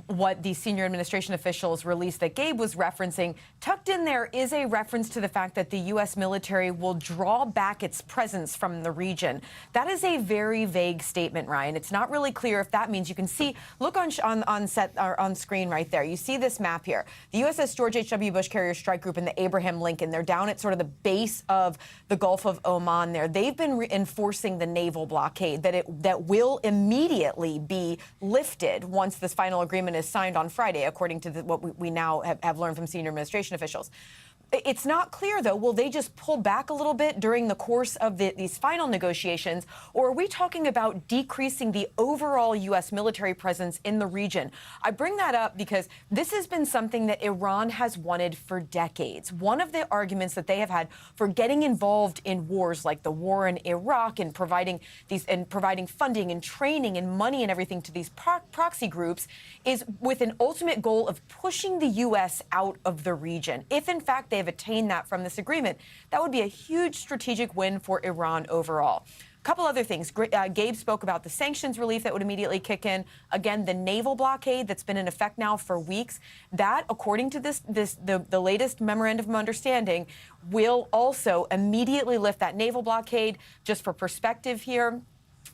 what the senior administration officials released that Gabe was referencing. Tucked in there is a reference to the fact that the U.S. military will draw back its presence from the region. That is a very vague statement, Ryan. It's not really clear if that means. You can see, look on screen right there. You see this map here. The USS George H.W. Bush Carrier Strike Group and the Abraham Lincoln. They're down at sort of the base of the Gulf of Oman there. They've been enforcing the naval blockade that will immediately be lifted once this final agreement is signed on Friday, according to what we now have learned from senior administration officials. It's not clear, though, will they just pull back a little bit during the course of these final negotiations, or are we talking about decreasing the overall U.S. military presence in the region? I bring that up because this has been something that Iran has wanted for decades. One of the arguments that they have had for getting involved in wars like the war in Iraq and providing funding and training and money and everything to these proxy groups is with an ultimate goal of pushing the U.S. out of the region. If, in fact, they have attained that from this agreement, that would be a huge strategic win for Iran overall. A couple other things. Gabe spoke about the sanctions relief that would immediately kick in. Again, the naval blockade that's been in effect now for weeks. That, according to the latest memorandum of understanding, will also immediately lift that naval blockade. Just for perspective here,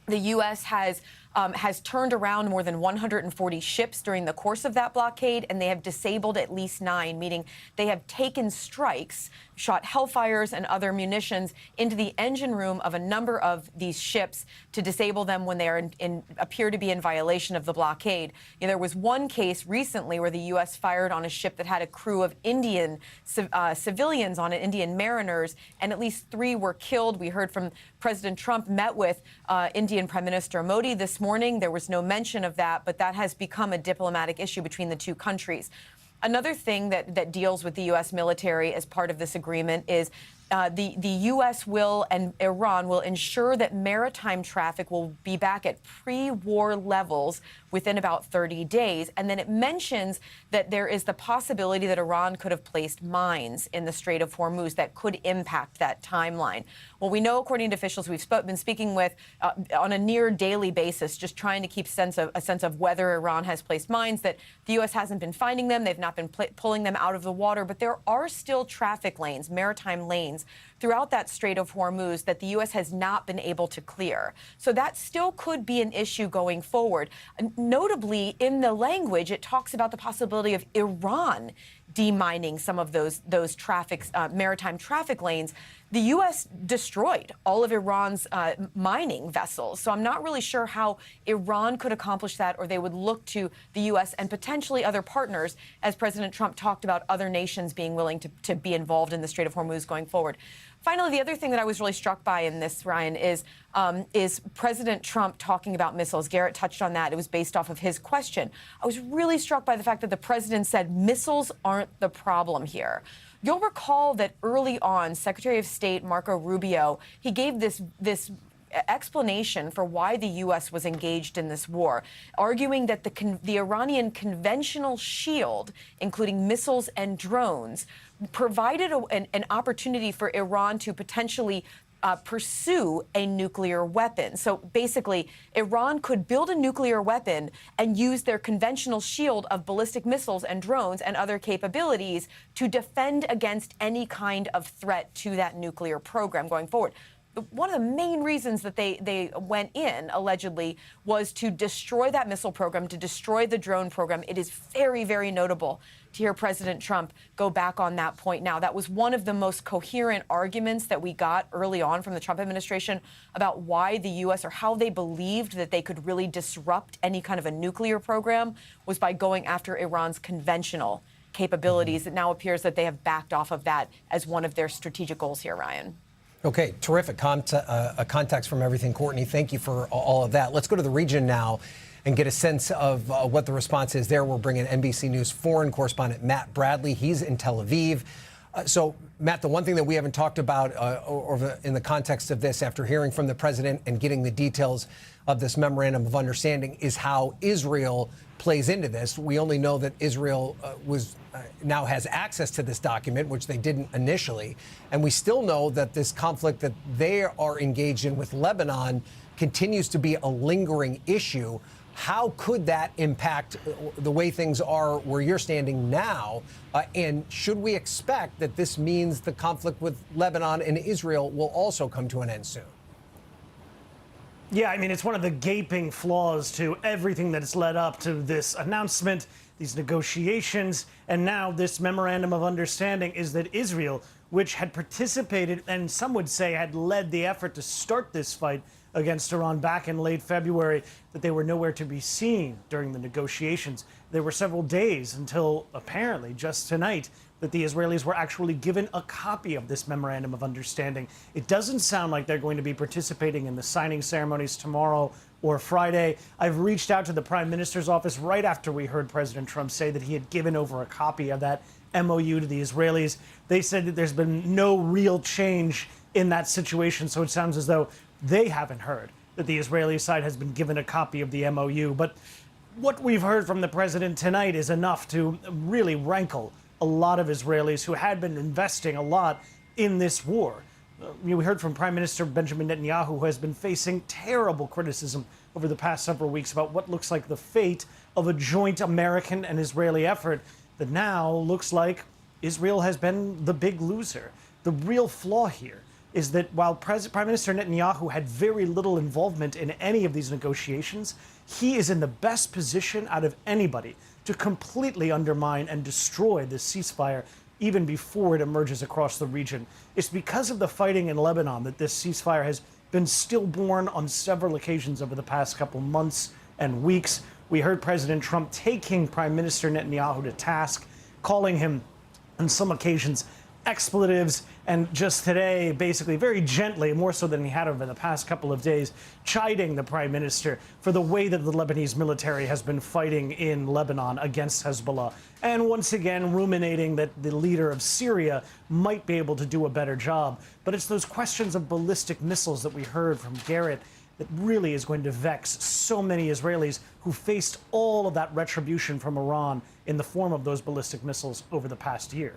the U.S. has has turned around more than 140 ships during the course of that blockade, and they have disabled at least 9, meaning they have taken strikes, shot Hellfires and other munitions into the engine room of a number of these ships to disable them when they are appear to be in violation of the blockade. You know, there was one case recently where the U.S. fired on a ship that had a crew of Indian civilians on it, Indian mariners, and at least 3 were killed. We heard from President Trump met with Indian Prime Minister Modi this morning. There was no mention of that, but that has become a diplomatic issue between the two countries. Another thing that deals with the U.S. military as part of this agreement is the U.S. will and Iran will ensure that maritime traffic will be back at pre-war levels within about 30 days. And then it mentions that there is the possibility that Iran could have placed mines in the Strait of Hormuz that could impact that timeline. Well, we know, according to officials we've been speaking with on a near daily basis, just trying to keep a sense of whether Iran has placed mines, that the U.S. hasn't been finding them. They've not been pulling them out of the water. But there are still traffic lanes, maritime lanes, throughout that Strait of Hormuz that the U.S. has not been able to clear. So that still could be an issue going forward. Notably, in the language, it talks about the possibility of Iran demining some of those maritime traffic lanes. The U.S. destroyed all of Iran's mining vessels. So I'm not really sure how Iran could accomplish that, or they would look to the U.S. and potentially other partners, as President Trump talked about other nations being willing to be involved in the Strait of Hormuz going forward. Finally, the other thing that I was really struck by in this, Ryan, is President Trump talking about missiles. Garrett touched on that. It was based off of his question. I was really struck by the fact that the president said missiles aren't the problem here. You'll recall that early on, Secretary of State Marco Rubio, he gave this explanation for why the U.S. was engaged in this war, arguing that the Iranian conventional shield, including missiles and drones, provided an opportunity for Iran to potentially pursue a nuclear weapon. So basically, Iran could build a nuclear weapon and use their conventional shield of ballistic missiles and drones and other capabilities to defend against any kind of threat to that nuclear program going forward. One of the main reasons that they went in, allegedly, was to destroy that missile program, to destroy the drone program. It is very, very notable to hear President Trump go back on that point now. That was one of the most coherent arguments that we got early on from the Trump administration about why the U.S. or how they believed that they could really disrupt any kind of a nuclear program was by going after Iran's conventional capabilities. It now appears that they have backed off of that as one of their strategic goals here, Ryan. Okay, terrific context from everything, Courtney. Thank you for all of that. Let's go to the region now and get a sense of what the response is there. We're bringing NBC News foreign correspondent Matt Bradley. He's in Tel Aviv. So, Matt, the one thing that we haven't talked about in the context of this, after hearing from the president and getting the details of this memorandum of understanding, is how Israel plays into this. We only know that Israel now has access to this document, which they didn't initially. And we still know that this conflict that they are engaged in with Lebanon continues to be a lingering issue. How could that impact the way things are where you're standing now? And should we expect that this means the conflict with Lebanon and Israel will also come to an end soon? Yeah, I mean, it's one of the gaping flaws to everything that has led up to this announcement, these negotiations, and now this memorandum of understanding is that Israel, which had participated and some would say had led the effort to start this fight against Iran back in late February, that they were nowhere to be seen during the negotiations. There were several days until apparently just tonight that the Israelis were actually given a copy of this memorandum of understanding. It doesn't sound like they're going to be participating in the signing ceremonies tomorrow or Friday. I've reached out to the Prime Minister's office right after we heard President Trump say that he had given over a copy of that MOU to the Israelis. They said that there's been no real change in that situation, so it sounds as though they haven't heard that the Israeli side has been given a copy of the MOU. But what we've heard from the president tonight is enough to really rankle a lot of Israelis who had been investing a lot in this war. We heard from Prime Minister Benjamin Netanyahu, who has been facing terrible criticism over the past several weeks about what looks like the fate of a joint American and Israeli effort that now looks like Israel has been the big loser. The real flaw here is that while Prime Minister Netanyahu had very little involvement in any of these negotiations, he is in the best position out of anybody to completely undermine and destroy this ceasefire even before it emerges across the region. It's because of the fighting in Lebanon that this ceasefire has been stillborn on several occasions over the past couple months and weeks. We heard President Trump taking Prime Minister Netanyahu to task, calling him on some occasions expletives, and just today, basically very gently, more so than he had over the past couple of days, chiding the prime minister for the way that the Lebanese military has been fighting in Lebanon against Hezbollah. And once again, ruminating that the leader of Syria might be able to do a better job. But it's those questions of ballistic missiles that we heard from Garrett that really is going to vex so many Israelis who faced all of that retribution from Iran in the form of those ballistic missiles over the past year.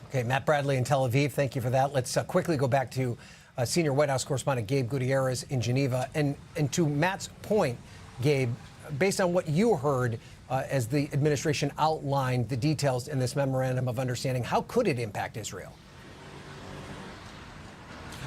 Okay, Matt Bradley in Tel Aviv, thank you for that. Let's quickly go back to senior White House correspondent Gabe Gutierrez in Geneva. And to Matt's point, Gabe, based on what you heard as the administration outlined the details in this memorandum of understanding, how could it impact Israel?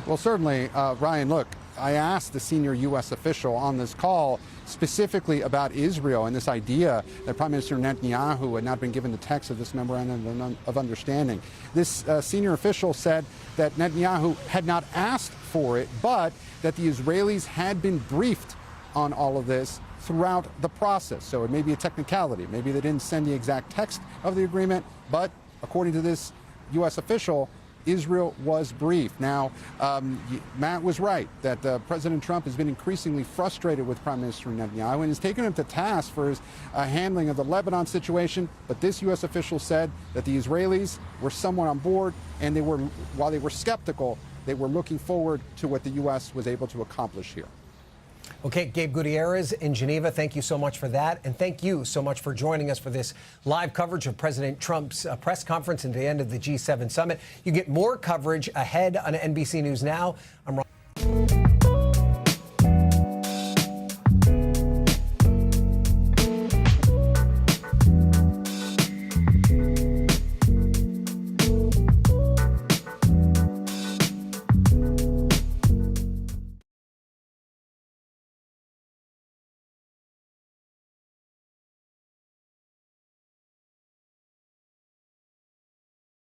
Well, certainly, Ryan, look, I asked the senior U.S. official on this call specifically about Israel and this idea that Prime Minister Netanyahu had not been given the text of this memorandum of understanding. This senior official said that Netanyahu had not asked for it, but that the Israelis had been briefed on all of this throughout the process. So it may be a technicality. Maybe they didn't send the exact text of the agreement, but according to this U.S. official, Israel was briefed. Now, Matt was right that President Trump has been increasingly frustrated with Prime Minister Netanyahu and has taken him to task for his handling of the Lebanon situation. But this U.S. official said that the Israelis were somewhat on board, and while they were skeptical, they were looking forward to what the U.S. was able to accomplish here. Okay, Gabe Gutierrez in Geneva, thank you so much for that. And thank you so much for joining us for this live coverage of President Trump's press conference at the end of the G7 summit. You get more coverage ahead on NBC News Now. I'm Ron.